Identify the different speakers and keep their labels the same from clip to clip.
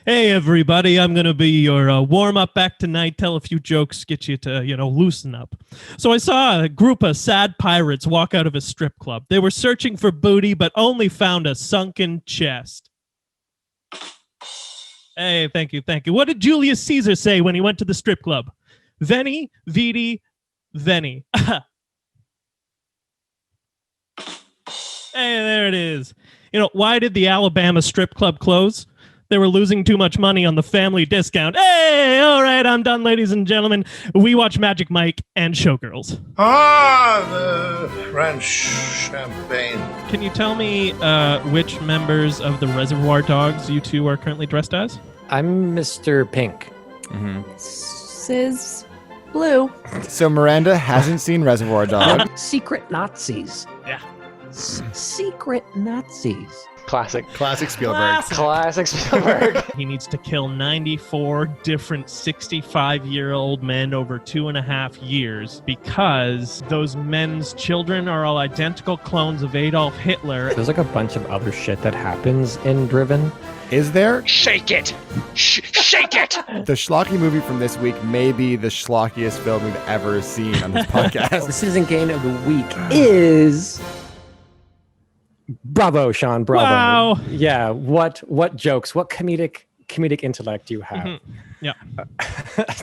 Speaker 1: Hey, everybody, I'm going to be your warm-up act tonight, tell a few jokes, get you to, loosen up. So I saw a group of sad pirates walk out of a strip club. They were searching for booty, but only found a sunken chest. Hey, thank you. What did Julius Caesar say when he went to the strip club? Veni, vidi, veni. Hey, there it is. Why did the Alabama strip club close? They were losing too much money on the family discount. Hey, all right, I'm done, ladies and gentlemen. We watch Magic Mike and Showgirls.
Speaker 2: The French champagne.
Speaker 1: Can you tell me which members of the Reservoir Dogs you two are currently dressed as?
Speaker 3: I'm Mr. Pink.
Speaker 4: Sis Blue.
Speaker 5: So Miranda hasn't seen Reservoir Dogs.
Speaker 3: Secret Nazis.
Speaker 1: Yeah.
Speaker 3: Secret Nazis.
Speaker 5: Classic Spielberg.
Speaker 3: Classic Spielberg.
Speaker 1: He needs to kill 94 different 65-year-old men over 2.5 years because those men's children are all identical clones of Adolf Hitler.
Speaker 3: There's like a bunch of other shit that happens in Driven.
Speaker 5: Is there?
Speaker 6: Shake it! Shake it!
Speaker 5: The schlocky movie from this week may be the schlockiest film we've ever seen on this podcast.
Speaker 3: The Citizen Kane of the week is... Bravo, Sean. Bravo.
Speaker 1: Wow.
Speaker 3: Yeah. What jokes? What comedic intellect do you have?
Speaker 1: Mm-hmm. Yeah.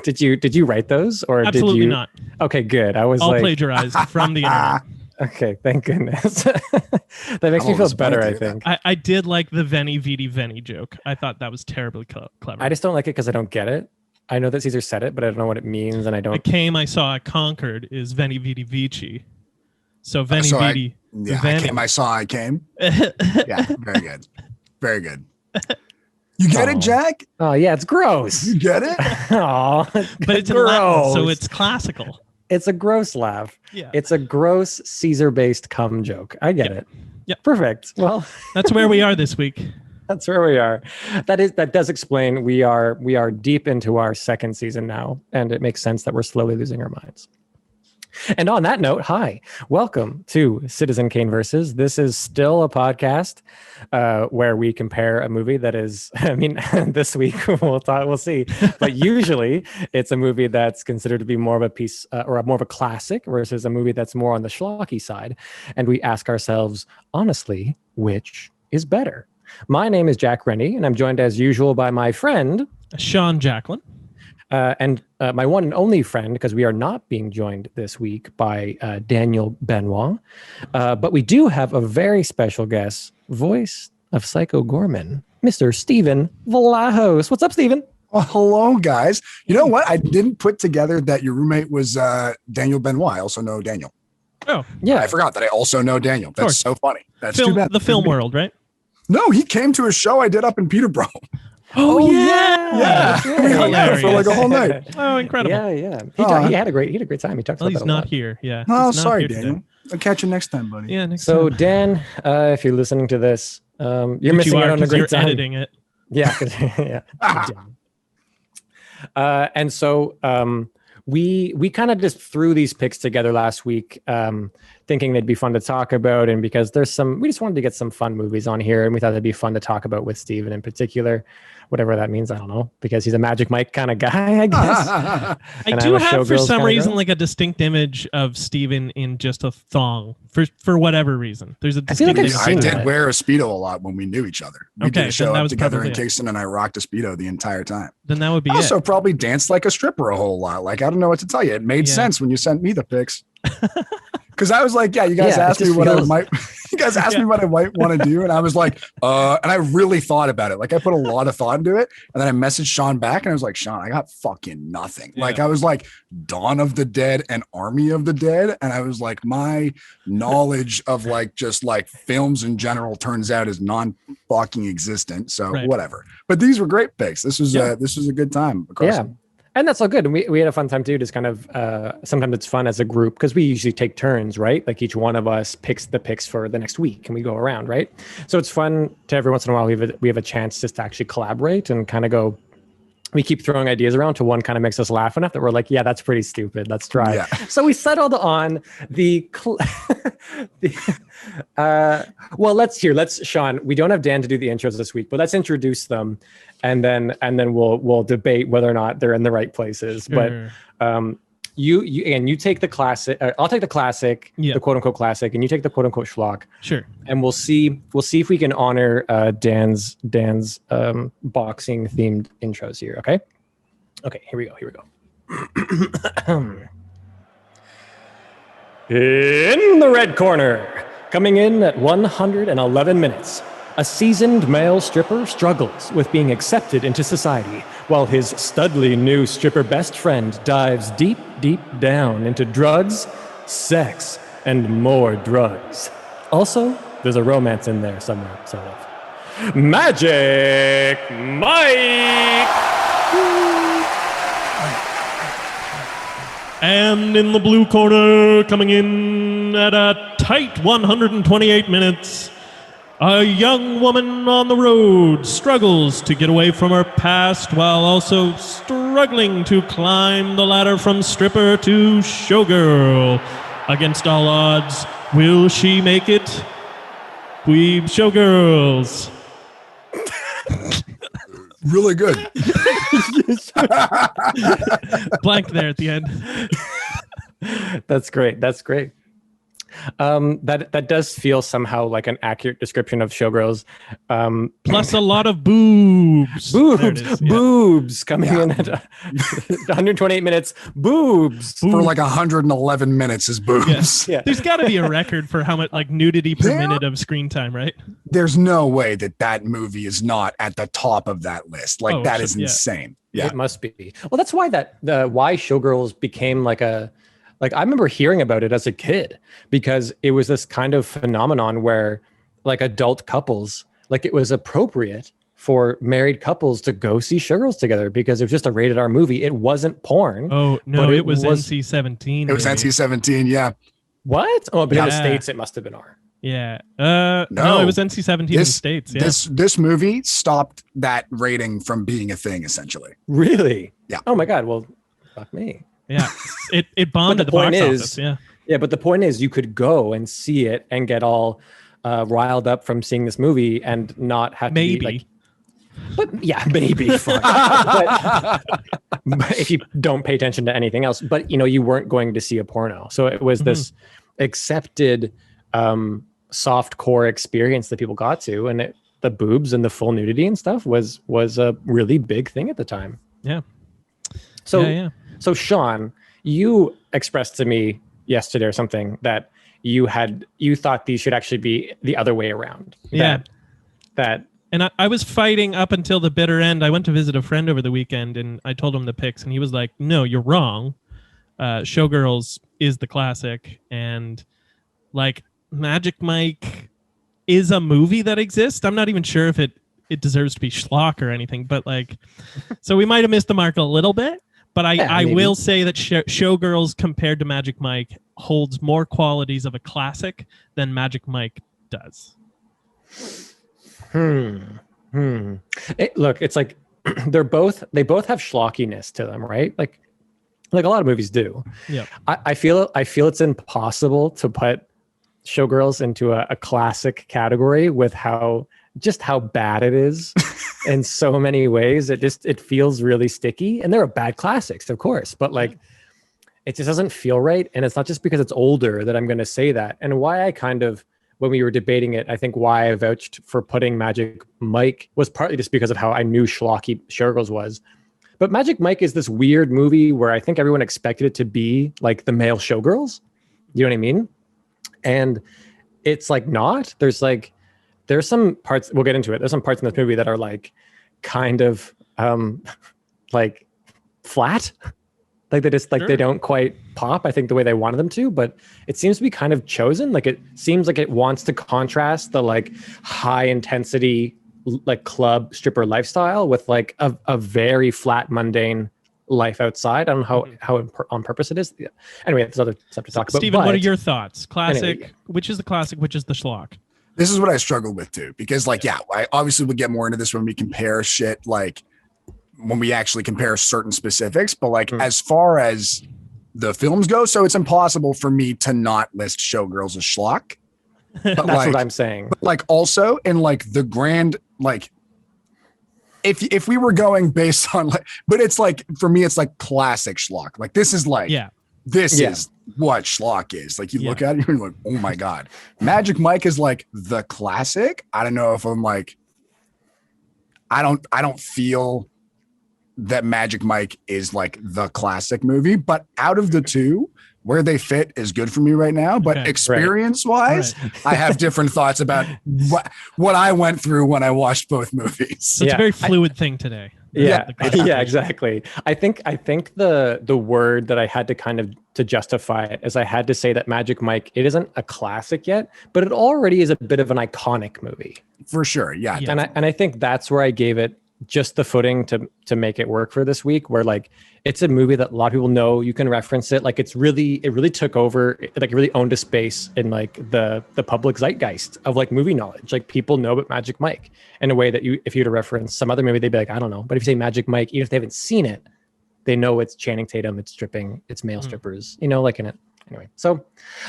Speaker 3: Did you write those or
Speaker 1: Absolutely
Speaker 3: did you?
Speaker 1: not.
Speaker 3: Okay, good. I was
Speaker 1: all
Speaker 3: like
Speaker 1: plagiarized from the internet.
Speaker 3: Okay, thank goodness. That makes me feel better, I think.
Speaker 1: I did like the Veni Vidi Veni joke. I thought that was terribly clever.
Speaker 3: I just don't like it because I don't get it. I know that Caesar said it, but I don't know what it means, and I don't.
Speaker 1: I came, I saw, I conquered is Veni Vidi Vici. So Veni Vidi.
Speaker 6: I came, I saw, I came. Yeah, very good. Very good. You get it, Jack?
Speaker 3: Oh, yeah, it's gross.
Speaker 6: You get it?
Speaker 3: Oh,
Speaker 1: but it's in Latin, so it's classical.
Speaker 3: It's a gross laugh.
Speaker 1: Yeah.
Speaker 3: It's a gross Caesar-based cum joke. I get it.
Speaker 1: Yeah.
Speaker 3: Perfect. Well,
Speaker 1: that's where we are this week.
Speaker 3: That's where we are. That does explain we are deep into our second season now, and it makes sense that we're slowly losing our minds. And on that note, hi, welcome to Citizen Kane Versus. This is still a podcast where we compare a movie that is, this week we'll see, but usually it's a movie that's considered to be more of a piece or more of a classic versus a movie that's more on the schlocky side. And we ask ourselves, honestly, which is better? My name is Jack Rennie, and I'm joined as usual by my friend,
Speaker 1: Sean Jacqueline.
Speaker 3: And my one and only friend, because we are not being joined this week by Daniel Benoit, but we do have a very special guest, voice of Psycho Gorman, Mr. Stephen Vlahos. What's up, Stephen?
Speaker 6: Well, hello, guys. You know what? I didn't put together that your roommate was Daniel Benoit. I also know Daniel.
Speaker 1: Oh,
Speaker 3: yeah.
Speaker 6: I forgot that I also know Daniel. That's so funny. That's too bad.
Speaker 1: The film world, right?
Speaker 6: No, he came to a show I did up in Peterborough.
Speaker 1: Oh yeah.
Speaker 6: We hung out for like a whole night.
Speaker 1: Oh, incredible.
Speaker 3: Yeah. He had a great time. He talks about
Speaker 1: he's
Speaker 3: that a
Speaker 1: not
Speaker 3: lot.
Speaker 1: here. Yeah.
Speaker 6: Oh, sorry, Daniel. I'll catch you next time, buddy.
Speaker 1: Yeah, next
Speaker 3: So
Speaker 1: time.
Speaker 3: Dan, if you're listening to this, you're missing out on a great time.
Speaker 1: Editing it.
Speaker 3: Yeah. And so we kind of just threw these picks together last week, thinking they'd be fun to talk about, and because we just wanted to get some fun movies on here, and we thought it'd be fun to talk about with Steven in particular, whatever that means. I don't know, because he's a Magic Mike kind of guy, I guess.
Speaker 1: I do have for some reason like a distinct image of Steven in just a thong for whatever reason. There's a distinct image.
Speaker 6: I did wear a Speedo a lot when we knew each other. We did a show up together in Kingston, and I rocked a Speedo the entire time.
Speaker 1: Then that would be
Speaker 6: also probably danced like a stripper a whole lot. Like, I don't know what to tell you. It made sense when you sent me the pics. Because I was like, you guys asked me what I might want to do. And I was like, and I really thought about it. Like, I put a lot of thought into it. And then I messaged Sean back and I was like, Sean, I got fucking nothing. Yeah. Like, I was like, Dawn of the Dead and Army of the Dead. And I was like, my knowledge of like just like films in general turns out is non-fucking existent. So whatever. But these were great picks. This was a good time.
Speaker 3: And that's all good. And we had a fun time too, just kind of, sometimes it's fun as a group because we usually take turns, right? Like each one of us picks the picks for the next week and we go around, right? So it's fun to every once in a while we have a chance just to actually collaborate and kind of go, we keep throwing ideas around till one kind of makes us laugh enough that we're like, yeah, that's pretty stupid. Let's try.
Speaker 6: Yeah.
Speaker 3: So we settled on let's Sean, we don't have Dan to do the intros this week, but let's introduce them and then we'll debate whether or not they're in the right places.
Speaker 1: Sure.
Speaker 3: But you take the classic, I'll take the classic, the quote unquote classic, and you take the quote unquote schlock.
Speaker 1: Sure.
Speaker 3: And we'll see if we can honor Dan's boxing themed intros here. Okay, here we go. In the red corner, coming in at 111 minutes, a seasoned male stripper struggles with being accepted into society, while his studly new stripper best friend dives deep, deep down into drugs, sex, and more drugs. Also, there's a romance in there somewhere, sort of. Magic Mike!
Speaker 1: And in the blue corner, coming in at a tight 128 minutes, a young woman on the road struggles to get away from her past while also struggling to climb the ladder from stripper to showgirl. Against all odds, will she make it? Weeb Showgirls.
Speaker 6: Really good.
Speaker 1: Blank there at the end.
Speaker 3: That's great. That does feel somehow like an accurate description of Showgirls.
Speaker 1: Plus a lot of boobs.
Speaker 3: Boobs coming in at 128 minutes. Boobs.
Speaker 6: For like 111 minutes is boobs.
Speaker 3: Yeah.
Speaker 1: There's got to be a record for how much like nudity per minute of screen time, right?
Speaker 6: There's no way that movie is not at the top of that list. Like that is insane. Yeah,
Speaker 3: it must be. Well, that's why why Showgirls became like I remember hearing about it as a kid because it was this kind of phenomenon where like adult couples, like it was appropriate for married couples to go see Showgirls together because it was just a rated R movie. It wasn't porn.
Speaker 1: Oh, no, it was NC-17.
Speaker 6: It was NC-17, yeah.
Speaker 3: What? Oh, but in the States, it must have been R.
Speaker 1: Yeah. No, it was NC-17 in the States. Yeah.
Speaker 6: This movie stopped that rating from being a thing, essentially.
Speaker 3: Really?
Speaker 6: Yeah.
Speaker 3: Oh my God. Well, fuck me.
Speaker 1: Yeah, it bombed at the box office. Yeah,
Speaker 3: but the point is, you could go and see it and get all riled up from seeing this movie and not have to be like. But yeah, maybe. but if you don't pay attention to anything else, but you weren't going to see a porno, so it was this accepted soft core experience that people got to, and the boobs and the full nudity and stuff was a really big thing at the time.
Speaker 1: Yeah.
Speaker 3: So Sean, you expressed to me yesterday or something that you thought these should actually be the other way around.
Speaker 1: And I was fighting up until the bitter end. I went to visit a friend over the weekend and I told him the picks and he was like, no, you're wrong. Showgirls is the classic, and like Magic Mike is a movie that exists. I'm not even sure if it deserves to be schlock or anything, but like, so we might have missed the mark a little bit. But I will say that Showgirls compared to Magic Mike holds more qualities of a classic than Magic Mike does.
Speaker 3: Look, it's like they both have schlockiness to them, right? Like a lot of movies do.
Speaker 1: Yeah.
Speaker 3: I feel it's impossible to put Showgirls into a classic category with how bad it is in so many ways. It feels really sticky, and there are bad classics, of course, but like it just doesn't feel right. And it's not just because it's older that I'm going to say that. And why I kind of, when we were debating it, I think why I vouched for putting Magic Mike was partly just because of how I knew schlocky Showgirls was. But Magic Mike is this weird movie where I think everyone expected it to be like the male Showgirls. You know what I mean? And it's like not. There's some parts, we'll get into it. There's some parts in this movie that are like kind of like flat. Like they just they don't quite pop, I think, the way they wanted them to, but it seems to be kind of chosen. Like it seems like it wants to contrast the like high intensity like club stripper lifestyle with like a very flat, mundane life outside. I don't know how on purpose it is. Yeah. Anyway, there's other stuff to talk about.
Speaker 1: Steven, what are your thoughts? Classic,
Speaker 3: anyway,
Speaker 1: which is the classic, which is the schlock?
Speaker 6: This is what I struggled with too, because like, I obviously would get more into this when we compare shit like when we actually compare certain specifics, but like as far as the films go, so it's impossible for me to not list Showgirls as schlock. But
Speaker 3: That's
Speaker 6: like,
Speaker 3: what I'm saying.
Speaker 6: But like also in like the grand, like if we were going based on like, but it's like, for me, it's like classic schlock. Like this is like, this is what schlock is. Like you look at it, you're like, oh my God. Magic Mike is like the classic. I don't know if I'm like, I don't feel that Magic Mike is like the classic movie, but out of the two, where they fit is good for me right now. But experience-wise, I have different thoughts about what I went through when I watched both movies.
Speaker 1: So it's a very fluid thing today.
Speaker 3: Yeah, exactly. I think the word that I had to kind of to justify it is I had to say that Magic Mike, it isn't a classic yet, but it already is a bit of an iconic movie.
Speaker 6: For sure, yeah.
Speaker 3: And I think that's where I gave it just the footing to make it work for this week, where like it's a movie that a lot of people know, you can reference it, like it really took over, like it really owned a space in like the public zeitgeist of like movie knowledge. Like people know about Magic Mike in a way that if you were to reference some other movie, they'd be like, I don't know. But if you say Magic Mike, even if they haven't seen it, they know it's Channing Tatum, it's stripping, it's male strippers, you know, like in it. Anyway, so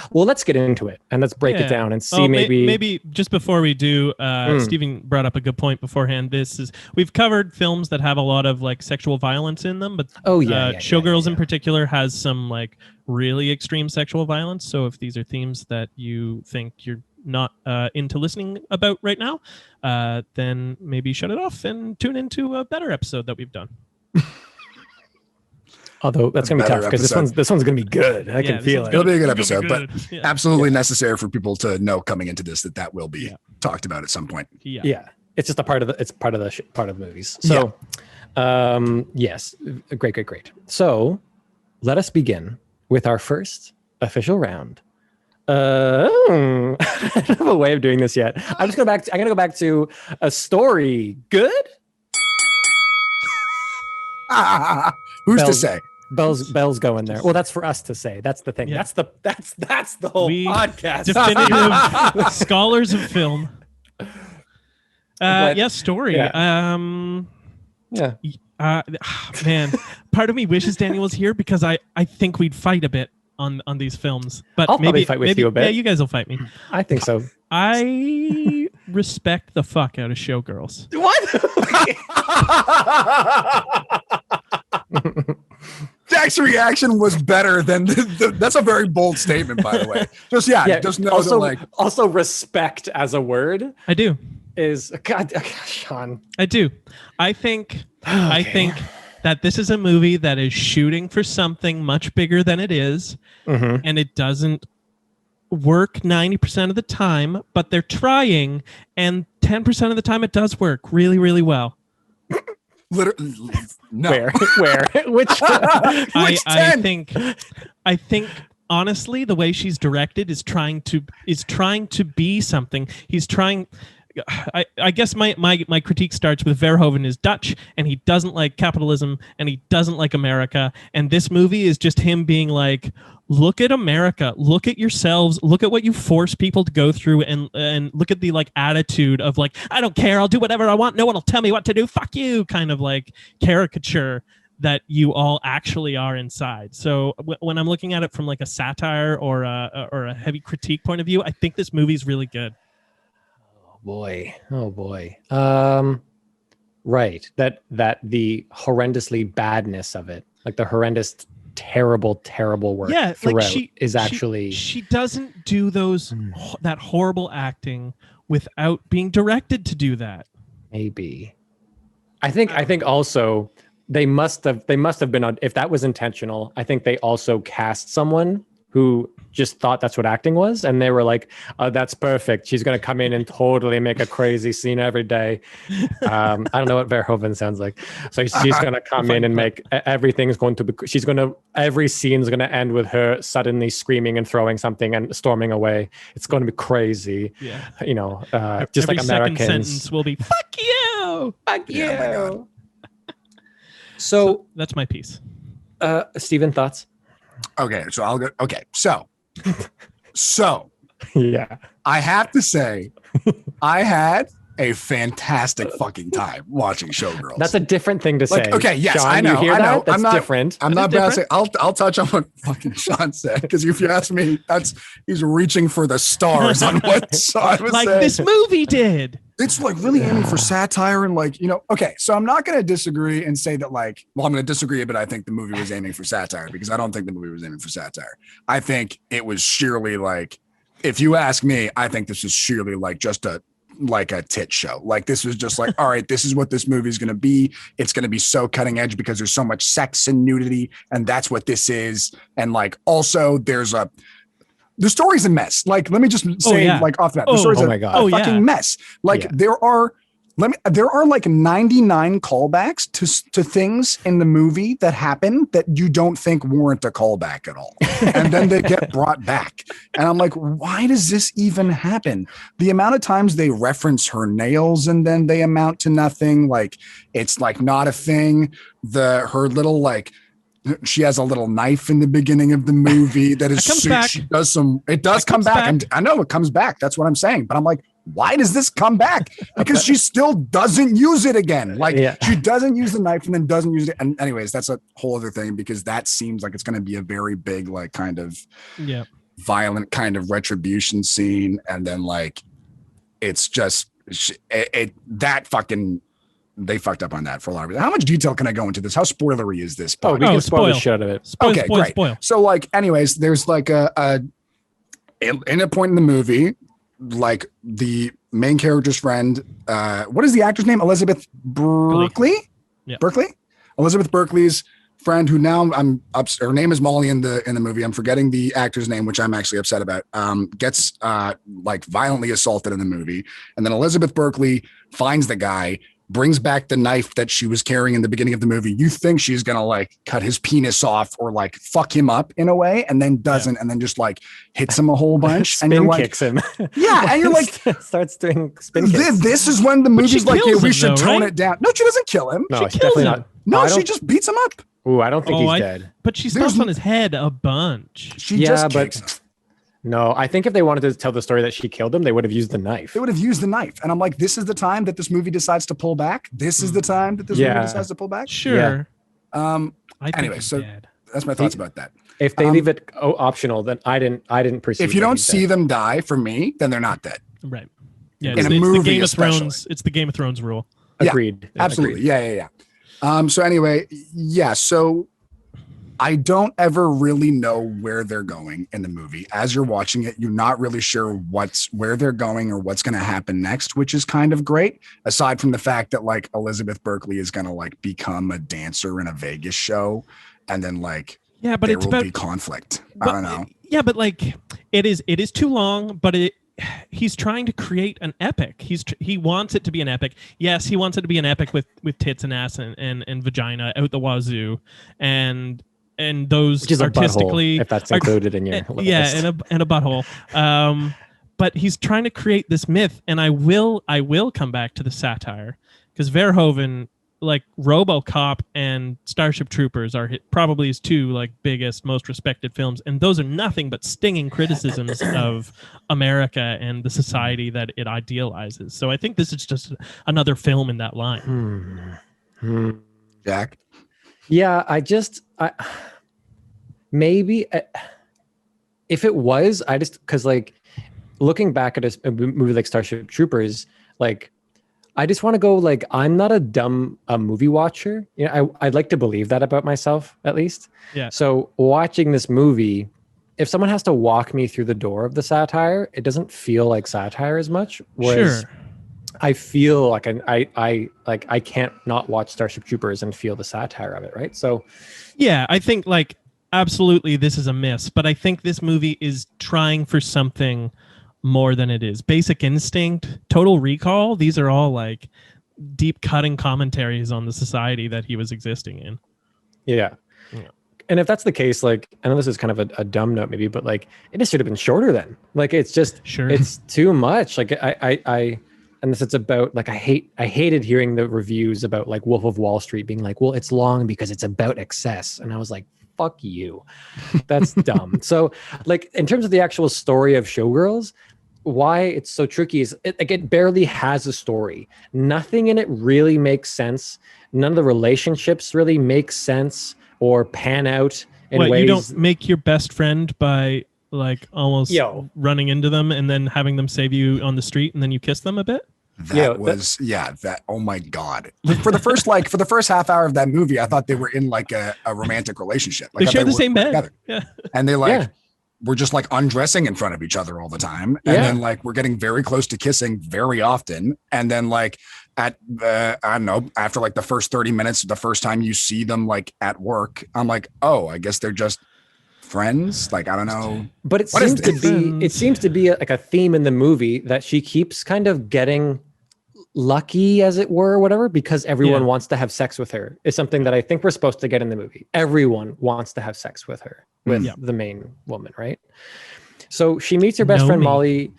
Speaker 3: well, let's get into it and let's break it down and see.
Speaker 1: Maybe just before we do, Steven brought up a good point beforehand. We've covered films that have a lot of like sexual violence in them, but Showgirls in particular has some like really extreme sexual violence. So if these are themes that you think you're not into listening about right now, then maybe shut it off and tune into a better episode that we've done.
Speaker 3: Although that's going to be tough because this one's going to be good. I can feel it.
Speaker 6: It'll be a good episode, but absolutely necessary for people to know coming into this that will be talked about at some point.
Speaker 3: Yeah. It's just a part of the movies. So, yes, great. So, let us begin with our first official round. I don't have a way of doing this yet. I'm going to go back to a story. Good.
Speaker 6: Who's to say?
Speaker 3: Bells going there. Well, that's for us to say. That's the thing. Yeah. That's the whole podcast.
Speaker 1: Definitive scholars of film. Story. Yeah. Man, part of me wishes Daniel was here because I think we'd fight a bit on these films. But
Speaker 3: I'll maybe fight with you a bit.
Speaker 1: Yeah, you guys will fight me.
Speaker 3: I think so.
Speaker 1: I respect the fuck out of Showgirls.
Speaker 3: What?
Speaker 6: Jack's reaction was better than that's a very bold statement, by the way. Just know
Speaker 3: also,
Speaker 6: that like
Speaker 3: also respect as a word.
Speaker 1: I do.
Speaker 3: Is God, Sean.
Speaker 1: I do. I think that this is a movie that is shooting for something much bigger than it is, and it doesn't work 90% of the time, but they're trying, and 10% of the time it does work really, really well.
Speaker 6: Literally, no.
Speaker 3: Where? Which?
Speaker 1: I think honestly, the way she's directed is trying to be something. He's trying. I guess my critique starts with Verhoeven is Dutch and he doesn't like capitalism and he doesn't like America, and this movie is just him being like, look at America, look at yourselves, look at what you force people to go through, and look at the like attitude of like, I don't care, I'll do whatever I want, no one will tell me what to do, fuck you, kind of like caricature that you all actually are inside. So when I'm looking at it from like a satire or a heavy critique point of view, I think this movie's really good.
Speaker 3: Oh boy. Right. That the horrendously badness of it, like the horrendous, terrible work throughout is actually. She
Speaker 1: doesn't do that horrible acting without being directed to do that.
Speaker 3: Maybe. I think also they must have been, if that was intentional, I think they also cast someone who just thought that's what acting was, and they were like, oh, that's perfect, she's going to come in and totally make a crazy scene every day. I don't know what Verhoeven sounds like. So she's going to come in and make everything's going to be, every scene's going to end with her suddenly screaming and throwing something and storming away. It's going to be crazy.
Speaker 1: Yeah.
Speaker 3: You know, just
Speaker 1: every
Speaker 3: like Americans.
Speaker 1: Second sentence will be fuck you, fuck you.
Speaker 3: Yeah,
Speaker 1: so that's my piece.
Speaker 3: Steven, thoughts?
Speaker 6: Okay, so I'll go. Okay, so
Speaker 3: yeah,
Speaker 6: I have to say, I had a fantastic fucking time watching Showgirls.
Speaker 3: That's a different thing to
Speaker 6: Like,
Speaker 3: say.
Speaker 6: okay, yes,
Speaker 3: Sean,
Speaker 6: I know.
Speaker 3: You hear
Speaker 6: I know.
Speaker 3: that? That's
Speaker 6: I'm not
Speaker 3: different.
Speaker 6: I'm not bouncing. I'll touch on what fucking Sean said, because if you ask me, he's reaching for the stars on what Sean was
Speaker 1: like
Speaker 6: saying.
Speaker 1: this movie did.
Speaker 6: It's like really aiming for satire and like, okay, so I'm not going to disagree and say that I'm going to disagree, but I think the movie was aiming for satire, because I don't think the movie was aiming for satire. I think it was sheerly like, if you ask me, I think this is sheerly like just a tit show. Like, this was just like, all right, this is what this movie is going to be. It's going to be so cutting edge because there's so much sex and nudity, and that's what this is. And like, also the story's a mess. Like, let me just say, like, off the bat, the story's a fucking mess. Like, there are like 99 callbacks to things in the movie that happen that you don't think warrant a callback at all. And then they get brought back. And I'm like, why does this even happen? The amount of times they reference her nails and then they amount to nothing. Like, it's like not a thing. Her little like, she has a little knife in the beginning of the movie that is it does come back. And I know it comes back. That's what I'm saying. But I'm like, why does this come back? Because she still doesn't use it again. Like, she doesn't use the knife and then doesn't use it. And anyways, that's a whole other thing, because that seems like it's going to be a very big, like, kind of violent kind of retribution scene. And then like, it's just they fucked up on that for a lot of reasons. How much detail can I go into this? How spoilery is this?
Speaker 3: We can spoil the shit out of it.
Speaker 1: Okay, great.
Speaker 6: So like, anyways, there's like in a point in the movie, like the main character's friend, what is the actor's name? Elizabeth Berkley?
Speaker 1: Yeah.
Speaker 6: Berkley? Elizabeth Berkley's friend, who now her name is Molly in the movie. I'm forgetting the actor's name, which I'm actually upset about. Gets like violently assaulted in the movie. And then Elizabeth Berkley finds the guy, brings back the knife that she was carrying in the beginning of the movie. You think she's going to like cut his penis off or like fuck him up in a way, and then doesn't, and then just like hits him a whole bunch. And you're like,
Speaker 3: kicks him.
Speaker 6: Yeah. And you're like,
Speaker 3: starts doing spin kicks.
Speaker 6: This is when the movie's like, hey, we should tone
Speaker 1: right?
Speaker 6: it down. No, she doesn't kill him.
Speaker 3: No, she definitely not.
Speaker 6: No, she just beats him up.
Speaker 3: Ooh, I don't think he's dead.
Speaker 1: But she stomps on his head a bunch.
Speaker 6: She just kicks him.
Speaker 3: No, I think if they wanted to tell the story that she killed him, they would have used the knife.
Speaker 6: They would have used the knife. And I'm like, this is the time that this movie decides to pull back. This is the time that this movie decides to pull back.
Speaker 1: Sure.
Speaker 6: Anyway, so that's my thoughts about that.
Speaker 3: If they leave it optional, then I didn't perceive.
Speaker 6: If you don't see them die, for me, then they're not dead.
Speaker 1: Right. Yeah.
Speaker 6: In a movie,
Speaker 1: the Game of
Speaker 6: especially.
Speaker 1: Thrones. It's the Game of Thrones rule.
Speaker 3: Agreed.
Speaker 6: Yeah, absolutely. Yeah. So anyway, so I don't ever really know where they're going in the movie. As you're watching it, you're not really sure where they're going or what's going to happen next, which is kind of great. Aside from the fact that like Elizabeth Berkley is going to like become a dancer in a Vegas show, and then like
Speaker 1: but
Speaker 6: there
Speaker 1: it's
Speaker 6: will
Speaker 1: about
Speaker 6: be conflict. I don't know.
Speaker 1: Yeah, but like it is too long, but he's trying to create an epic. He wants it to be an epic. Yes, he wants it to be an epic with tits and ass and vagina out the wazoo, and those
Speaker 3: which is artistically, if that's included in your list.
Speaker 1: and a butthole. But he's trying to create this myth, and I will come back to the satire, because Verhoeven, like RoboCop and Starship Troopers, are probably his two like biggest, most respected films, and those are nothing but stinging criticisms of America and the society that it idealizes. So I think this is just another film in that line.
Speaker 6: Jack.
Speaker 3: Yeah, maybe if it was, because like looking back at a movie like Starship Troopers, like I just want to go like, I'm not a dumb movie watcher. You know, I'd like to believe that about myself, at least.
Speaker 1: Yeah. So
Speaker 3: watching this movie, if someone has to walk me through the door of the satire, it doesn't feel like satire as much. Whereas I feel like I can't not watch Starship Troopers and feel the satire of it, right? So,
Speaker 1: yeah, I think like absolutely this is a miss, but I think this movie is trying for something more than it is. Basic Instinct, Total Recall, these are all like deep cutting commentaries on the society that he was existing in.
Speaker 3: Yeah. And if that's the case, like, I know this is kind of a dumb note maybe, but like it just should have been shorter then. Like it's just it's too much. Like I and this, it's about like I hated hearing the reviews about like Wolf of Wall Street being like, well, it's long because it's about excess. And I was like, fuck you. That's dumb. So like in terms of the actual story of Showgirls, why it's so tricky is it barely has a story. Nothing in it really makes sense. None of the relationships really make sense or pan out in ways.
Speaker 1: You don't make your best friend by like almost running into them and then having them save you on the street and then you kiss them a bit?
Speaker 6: That oh my God. For the first half hour of that movie, I thought they were in like a romantic relationship. Like
Speaker 1: they share the same bed.
Speaker 6: Together.
Speaker 1: Yeah.
Speaker 6: And they we're just like undressing in front of each other all the time. And then like we're getting very close to kissing very often. And then like at I don't know, after like the first 30 minutes, the first time you see them like at work, I'm like, oh, I guess they're just friends. Like, I don't know.
Speaker 3: But it seems to be like a theme in the movie that she keeps kind of getting lucky, as it were, or whatever, because everyone wants to have sex with her is something that I think we're supposed to get in the movie. Everyone wants to have sex with her, with the main woman, right? So she meets her best friend Molly.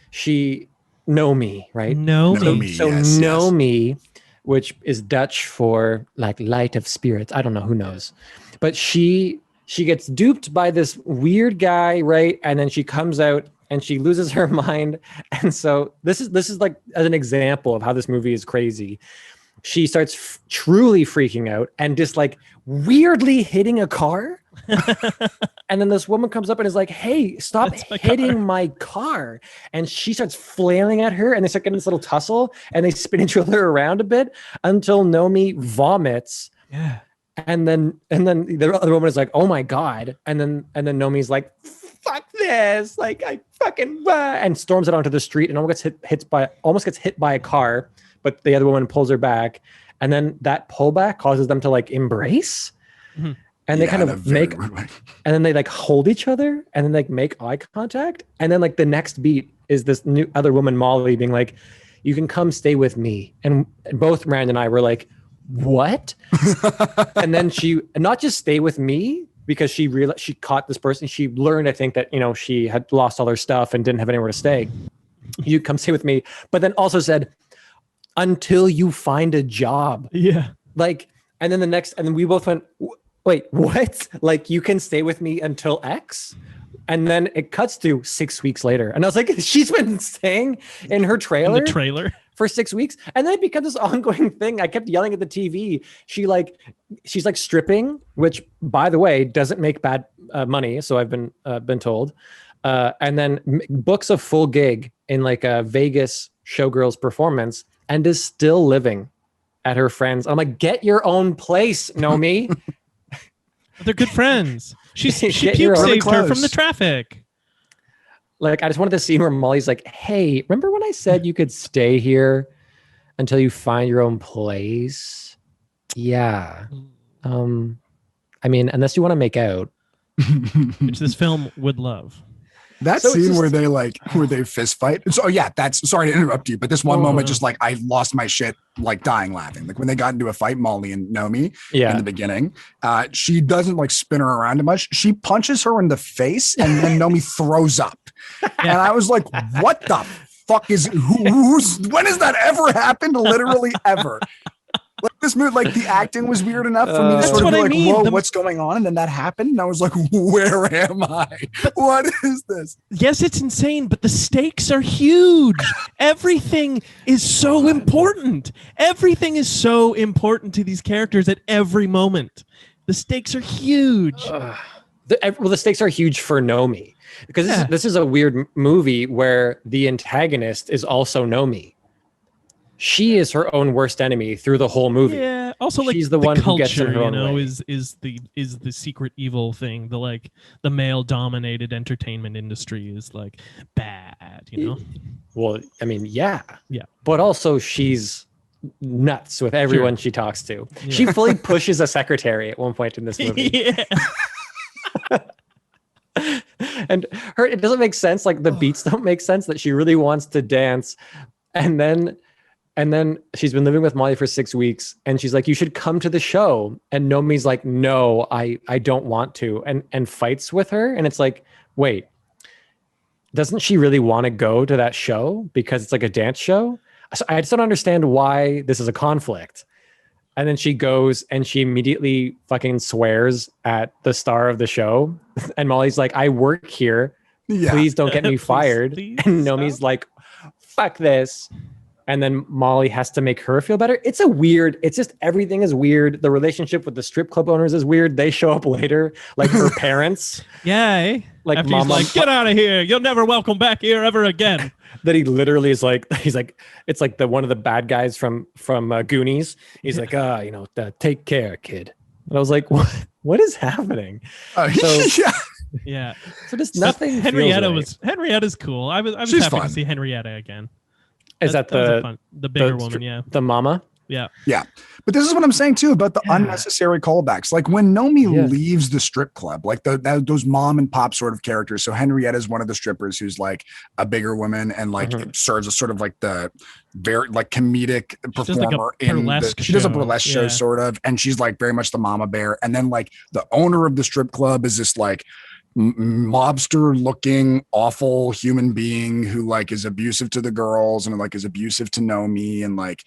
Speaker 3: Nomi, right? Nomi, which is Dutch for like light of spirit. I don't know, who knows. But she gets duped by this weird guy, right? And then she comes out and she loses her mind. And so this is like as an example of how this movie is crazy. She starts truly freaking out and just like weirdly hitting a car. And then this woman comes up and is like, hey, stop hitting my car. And she starts flailing at her and they start getting this little tussle and they spin each other around a bit until Nomi vomits.
Speaker 1: Yeah.
Speaker 3: And then the other woman is like, oh my God. And then Nomi's like, fuck this. Like I fucking and storms it onto the street and almost gets hit by a car, but the other woman pulls her back. And then that pullback causes them to like embrace. Mm-hmm. And they kind of make, and then they like hold each other and then like make eye contact. And then like the next beat is this new other woman, Molly, being like, you can come stay with me. And both Rand and I were like, what? And then she not just stay with me because she realized she caught this person. She learned, I think, that, you know, she had lost all her stuff and didn't have anywhere to stay. You come stay with me. But then also said, until you find a job.
Speaker 1: Yeah.
Speaker 3: Like, and then we both went, wait, what? Like, you can stay with me until X? And then it cuts to 6 weeks later. And I was like, she's been staying in her trailer.
Speaker 1: In the trailer.
Speaker 3: For 6 weeks. And then it becomes this ongoing thing. I kept yelling at the TV. She's like stripping, which, by the way, doesn't make bad money. So I've been told. And then books a full gig in like a Vegas Showgirls performance and is still living at her friend's. I'm like, get your own place, Nomi.
Speaker 1: They're good friends. She puke saved her from the traffic.
Speaker 3: Like, I just wanted to see where Molly's like, hey, remember when I said you could stay here until you find your own place? Yeah. I mean, unless you want to make out.
Speaker 1: Which this film would love.
Speaker 6: That scene where they fist fight. So sorry to interrupt you, but this one moment, just like I lost my shit, like dying laughing. Like when they got into a fight, Molly and Nomi in the beginning, she doesn't like spin her around too much. She punches her in the face and then Nomi throws up. And I was like, what the fuck is when has that ever happened? Literally ever. Like this movie, like the acting was weird enough for me to sort of be like, whoa, what's going on? And then that happened. And I was like, where am I? What is this?
Speaker 1: Yes, it's insane, but the stakes are huge. Everything is so important. Everything is so important to these characters at every moment. The stakes are huge.
Speaker 3: The stakes are huge for Nomi. Because this is a weird movie where the antagonist is also Nomi. She is her own worst enemy through the whole movie.
Speaker 1: Yeah. Also, like
Speaker 3: she's the one
Speaker 1: culture,
Speaker 3: who gets in her own way.
Speaker 1: is the secret evil thing. The male dominated entertainment industry is like bad. You know.
Speaker 3: Well, I mean, yeah.
Speaker 1: But
Speaker 3: also, she's nuts with everyone she talks to. Yeah. She fully pushes a secretary at one point in this movie.
Speaker 1: Yeah.
Speaker 3: And it doesn't make sense. Like the beats don't make sense. That she really wants to dance, and then she's been living with Molly for 6 weeks and she's like, you should come to the show. And Nomi's like, no, I don't want to, and fights with her. And it's like, wait, doesn't she really want to go to that show because it's like a dance show? So I just don't understand why this is a conflict. And then she goes and she immediately fucking swears at the star of the show. And Molly's like, I work here. Yeah. Please don't get me fired. Please, and Nomi's like, fuck this. And then Molly has to make her feel better. It's just everything is weird. The relationship with the strip club owners is weird. They show up later, like her parents.
Speaker 1: Yeah.
Speaker 3: Like
Speaker 1: After
Speaker 3: mom,
Speaker 1: he's like, get out of here. You'll never welcome back here ever again.
Speaker 3: That he literally is like, he's like, it's like one of the bad guys from Goonies. He's like, take care, kid. And I was like, what is happening?
Speaker 1: Yeah.
Speaker 3: So just nothing.
Speaker 1: Henrietta's cool. I was happy to see Henrietta again.
Speaker 3: Is that
Speaker 1: the bigger woman? Yeah.
Speaker 3: The mama.
Speaker 1: Yeah.
Speaker 6: Yeah. But this is what I'm saying too about the unnecessary callbacks. Like when Nomi leaves the strip club, like those mom and pop sort of characters. So Henrietta is one of the strippers who's like a bigger woman and like serves as sort of like the very like comedic performer she does a burlesque show sort of. And she's like very much the mama bear. And then like the owner of the strip club is this like mobster looking awful human being who like is abusive to the girls and like is abusive to Nomi and like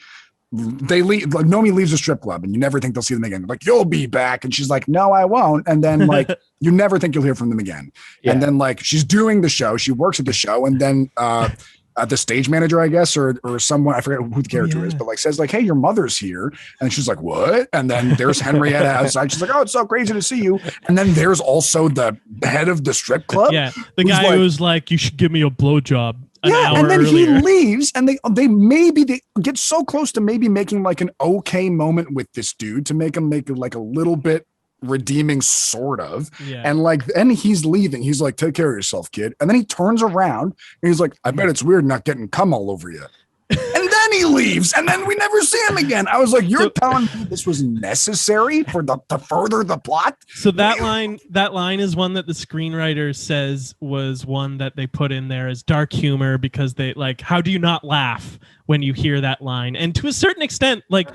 Speaker 6: they leave, like Nomi leaves the strip club and you never think they'll see them again. Like, you'll be back. And she's like, no, I won't. And then like, you never think you'll hear from them again. Yeah. And then like, she's doing the show. She works at the show. And then the stage manager, I guess, or someone, I forget who the character is, but like says like, hey, your mother's here. And she's like, what? And then there's Henrietta outside. She's like, oh, it's so crazy to see you. And then there's also the head of the strip club.
Speaker 1: Yeah. The guy who's like, you should give me a blowjob.
Speaker 6: And then he leaves and they get so close to maybe making like an okay moment with this dude to make him make like a little bit redeeming sort of. Yeah. And like, then he's leaving. He's like, take care of yourself, kid. And then he turns around and he's like, I bet it's weird not getting cum all over you. And then he leaves and then we never see him again. I was like, you're telling me this was necessary to further the plot?
Speaker 1: So that line is one that the screenwriter says was one that they put in there as dark humor because they like, how do you not laugh when you hear that line? And to a certain extent, like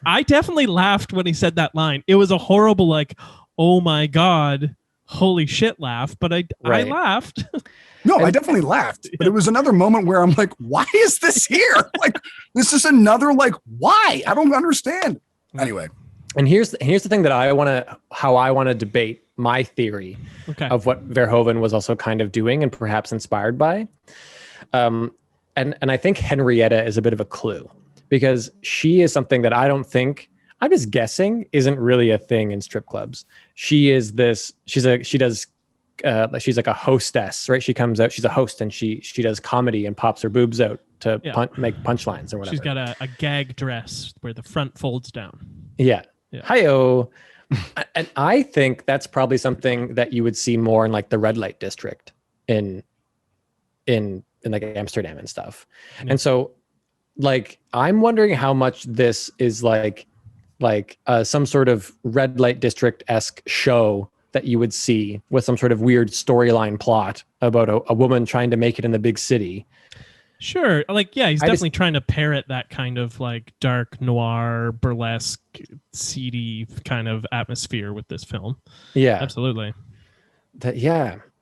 Speaker 1: I definitely laughed when he said that line. It was a horrible, like, oh my God, holy shit laugh. But I laughed.
Speaker 6: No, I definitely laughed, but it was another moment where I'm like, why is this here? Like, this is another, like, why? I don't understand. Anyway.
Speaker 3: And here's the thing that I want to debate my theory of what Verhoeven was also kind of doing and perhaps inspired by. And I think Henrietta is a bit of a clue because she is something that I don't think, I'm just guessing, isn't really a thing in strip clubs. She's like a hostess, right? She comes out, she's a host and she does comedy and pops her boobs out to make punchlines or whatever.
Speaker 1: She's got a gag dress where the front folds down.
Speaker 3: Yeah. Hi-oh. And I think that's probably something that you would see more in like the red light district in like Amsterdam and stuff. Yeah. And so like, I'm wondering how much this is like some sort of red light district-esque show that you would see with some sort of weird storyline plot about a woman trying to make it in the big city.
Speaker 1: Sure. Like, yeah, he's definitely trying to parrot that kind of like dark noir, burlesque, seedy kind of atmosphere with this film. Yeah, absolutely.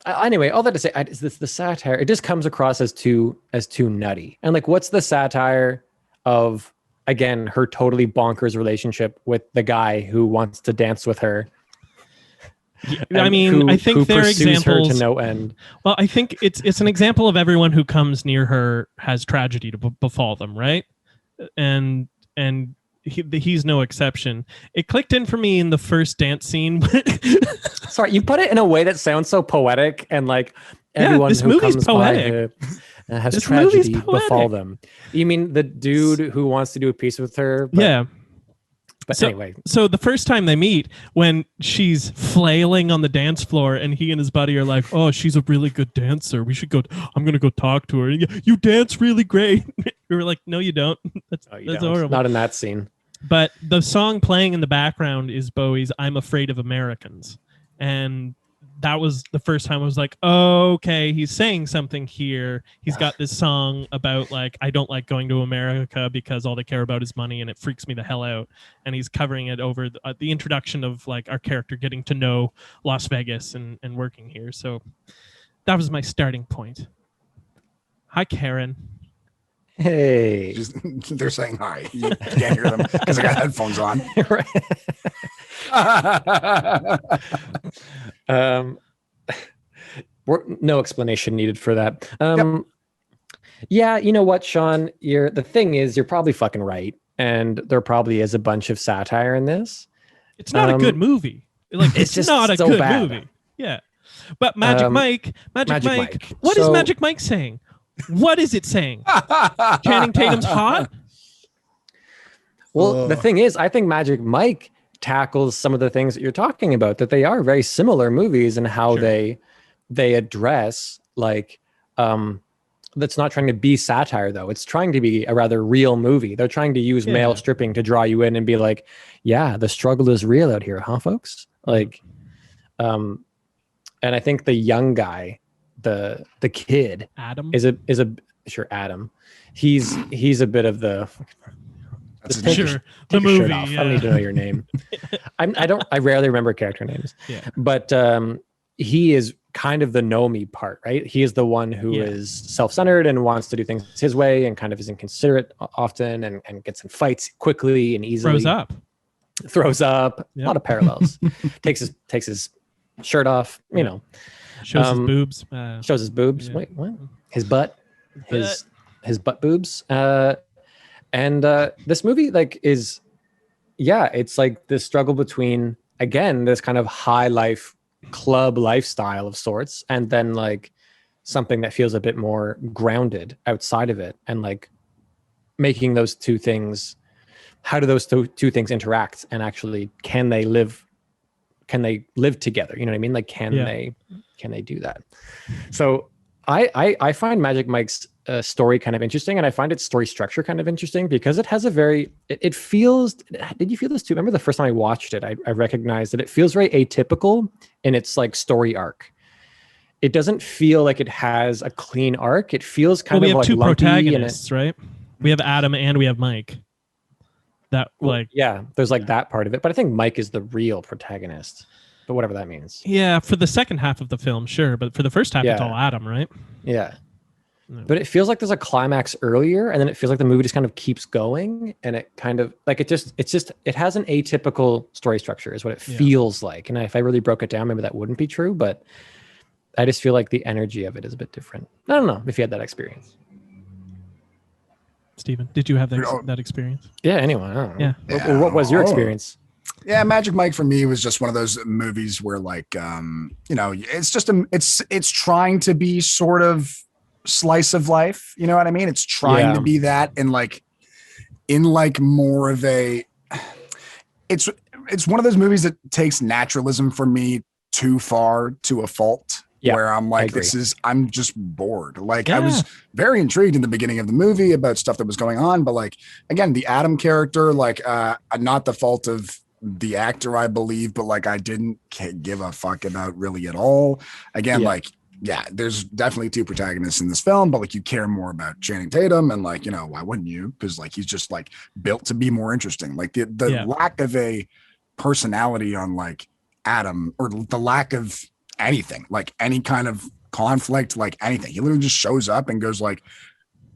Speaker 3: Anyway, all that to say, the satire, it just comes across as too nutty. And like, what's the satire of, again, her totally bonkers relationship with the guy who wants to dance with her?
Speaker 1: I mean, I think they're examples
Speaker 3: her to no end.
Speaker 1: Well, I think it's an example of everyone who comes near her has tragedy to befall them, right? And he's no exception. It clicked in for me in the first dance scene.
Speaker 3: Sorry, you put it in a way that sounds so poetic and like everyone who comes poetic. By has tragedy befall them. You mean the dude who wants to do a piece with her?
Speaker 1: Yeah.
Speaker 3: But anyway.
Speaker 1: So the first time they meet, when she's flailing on the dance floor and he and his buddy are like, oh, she's a really good dancer. We should go. I'm going to go talk to her. And you dance really great. We were like, no, you don't. That's horrible.
Speaker 3: Not in that scene.
Speaker 1: But the song playing in the background is Bowie's I'm Afraid of Americans. And that was the first time I was like, oh, okay, he's saying something here. He's got this song about like, I don't like going to America because all they care about is money and it freaks me the hell out. And he's covering it over the introduction of like our character getting to know Las Vegas and working here. So that was my starting point. Hi, Karen.
Speaker 3: Hey.
Speaker 6: They're saying hi. You can't hear them because I got headphones on.
Speaker 3: No explanation needed for that. Yeah, you know what, Sean? The thing is, you're probably fucking right, and there probably is a bunch of satire in this.
Speaker 1: It's not a good movie. Like it's
Speaker 3: just
Speaker 1: not a
Speaker 3: so
Speaker 1: good
Speaker 3: bad.
Speaker 1: movie. Yeah. But Magic Mike. What is Magic Mike saying? What is it saying? Channing Tatum's hot?
Speaker 3: Well, the thing is, I think Magic Mike tackles some of the things that you're talking about, that they are very similar movies in how they address like that's not trying to be satire, though. It's trying to be a rather real movie. They're trying to use male stripping to draw you in and be like, yeah, the struggle is real out here, huh, folks? Like, and I think the young guy, the kid,
Speaker 1: Adam
Speaker 3: is a sure Adam. He's a bit of the.
Speaker 1: The
Speaker 3: movie.
Speaker 1: Yeah.
Speaker 3: I don't need to know your name. I rarely remember character names.
Speaker 1: Yeah.
Speaker 3: But he is kind of the Nomi part, right? He is the one who is self-centered and wants to do things his way and kind of is inconsiderate often and gets in fights quickly and easily. Throws up. Yep. A lot of parallels. takes his shirt off. You know,
Speaker 1: shows his boobs.
Speaker 3: Shows his boobs. Yeah. Wait, what? His butt. His butt boobs. And this movie it's like this struggle between, again, this kind of high life club lifestyle of sorts, and then like something that feels a bit more grounded outside of it, and like making those two things. How do those two things interact, and actually can they live together? You know what I mean? Like can they do that? So I find Magic Mike's story kind of interesting, and I find its story structure kind of interesting because it has a very it feels. Did you feel this too? Remember the first time I watched it, I recognized that it feels very atypical in its like story arc. It doesn't feel like it has a clean arc. It feels kind of like
Speaker 1: we have two protagonists, right? We have Adam and we have Mike.
Speaker 3: There's like that part of it, but I think Mike is the real protagonist. But whatever that means.
Speaker 1: Yeah, for the second half of the film, sure, but for the first half, it's all Adam, right?
Speaker 3: Yeah. But it feels like there's a climax earlier, and then it feels like the movie just kind of keeps going, and it kind of like it has an atypical story structure, is what it feels like. And if I really broke it down, maybe that wouldn't be true, but I just feel like the energy of it is a bit different. I don't know if you had that experience.
Speaker 1: Steven, did you have that experience?
Speaker 3: Yeah, anyway. I don't know. Yeah. What was your experience?
Speaker 6: Yeah, Magic Mike for me was just one of those movies where like it's just it's trying to be sort of slice of life, you know what I mean? It's trying to be that in more of a it's one of those movies that takes naturalism for me too far to a fault. Where I'm like, I'm just bored. Like I was very intrigued in the beginning of the movie about stuff that was going on. But like, again, the Adam character, like not the fault of the actor, I believe, but like, I didn't give a fuck about really at all. Again, there's definitely two protagonists in this film, but like you care more about Channing Tatum and like, why wouldn't you? Because like, he's just like built to be more interesting. Like the lack of a personality on like Adam, or the lack of anything, like any kind of conflict, like anything. He literally just shows up and goes like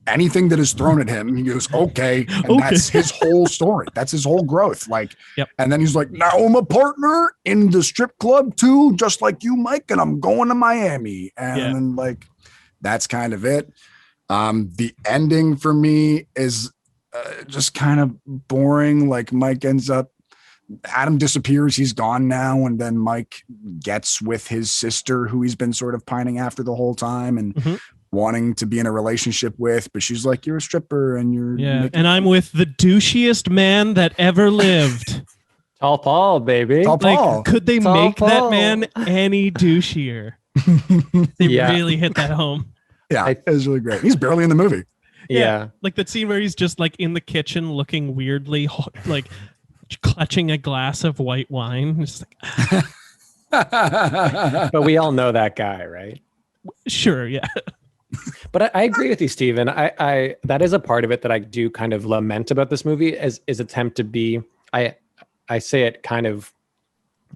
Speaker 6: anything that is thrown at him. He goes, okay. And that's his whole story. That's his whole growth. Like, and then he's like, now I'm a partner in the strip club too, just like you, Mike, and I'm going to Miami. And then like, that's kind of it. The ending for me is just kind of boring. Like Mike ends up, Adam disappears, he's gone now, and then Mike gets with his sister, who he's been sort of pining after the whole time and wanting to be in a relationship with, but she's like, you're a stripper and you're
Speaker 1: and I'm with the douchiest man that ever lived.
Speaker 3: Tall Paul, baby.
Speaker 6: Tall Paul.
Speaker 1: Like, could they make that man any douchier? They really hit that home.
Speaker 6: Yeah, it was really great. He's barely in the movie.
Speaker 3: Yeah.
Speaker 1: Like that scene where he's just like in the kitchen looking weirdly like clutching a glass of white wine. Just like,
Speaker 3: but we all know that guy, right?
Speaker 1: Sure, yeah.
Speaker 3: But I agree with you, Steven. I that is a part of it that I do kind of lament about this movie is attempt to be, I say it kind of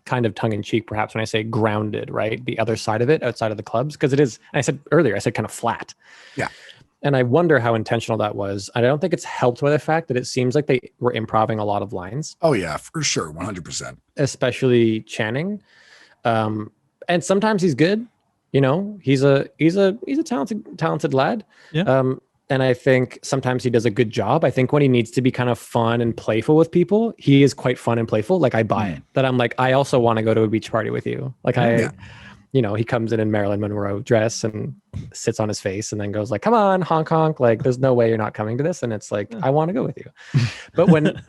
Speaker 3: tongue in cheek, perhaps, when I say grounded, right? The other side of it, outside of the clubs, because it is, I said earlier, I said kind of flat.
Speaker 6: Yeah.
Speaker 3: And I wonder how intentional that was. I don't think it's helped by the fact that it seems like they were improvising a lot of lines.
Speaker 6: Oh yeah, for sure. 100%.
Speaker 3: Especially Channing. And sometimes he's good. You know, he's a talented lad.
Speaker 1: Yeah.
Speaker 3: And I think sometimes he does a good job. I think when he needs to be kind of fun and playful with people, he is quite fun and playful. Like I buy it. That I'm like, I also want to go to a beach party with you. Like he comes in Marilyn Monroe dress and sits on his face and then goes like, come on, honk, honk. Like there's no way you're not coming to this. And it's like, I want to go with you. But when,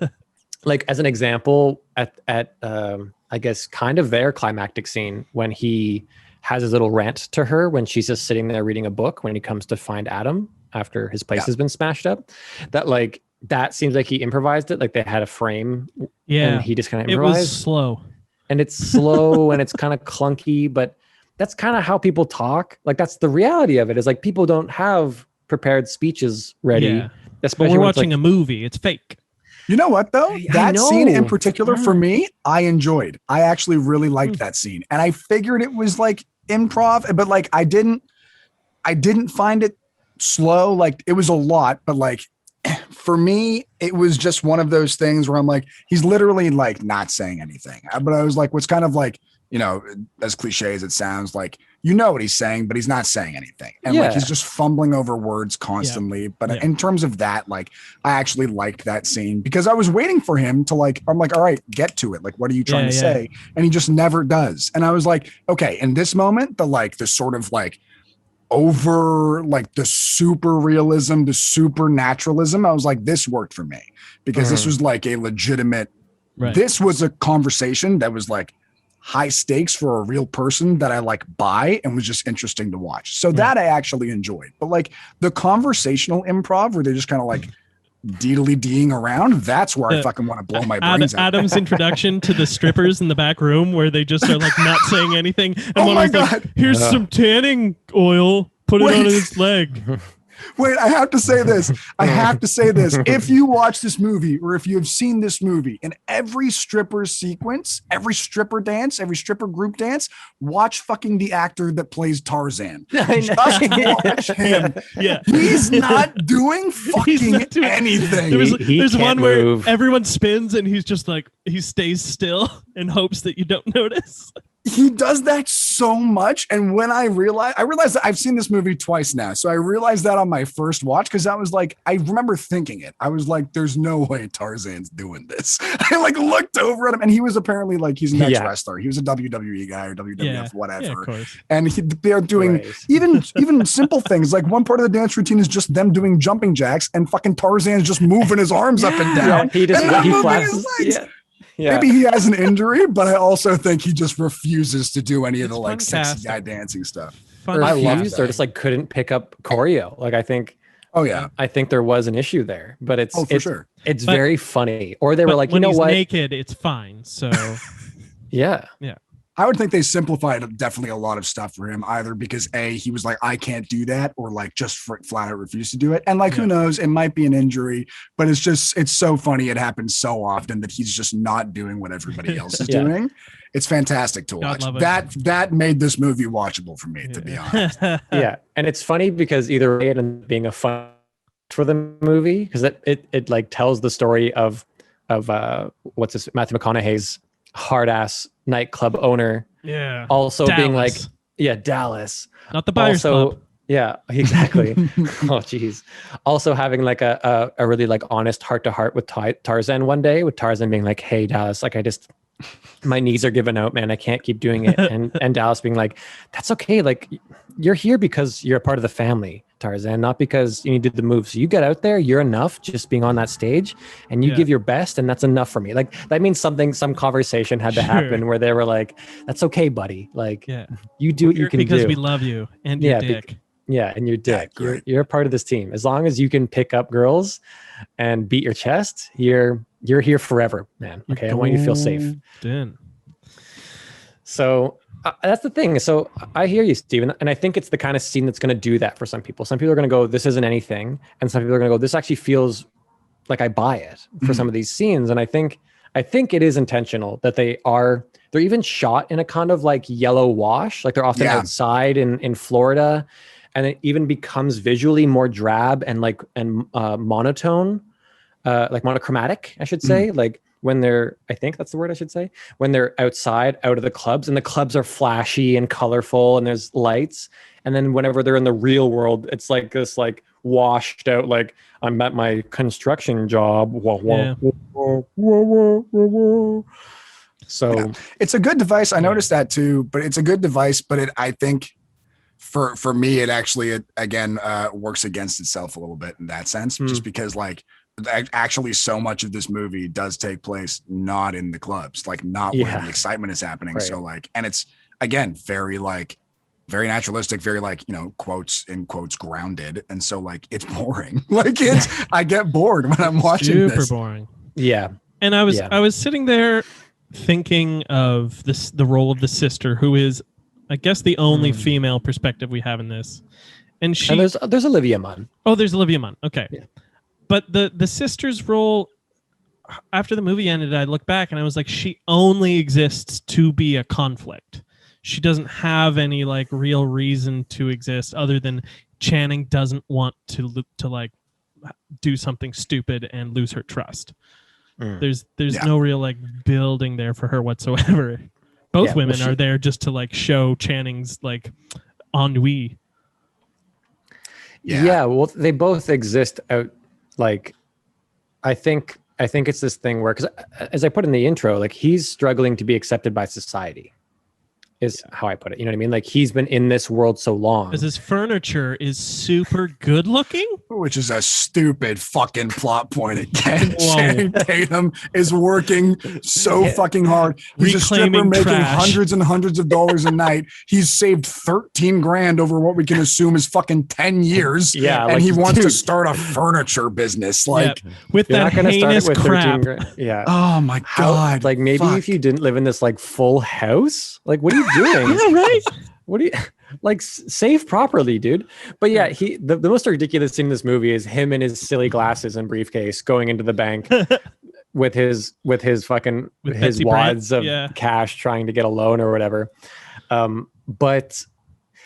Speaker 3: like as an example at I guess kind of their climactic scene when he has his little rant to her when she's just sitting there reading a book when he comes to find Adam after his place has been smashed up, that seems like he improvised it. Like they had a frame and he just kind of improvised.
Speaker 1: It was slow.
Speaker 3: And it's slow and it's kind of clunky, but that's kind of how people talk. Like that's the reality of it is like people don't have prepared speeches ready.
Speaker 1: Yeah.
Speaker 3: Especially
Speaker 1: when we're watching a movie, it's fake.
Speaker 6: You know what though? That scene in particular for me, I enjoyed. I actually really liked that scene. And I figured it was like improv, but like I didn't find it slow. Like it was a lot, but like for me, it was just one of those things where I'm like, he's literally like not saying anything. But I was like, what's kind of like, you know, as cliche as it sounds, like, you know what he's saying, but he's not saying anything. And like, he's just fumbling over words constantly. But in terms of that, like, I actually liked that scene because I was waiting for him to like, I'm like, all right, get to it. Like, what are you trying to say? And he just never does. And I was like, okay, in this moment, the sort of like over like the super realism, the supernaturalism, I was like, this worked for me because this was like a legitimate, this was a conversation that was like, high stakes for a real person that I like buy and was just interesting to watch. So that I actually enjoyed. But like the conversational improv where they're just kind of like deedly-deeing around, that's where I fucking want to blow my brains out.
Speaker 1: Adam's introduction to the strippers in the back room where they just are like not saying anything. And
Speaker 6: oh my
Speaker 1: God. Like, here's some tanning oil. Put it on his leg.
Speaker 6: Wait, I have to say this. If you watch this movie or if you have seen this movie, in every stripper sequence, every stripper dance, every stripper group dance, watch fucking the actor that plays Tarzan. Just watch him.
Speaker 1: Yeah.
Speaker 6: He's not doing fucking anything.
Speaker 1: There's one move where everyone spins and he's just like, he stays still and hopes that you don't notice.
Speaker 6: He does that so much. And when I realized that I've seen this movie twice now. So I realized that on my first watch, because I was like, I remember thinking it. I was like, there's no way Tarzan's doing this. I like looked over at him and he was apparently like, he's an ex-wrestler. He was a WWE guy or WWF, whatever. And they're doing even simple things. Like one part of the dance routine is just them doing jumping jacks and fucking Tarzan's just moving his arms up and down.
Speaker 3: He flaps his legs.
Speaker 6: Yeah. Maybe he has an injury, but I also think he just refuses to do any of the like sexy guy dancing stuff.
Speaker 3: Or just like couldn't pick up choreo. Like I think.
Speaker 6: Oh yeah.
Speaker 3: I think there was an issue there, but it's
Speaker 6: sure.
Speaker 3: It's very funny. Or they were like,
Speaker 1: when
Speaker 3: you know
Speaker 1: he's
Speaker 3: what?
Speaker 1: Naked, it's fine. So.
Speaker 3: Yeah.
Speaker 6: I would think they simplified definitely a lot of stuff for him, either because he was like, I can't do that, or like just flat out refused to do it. And like, who knows, it might be an injury, but it's so funny. It happens so often that he's just not doing what everybody else is doing. It's fantastic to watch. That made this movie watchable for me, to be honest.
Speaker 3: Yeah. And it's funny because either way it ended up being a fun for the movie, because it like tells the story of what's this, Matthew McConaughey's hard ass nightclub owner.
Speaker 1: Yeah.
Speaker 3: Also Dallas. Being like, Dallas.
Speaker 1: Not the Buyers Club.
Speaker 3: Yeah, exactly. Oh, geez. Also having like a really like honest heart to heart with Tarzan one day, with Tarzan being like, hey, Dallas, like my knees are giving out, man. I can't keep doing it. And Dallas being like, that's okay. Like you're here because you're a part of the family, Tarzan, not because you did the move. So you get out there, you're enough just being on that stage and you give your best. And that's enough for me. Like that means some conversation had to happen where they were like, that's okay, buddy. Like you do what you can do.
Speaker 1: Because we love you and your dick.
Speaker 3: And your dick. You're a part of this team. As long as you can pick up girls and beat your chest, you're here forever, man. Okay, I want you to feel safe. So that's the thing. So I hear you, Steven, and I think it's the kind of scene that's going to do that for some people. Some people are going to go, this isn't anything, and some people are going to go, this actually feels like I buy it for some of these scenes. And I think it is intentional that they're even shot in a kind of like yellow wash, like they're often outside in Florida, and it even becomes visually more drab and monotone, like monochromatic, I should say. Like when they're, I think that's the word I should say, when they're outside, out of the clubs, and the clubs are flashy and colorful and there's lights. And then whenever they're in the real world, it's like this like washed out, like I'm at my construction job. So
Speaker 6: it's a good device. I noticed that too, but it's a good device, but I think for me, it actually, again, works against itself a little bit in that sense, just because like actually so much of this movie does take place not in the clubs, like not where the excitement is happening. Right. So like, and it's again, very naturalistic, very like, quotes in quotes grounded. And so like, it's boring. Like I get bored when I'm watching this.
Speaker 1: Super boring.
Speaker 3: Yeah.
Speaker 1: And I was sitting there thinking of the role of the sister, who is, I guess, the only female perspective we have in this. And
Speaker 3: there's Olivia Munn.
Speaker 1: Oh, there's Olivia Munn. Okay.
Speaker 3: Yeah.
Speaker 1: But the sister's role, after the movie ended, I looked back and I was like, she only exists to be a conflict. She doesn't have any like real reason to exist other than Channing doesn't want to like do something stupid and lose her trust. There's no real like building there for her whatsoever. Both women are there just to like show Channing's like ennui.
Speaker 3: Yeah, well, they both exist out. Like, I think it's this thing where, because as I put in the intro, like he's struggling to be accepted by society. Is how I put it. You know what I mean? Like he's been in this world so long.
Speaker 1: Because his furniture is super good looking.
Speaker 6: Which is a stupid fucking plot point again. Channing Tatum is working so fucking hard. He's
Speaker 1: Reclaiming
Speaker 6: a stripper making
Speaker 1: trash.
Speaker 6: hundreds and hundreds of dollars a night. He's saved $13,000 over what we can assume is fucking 10 years.
Speaker 3: Yeah.
Speaker 6: And he wants to start a furniture business. Like
Speaker 1: with that heinous crap.
Speaker 3: Yeah.
Speaker 6: Oh my God.
Speaker 3: Like maybe if you didn't live in this like full house, like what are you doing?
Speaker 1: Yeah, right.
Speaker 3: What do you like? Save properly, dude. But yeah, the most ridiculous thing in this movie is him in his silly glasses and briefcase going into the bank with his fucking his wads of cash trying to get a loan or whatever. But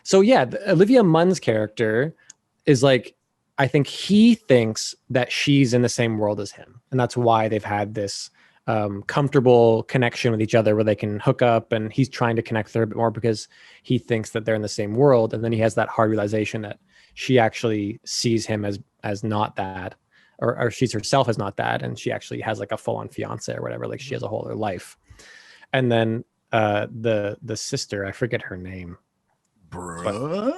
Speaker 3: so yeah, Olivia Munn's character is like, I think he thinks that she's in the same world as him, and that's why they've had this comfortable connection with each other where they can hook up, and he's trying to connect with her a bit more because he thinks that they're in the same world. And then he has that hard realization that she actually sees him as not that, or she's herself as not that. And she actually has like a full-on fiance or whatever. Like she has a whole other life. And then the sister, I forget her name.
Speaker 6: Brooke?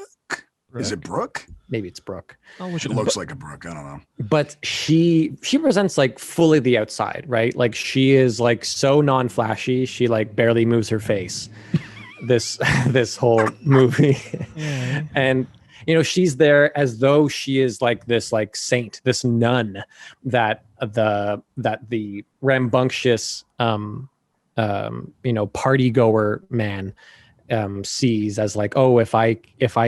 Speaker 6: Is it Brooke?
Speaker 3: Maybe it's Brooke.
Speaker 6: It looks like a Brooke. I don't know. But
Speaker 3: she presents like fully the outside, right? Like she is like so non-flashy. She like barely moves her face. This whole movie, and she's there as though she is like this like saint, this nun that the rambunctious party goer man sees as like, oh, if I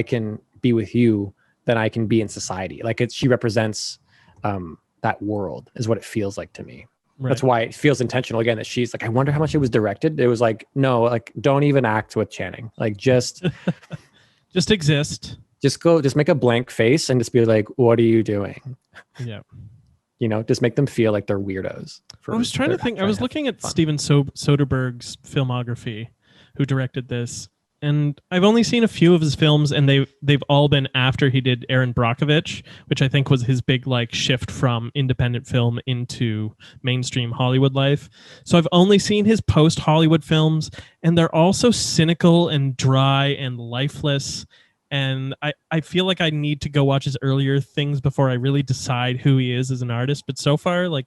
Speaker 3: can be with you, then I can be in society. Like she represents that world is what it feels like to me. Right. That's why it feels intentional again that she's like, I wonder how much it was directed. It was like, no, like don't even act with Channing. Like just
Speaker 1: exist.
Speaker 3: Just make a blank face and just be like, what are you doing?
Speaker 1: Yeah.
Speaker 3: Just make them feel like they're weirdos.
Speaker 1: I was trying to think. I was looking at Steven Soderbergh's filmography, who directed this. And I've only seen a few of his films, and they've all been after he did Erin Brockovich, which I think was his big like shift from independent film into mainstream Hollywood life. So I've only seen his post-Hollywood films, and they're also cynical and dry and lifeless. And I feel like I need to go watch his earlier things before I really decide who he is as an artist. But so far, like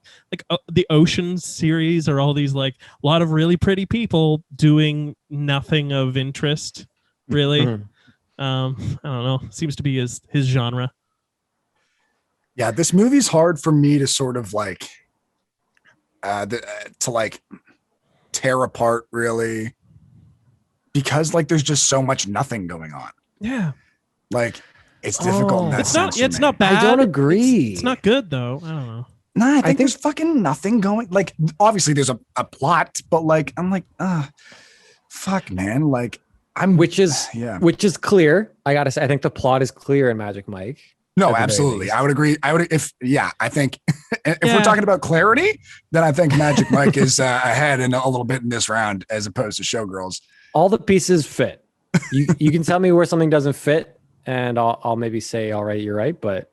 Speaker 1: the Oceans series are all these like a lot of really pretty people doing nothing of interest, really. I don't know. Seems to be his genre.
Speaker 6: Yeah, this movie's hard for me to sort of like to like tear apart really, because like there's just so much nothing going on.
Speaker 1: Yeah.
Speaker 6: Like it's difficult in that sense.
Speaker 1: It's not bad.
Speaker 3: I don't agree.
Speaker 1: It's not good though. I don't know.
Speaker 6: Nah, I think there's fucking nothing going. Like obviously there's a plot, but like I'm like, fuck man. Like which is clear. I gotta say, I think the plot is clear in Magic Mike. No,
Speaker 3: at the very
Speaker 6: absolutely.
Speaker 3: least.
Speaker 6: I would agree. I think if we're talking about clarity, then I think Magic Mike is ahead in a little bit in this round as opposed to Showgirls.
Speaker 3: All the pieces fit. You can tell me where something doesn't fit, and I'll maybe say, all right, you're right, but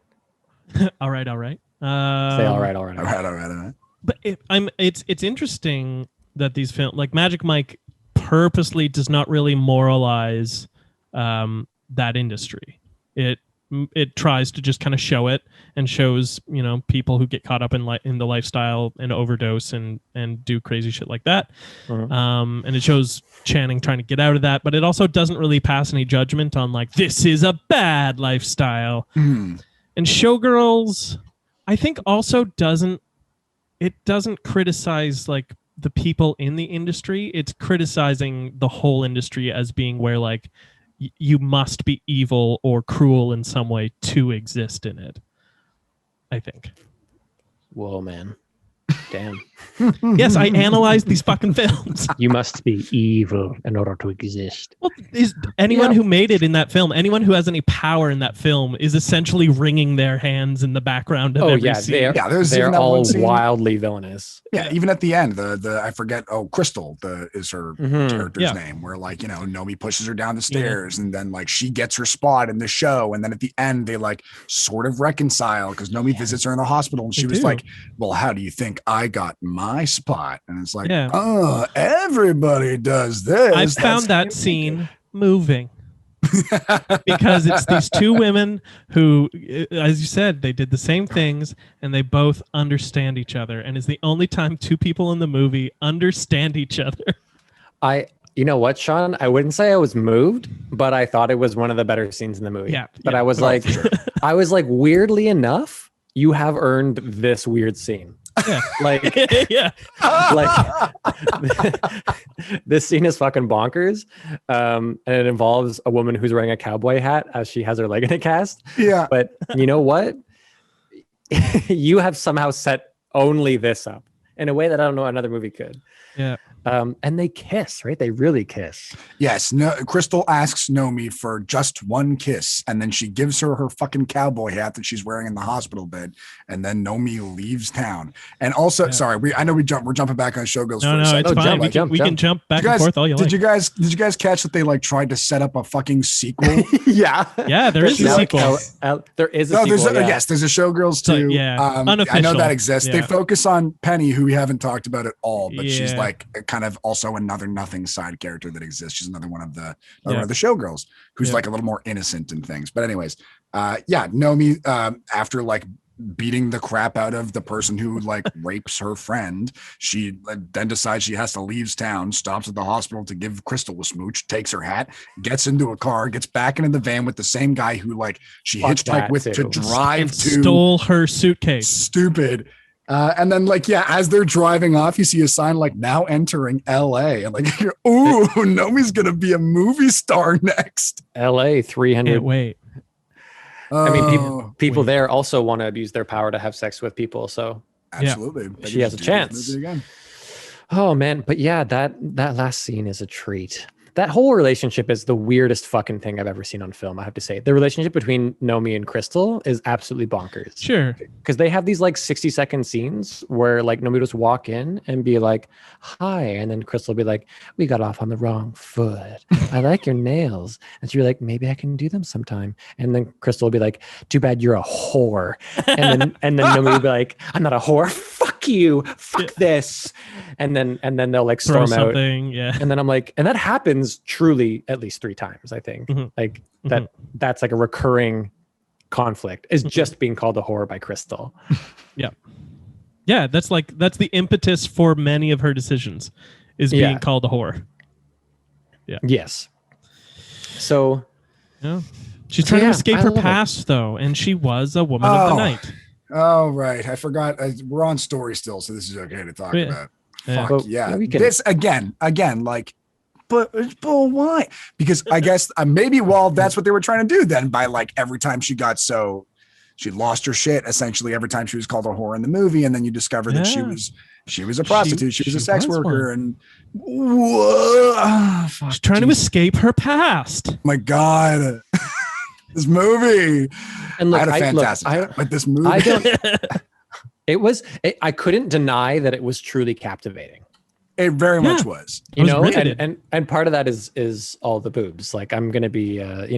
Speaker 1: all right.
Speaker 3: say all right.
Speaker 6: All right.
Speaker 1: But it's interesting that these films, like Magic Mike, purposely does not really moralize that industry. It tries to just kind of show it and shows, you know, people who get caught up in the lifestyle and overdose and do crazy shit like that. And it shows Channing trying to get out of that, but it also doesn't really pass any judgment on like, this is a bad lifestyle. And Showgirls, I think also doesn't criticize like the people in the industry. It's criticizing the whole industry as being where like you must be evil or cruel in some way to exist in it, I think.
Speaker 3: Whoa, man. Damn.
Speaker 1: Yes, I analyzed these fucking films.
Speaker 3: You must be evil in order to exist.
Speaker 1: Well, is anyone who made it in that film, anyone who has any power in that film, is essentially wringing their hands in the background of every scene.
Speaker 3: They're all wildly villainous.
Speaker 6: Yeah, even at the end, the I forget. Oh, Crystal is her character's name. Where like, you know, Nomi pushes her down the stairs, and then like she gets her spot in the show, and then at the end they like sort of reconcile because Nomi visits her in the hospital, and she was like, "Well, how do you think I got my spot?" And it's like, "Oh, everybody does this."
Speaker 1: I found that scene moving. Because it's these two women who, as you said, they did the same things and they both understand each other, and it's the only time two people in the movie understand each other.
Speaker 3: You know what, Sean? I wouldn't say I was moved, but I thought it was one of the better scenes in the movie. But I was like, weirdly enough, you have earned this weird scene.
Speaker 1: Yeah.
Speaker 3: Like, this scene is fucking bonkers. And it involves a woman who's wearing a cowboy hat as she has her leg in a cast.
Speaker 6: Yeah.
Speaker 3: But you know what? You have somehow set only this up in a way that I don't know another movie could.
Speaker 1: Yeah.
Speaker 3: And they kiss, right? They really kiss.
Speaker 6: Yes. No, Crystal asks Nomi for just one kiss, and then she gives her her fucking cowboy hat that she's wearing in the hospital bed, and then Nomi leaves town. And also, sorry, we're jumping back on Showgirls for a second.
Speaker 1: It's fine. We can jump back and forth all you like.
Speaker 6: Did you guys catch that they like tried to set up a fucking sequel?
Speaker 3: Yeah,
Speaker 1: there is a sequel.
Speaker 3: There is a sequel.
Speaker 6: Yes, there's a Showgirls too.
Speaker 1: Unofficial.
Speaker 6: I know that exists. They focus on Penny, who we haven't talked about at all, but she's like kind of also another nothing side character that exists. She's another one of the Showgirls who's like a little more innocent in things. But anyways, Nomi, after like beating the crap out of the person who like rapes her friend, she then decides she has to leave town, stops at the hospital to give Crystal a smooch, takes her hat, gets into a car, gets back into the van with the same guy who like she hitchhiked with to drive to,
Speaker 1: stole her suitcase.
Speaker 6: Stupid. And then like, as they're driving off, you see a sign like now entering LA, and like, ooh, Nomi's going to be a movie star next.
Speaker 3: LA 300.
Speaker 1: Can't wait.
Speaker 3: I mean, people there also want to abuse their power to have sex with people. So
Speaker 6: absolutely.
Speaker 3: She has a chance. Oh man. But yeah, that last scene is a treat. That whole relationship is the weirdest fucking thing I've ever seen on film, I have to say. The relationship between Nomi and Crystal is absolutely bonkers.
Speaker 1: Sure.
Speaker 3: Because they have these like 60-second scenes where like Nomi just walk in and be like, hi. And then Crystal will be like, we got off on the wrong foot. I like your nails. And she'll be like, maybe I can do them sometime. And then Crystal will be like, too bad you're a whore. And then Nomi will be like, I'm not a whore. Fuck you. Fuck this. And then they'll like storm out.
Speaker 1: Yeah.
Speaker 3: And then I'm like, and that happens truly at least 3 times, I think. Like that's like a recurring conflict is just being called a whore by Crystal.
Speaker 1: Yeah, that's the impetus for many of her decisions is being called a whore. Yeah.
Speaker 3: Yes. So
Speaker 1: she's trying to escape her past though, and she was a woman of the night.
Speaker 6: Oh right, I forgot. We're on story still, so this is okay to talk about. Fuck yeah. This again, like. But why? Because I guess maybe that's what they were trying to do then by like every time she lost her shit essentially every time she was called a whore in the movie, and then you discover that she was a prostitute, she was a sex worker, and
Speaker 1: she's trying to escape her past.
Speaker 6: My God. This movie.
Speaker 3: And look,
Speaker 6: I had a fantastic time, but this movie.
Speaker 3: I don't. I couldn't deny that it was truly captivating.
Speaker 6: It very much was.
Speaker 3: You know,
Speaker 1: riveted.
Speaker 3: and part of that is all the boobs. Like I'm gonna be, that's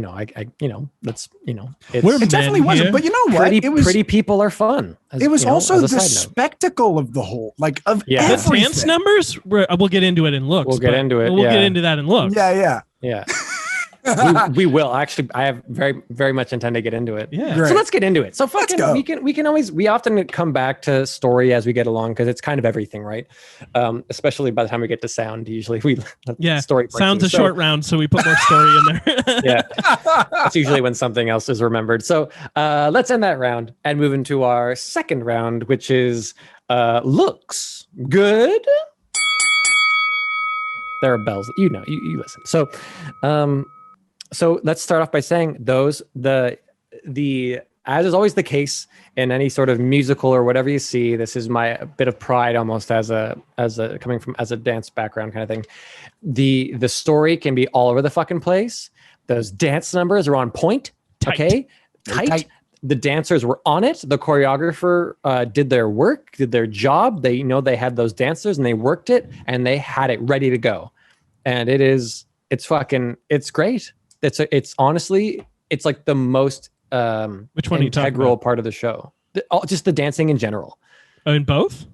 Speaker 1: We're
Speaker 6: It definitely
Speaker 1: men
Speaker 6: wasn't.
Speaker 1: here.
Speaker 6: But you know what?
Speaker 3: pretty
Speaker 6: It was.
Speaker 3: pretty people are fun.
Speaker 6: It was also
Speaker 3: as a
Speaker 6: the
Speaker 3: side note.
Speaker 6: spectacle of the whole, like of
Speaker 3: Yeah.
Speaker 1: The
Speaker 6: everything.
Speaker 1: dance numbers, we'll get into it in looks.
Speaker 3: We'll get
Speaker 1: but
Speaker 3: into it,
Speaker 1: We'll get
Speaker 3: yeah.
Speaker 1: into that in looks.
Speaker 6: Yeah.
Speaker 3: Yeah. we will actually. I have very much intend to get into it.
Speaker 1: Yeah.
Speaker 6: Great.
Speaker 3: So let's get into it. So fucking
Speaker 6: go.
Speaker 3: we often come back to story as we get along because it's kind of everything, right? Especially by the time we get to sound, usually we story
Speaker 1: Sounds
Speaker 3: breaks
Speaker 1: a
Speaker 3: in. So,
Speaker 1: short round, so we put more story in there.
Speaker 3: yeah. That's usually when something else is remembered. So let's end that round and move into our second round, which is looks good. There are bells. You know, you listen. So let's start off by saying the as is always the case in any sort of musical or whatever you see, this is my bit of pride almost as a coming from as a dance background kind of thing. The story can be all over the fucking place. Those dance numbers are on point.
Speaker 1: Tight.
Speaker 3: Okay.
Speaker 6: Very
Speaker 3: Tight.
Speaker 6: tight.
Speaker 3: The dancers were on it. The choreographer did their work, did their job. They had those dancers and they worked it and they had it ready to go. And it's great. It's honestly, it's like the most
Speaker 1: Which one are you talking
Speaker 3: integral
Speaker 1: about?
Speaker 3: part of the show. Just the dancing in general.
Speaker 1: Oh, in both?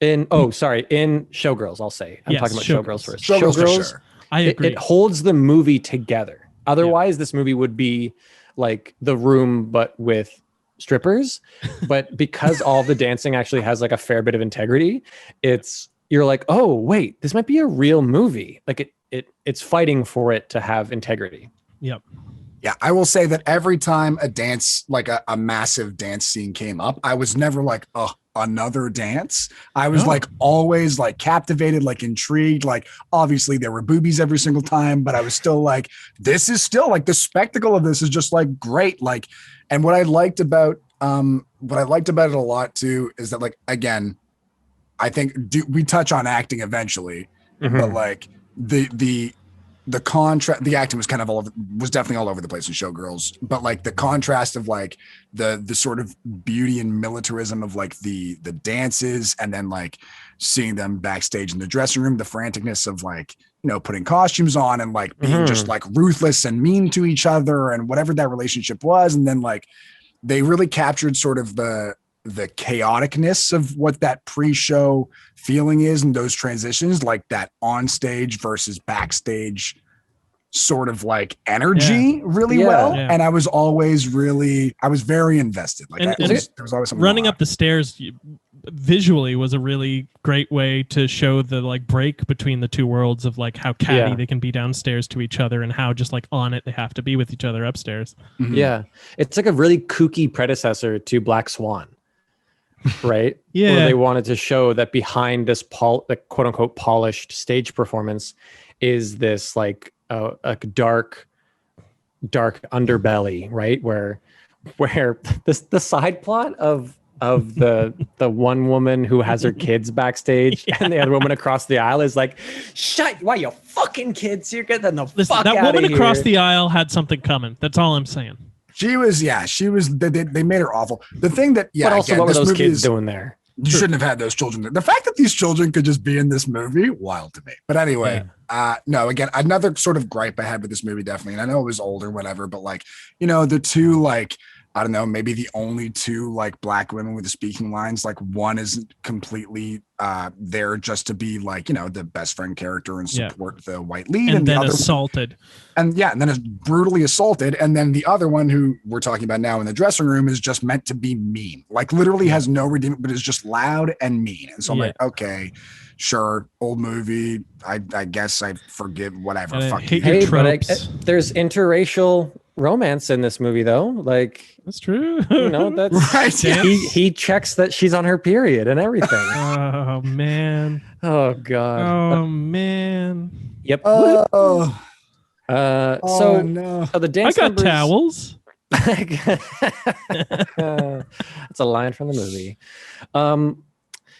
Speaker 3: In Showgirls, I'll say. I'm
Speaker 1: Yes,
Speaker 3: talking about Showgirls first.
Speaker 6: Showgirls for sure.
Speaker 1: I agree.
Speaker 3: It holds the movie together. Otherwise, this movie would be like The Room, but with strippers. But because all the dancing actually has like a fair bit of integrity, you're like, oh wait, this might be a real movie. Like it's fighting for it to have integrity.
Speaker 1: Yep.
Speaker 6: Yeah, I will say that every time a dance, like a massive dance scene came up, I was never like, oh, another dance. I was like always like captivated, like intrigued. Like obviously there were boobies every single time, but I was still like, this is still like the spectacle of this is just like great. Like, and what I liked about it a lot too is that like again, I think we touch on acting eventually, but like the contrast, the acting was kind of was definitely all over the place in Showgirls, but like the contrast of like the sort of beauty and militarism of like the dances and then like seeing them backstage in the dressing room, the franticness of like, putting costumes on and like being just like ruthless and mean to each other and whatever that relationship was. And then like, they really captured sort of the chaoticness of what that pre-show feeling is and those transitions, like that on stage versus backstage sort of like energy really well.
Speaker 1: Yeah.
Speaker 6: And I was very invested. Like
Speaker 1: And
Speaker 6: there was always something
Speaker 1: running
Speaker 6: going
Speaker 1: up the stairs visually was a really great way to show the like break between the two worlds of like how catty they can be downstairs to each other and how just like on it they have to be with each other upstairs.
Speaker 6: on.
Speaker 3: Yeah. It's like a really kooky predecessor to Black Swan. Right?
Speaker 1: Yeah.
Speaker 3: Where they wanted to show that behind this the quote unquote polished stage performance is this like a dark underbelly, right? Where the side plot of the one woman who has her kids backstage and the other woman across the aisle is like, shut, why you fucking kids? You're getting the
Speaker 1: Listen,
Speaker 3: fuck
Speaker 1: that
Speaker 3: out
Speaker 1: woman
Speaker 3: of
Speaker 1: across
Speaker 3: here.
Speaker 1: the aisle had something coming. That's all I'm saying.
Speaker 6: She was, they made her awful. The thing that,
Speaker 3: But also,
Speaker 6: again,
Speaker 3: what were
Speaker 6: this
Speaker 3: those
Speaker 6: movie
Speaker 3: kids
Speaker 6: is-
Speaker 3: doing there?
Speaker 6: You shouldn't have had those children. The fact that these children could just be in this movie, wild to me. But anyway, no, again, another sort of gripe I had with this movie, definitely. And I know it was old or whatever, but like, the two, like, I don't know, maybe the only two like black women with the speaking lines, like one is completely there just to be like, the best friend character and support the white lead.
Speaker 1: And
Speaker 6: the
Speaker 1: then
Speaker 6: other
Speaker 1: assaulted.
Speaker 6: and then is brutally assaulted. And then the other one who we're talking about now in the dressing room is just meant to be mean, like literally has no redeem, but is just loud and mean. And so I'm like, okay, sure, old movie. I guess I forgive whatever. Fuck
Speaker 1: hate
Speaker 6: you.
Speaker 1: your
Speaker 3: Hey, but
Speaker 1: tropes.
Speaker 3: there's interracial romance in this movie, though. Like,
Speaker 1: That's true.
Speaker 3: that's
Speaker 6: Right. Yeah.
Speaker 3: he checks that she's on her period and everything.
Speaker 1: Oh man.
Speaker 3: Oh god.
Speaker 1: Oh man.
Speaker 3: Yep.
Speaker 6: Oh
Speaker 3: So
Speaker 6: no.
Speaker 3: the
Speaker 1: I
Speaker 3: dance
Speaker 1: got
Speaker 3: numbers-
Speaker 1: towels.
Speaker 3: That's a line from the movie.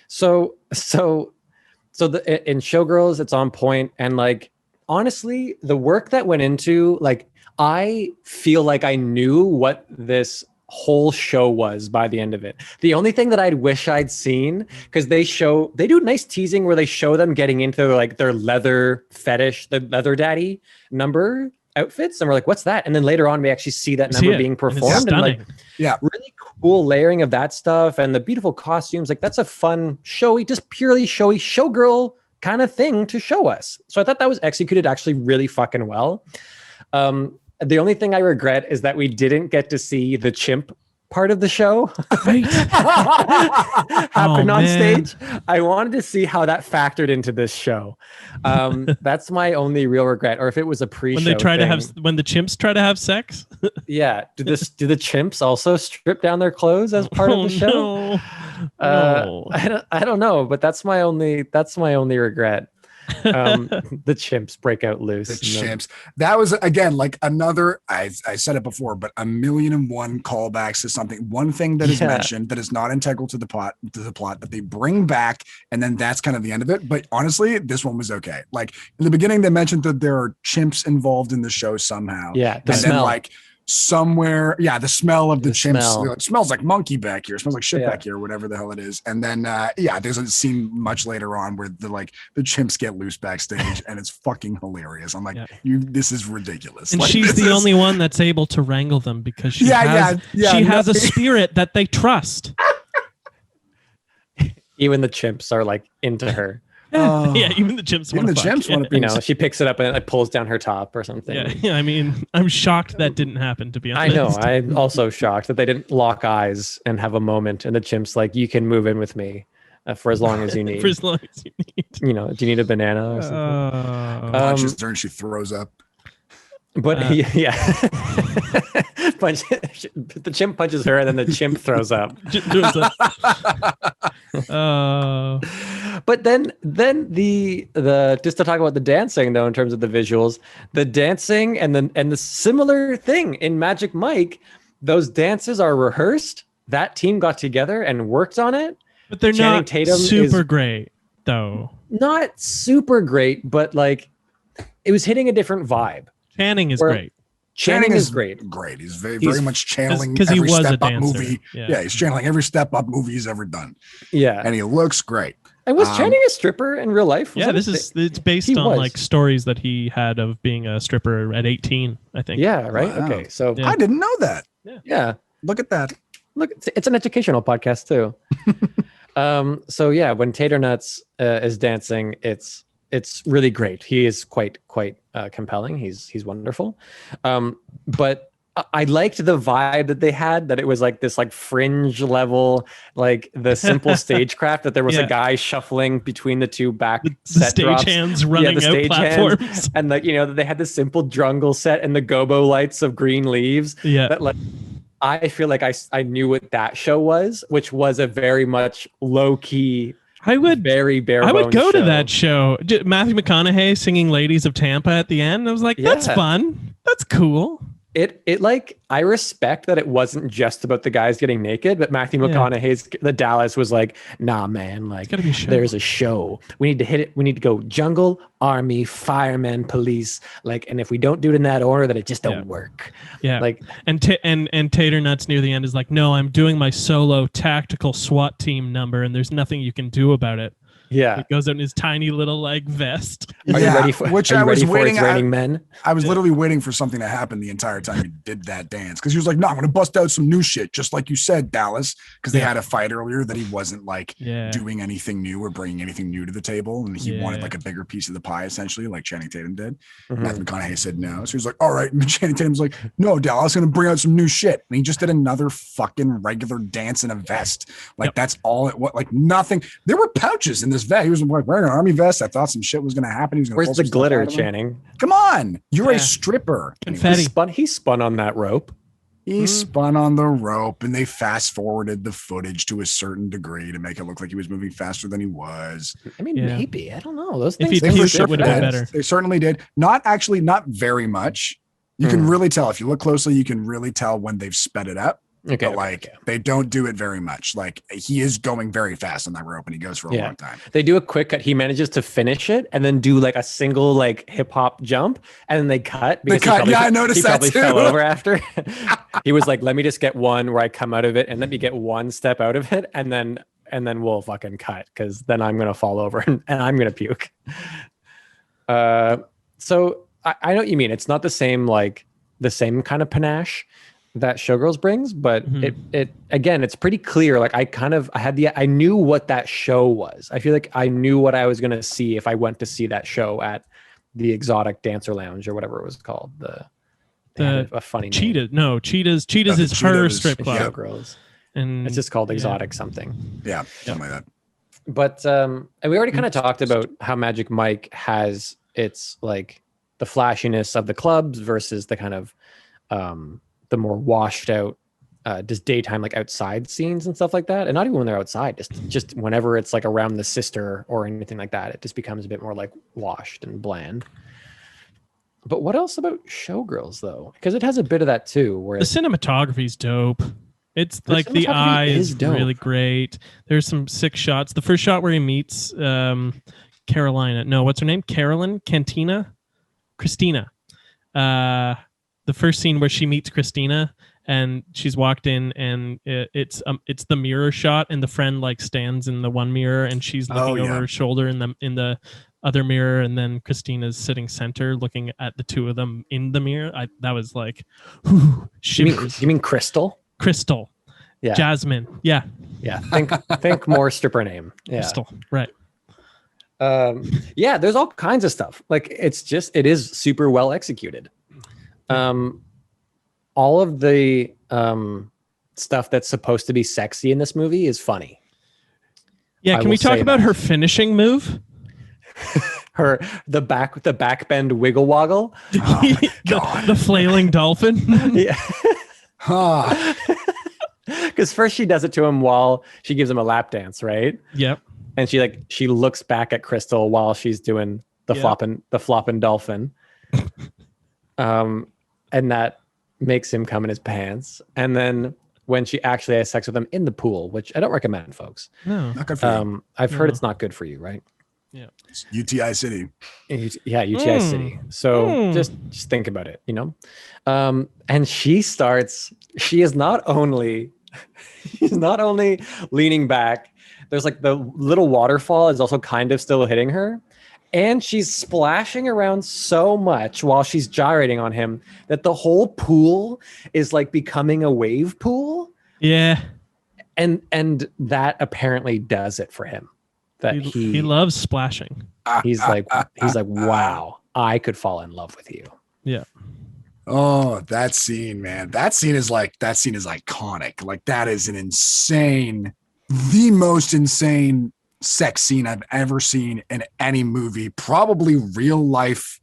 Speaker 3: So in Showgirls, it's on point, and like honestly, the work that went into, like, I feel like I knew what this whole show was by the end of it. The only thing that I'd wish I'd seen, because they do nice teasing where they show them getting into like their leather fetish, the leather daddy number outfits, and we're like, what's that? And then later on we actually see that number being performed, and like really cool layering of that stuff and the beautiful costumes. Like, that's a fun showy, just purely showy showgirl kind of thing to show us. So I thought that was executed actually really fucking well. The only thing I regret is that we didn't get to see the chimp part of the show happen on stage. I wanted to see how that factored into this show. That's my only real regret. Or if it was a pre-show
Speaker 1: when they try to have, when the chimps try to have sex.
Speaker 3: Yeah. Do the chimps also strip down their clothes as part of the show?
Speaker 1: No.
Speaker 3: I don't know, but that's my only regret. The chimps break out loose.
Speaker 6: The chimps. That was, again, like another, I said it before, but 1,000,001 callbacks to something. One thing that is mentioned that is not integral to the plot that they bring back, and then that's kind of the end of it. But honestly, this one was okay. Like, in the beginning, they mentioned that there are chimps involved in the show somehow.
Speaker 3: Yeah,
Speaker 6: the smell. Then, like, somewhere, the smell of the chimps. It smells like monkey back here. It smells like shit back here, whatever the hell it is. And then there's a scene much later on where the chimps get loose backstage, and it's fucking hilarious. I'm like, this is ridiculous.
Speaker 1: And
Speaker 6: like,
Speaker 1: she's the only one that's able to wrangle them because she has a spirit that they trust.
Speaker 3: Even the chimps are like into her.
Speaker 1: Even the chimps want to
Speaker 3: you know, she picks it up and it pulls down her top or something.
Speaker 1: Yeah, I mean, I'm shocked that didn't happen, to be honest.
Speaker 3: I know. I'm also shocked that they didn't lock eyes and have a moment, and the chimp's like, you can move in with me for as long as you need.
Speaker 1: For as long as you need.
Speaker 3: You know, do you need a banana or something?
Speaker 6: Punches her and she throws up.
Speaker 3: But the chimp punches her, and then the chimp throws up. But then the just to talk about the dancing though, in terms of the visuals, the dancing and the similar thing in Magic Mike, those dances are rehearsed. That team got together and worked on it.
Speaker 1: But they're Channing Tatum super great though.
Speaker 3: Not super great, but like it was hitting a different vibe.
Speaker 1: Channing is great.
Speaker 3: Channing is great.
Speaker 6: Great. He's very much channeling
Speaker 1: because he was
Speaker 6: Step
Speaker 1: a
Speaker 6: Up
Speaker 1: dancer.
Speaker 6: movie. Yeah, he's channeling every Step Up movie he's ever done.
Speaker 3: Yeah,
Speaker 6: and he looks great.
Speaker 3: And was Channing a stripper in real life?
Speaker 1: It's based on like stories that he had of being a stripper at 18, I think.
Speaker 3: Yeah, right. Wow. Okay, so
Speaker 6: I didn't know that.
Speaker 3: Yeah.
Speaker 6: Look at that.
Speaker 3: Look, it's an educational podcast too. So yeah, when Tater Nuts is dancing, it's really great. He is quite compelling. He's wonderful. But I liked the vibe that they had, that it was like this like fringe level, like the simple stagecraft, that there was a guy shuffling between the two back set drops.
Speaker 1: Hands running out platforms.
Speaker 3: Hands, and like, you know, they had the simple jungle set and the gobo lights of green leaves.
Speaker 1: Yeah.
Speaker 3: That like, I feel like I knew what that show was, which was a very much low key, very bare bones.
Speaker 1: I would go to that show. Matthew McConaughey singing "Ladies of Tampa" at the end. I was like, that's fun. That's cool.
Speaker 3: It like, I respect that it wasn't just about the guys getting naked, but Matthew McConaughey's the Dallas was like, nah, man, like there's a show. We need to hit it. We need to go jungle, army, firemen, police. Like, and if we don't do it in that order, then it just don't work.
Speaker 1: Yeah.
Speaker 3: Like,
Speaker 1: and Tater Nuts near the end is like, no, I'm doing my solo tactical SWAT team number, and there's nothing you can do about it.
Speaker 3: Yeah,
Speaker 1: he goes out in his tiny little like vest.
Speaker 3: Are you ready for It's Raining Men?
Speaker 6: I was literally waiting for something to happen the entire time he did that dance, because he was like, "No, I'm going to bust out some new shit," just like you said, Dallas. Because they had a fight earlier that he wasn't like doing anything new or bringing anything new to the table, and he wanted like a bigger piece of the pie, essentially, like Channing Tatum did. Matthew McConaughey said no, so he was like, "All right." And Channing Tatum's like, "No, Dallas, I'm going to bring out some new shit," and he just did another fucking regular dance in a vest. Like that's all it was. Like nothing. There were pouches in this vest. He was like wearing an army vest. I thought some shit was going to happen. He was going to.
Speaker 3: Where's the glitter, Channing?
Speaker 6: Come on, you're a stripper.
Speaker 1: Confetti.
Speaker 3: He spun on that rope.
Speaker 6: He spun on the rope, and they fast forwarded the footage to a certain degree to make it look like he was moving faster than he was.
Speaker 3: I mean, maybe, I don't know. Those things.
Speaker 1: If he puked, it would have been better.
Speaker 6: They certainly did. Not very much. You can really tell if you look closely. You can really tell when they've sped it up. but like they don't do it very much. Like he is going very fast on that rope and he goes for a long time.
Speaker 3: They do a quick cut. He manages to finish it and then do like a single like hip hop jump and then they cut.
Speaker 6: I noticed that too.
Speaker 3: Fell over after. He was like, let me just get one where I come out of it and let me get one step out of it and then we'll fucking cut because then I'm gonna fall over and I'm gonna puke. So I know what you mean. It's not the same kind of panache that Showgirls brings, but it again, it's pretty clear. Like I knew what that show was. I feel like I knew what I was gonna see if I went to see that show at the Exotic Dancer Lounge or whatever it was called. A funny
Speaker 1: Cheetah.
Speaker 3: name.
Speaker 1: No, Cheetahs is her strip club.
Speaker 3: Showgirls. And it's just called Exotic something.
Speaker 6: Yeah, something like that.
Speaker 3: But and we already kind of talked about how Magic Mike has its like the flashiness of the clubs versus the kind of the more washed out just daytime like outside scenes and stuff like that. And not even when they're outside, just whenever it's like around the sister or anything like that, it just becomes a bit more like washed and bland. But what else about Showgirls though? Because it has a bit of that too, where
Speaker 1: the cinematography's dope. It's like the eye is really great. There's some sick shots. The first shot where he meets Carolina. No, what's her name? Christina. The first scene where she meets Christina and she's walked in and it's the mirror shot and the friend like stands in the one mirror and she's looking over her shoulder in the other mirror and then Christina's sitting center looking at the two of them in the mirror. That was like, shivers.
Speaker 3: You mean Crystal?
Speaker 1: Yeah. Jasmine. Yeah.
Speaker 3: Think more stripper name. Yeah.
Speaker 1: Crystal. Right.
Speaker 3: There's all kinds of stuff. Like it is super well executed. All of the stuff that's supposed to be sexy in this movie is funny.
Speaker 1: Yeah, can we talk about her finishing move?
Speaker 3: The back bend wiggle woggle.
Speaker 6: Oh
Speaker 3: the
Speaker 1: flailing dolphin.
Speaker 3: Yeah. Because first she does it to him while she gives him a lap dance, right?
Speaker 1: Yep.
Speaker 3: And she looks back at Crystal while she's doing the flopping dolphin. And that makes him come in his pants. And then when she actually has sex with him in the pool, which I don't recommend, folks.
Speaker 1: No,
Speaker 6: not good for you.
Speaker 3: I've heard it's not good for you, right?
Speaker 1: Yeah.
Speaker 6: It's UTI City.
Speaker 3: Yeah, UTI City. So just think about it, you know? And she is not only leaning back, there's like the little waterfall is also kind of still hitting her. And she's splashing around so much while she's gyrating on him that the whole pool is like becoming a wave pool.
Speaker 1: Yeah.
Speaker 3: And that apparently does it for him. That
Speaker 1: he loves splashing.
Speaker 3: He's like, wow, I could fall in love with you.
Speaker 1: Yeah.
Speaker 6: Oh, that scene, man. That scene is iconic. Like that is the most insane sex scene I've ever seen in any movie, probably real life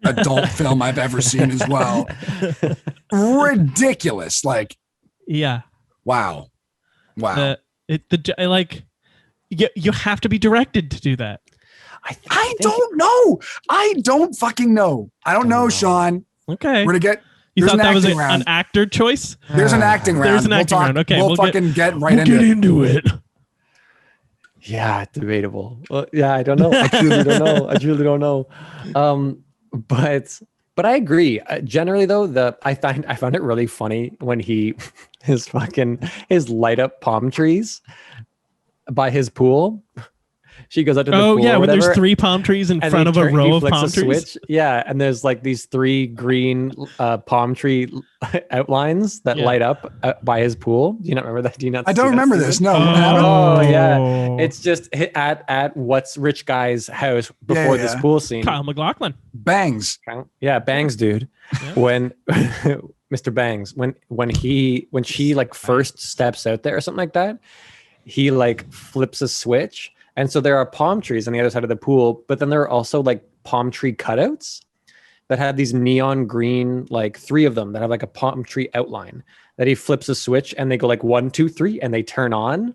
Speaker 6: adult film I've ever seen as well. Ridiculous. Like,
Speaker 1: yeah.
Speaker 6: Wow.
Speaker 1: You have to be directed to do that.
Speaker 6: I don't know. I don't fucking know. I don't know, Sean.
Speaker 1: Okay.
Speaker 6: We're gonna get.
Speaker 1: You thought that was an
Speaker 6: round.
Speaker 1: actor choice?
Speaker 6: There's an acting round.
Speaker 1: There's an acting round. Okay.
Speaker 6: We'll get right into it.
Speaker 3: Yeah, debatable. Well, yeah, I don't know. I truly don't know. But I agree. Generally, though, I found it really funny when his light up palm trees by his pool. She goes out to the pool. Oh yeah,
Speaker 1: when there's 3 palm trees in front of a row of palm trees.
Speaker 3: Yeah, and there's like these 3 green palm tree outlines that light up by his pool. Do you not remember that? Do you not?
Speaker 6: I don't remember this. No.
Speaker 3: Oh yeah, it's just at what's rich guy's house before this pool scene.
Speaker 1: Kyle MacLachlan.
Speaker 6: Bangs.
Speaker 3: Yeah, Bangs, dude. Yeah. When Mr. Bangs, when she like first steps out there or something like that, he like flips a switch. And so there are palm trees on the other side of the pool, but then there are also like palm tree cutouts that have these neon green, like 3 of them that have like a palm tree outline that he flips a switch and they go like 1, 2, 3 and they turn on.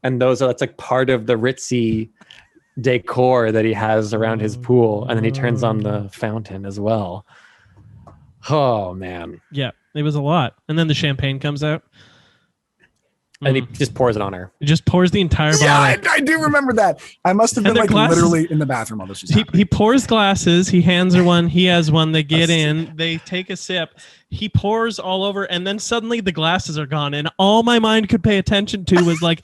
Speaker 3: And that's like part of the ritzy decor that he has around his pool. And then he turns on the fountain as well. Oh man.
Speaker 1: Yeah, it was a lot. And then the champagne comes out.
Speaker 3: And he just pours it on her.
Speaker 1: He just pours the entire bottle.
Speaker 6: Yeah, I do remember that. I must have been like literally in the bathroom while this was happening.
Speaker 1: He pours glasses. He hands her one. He has one. They get in. They take a sip. He pours all over, and then suddenly the glasses are gone. And all my mind could pay attention to was like,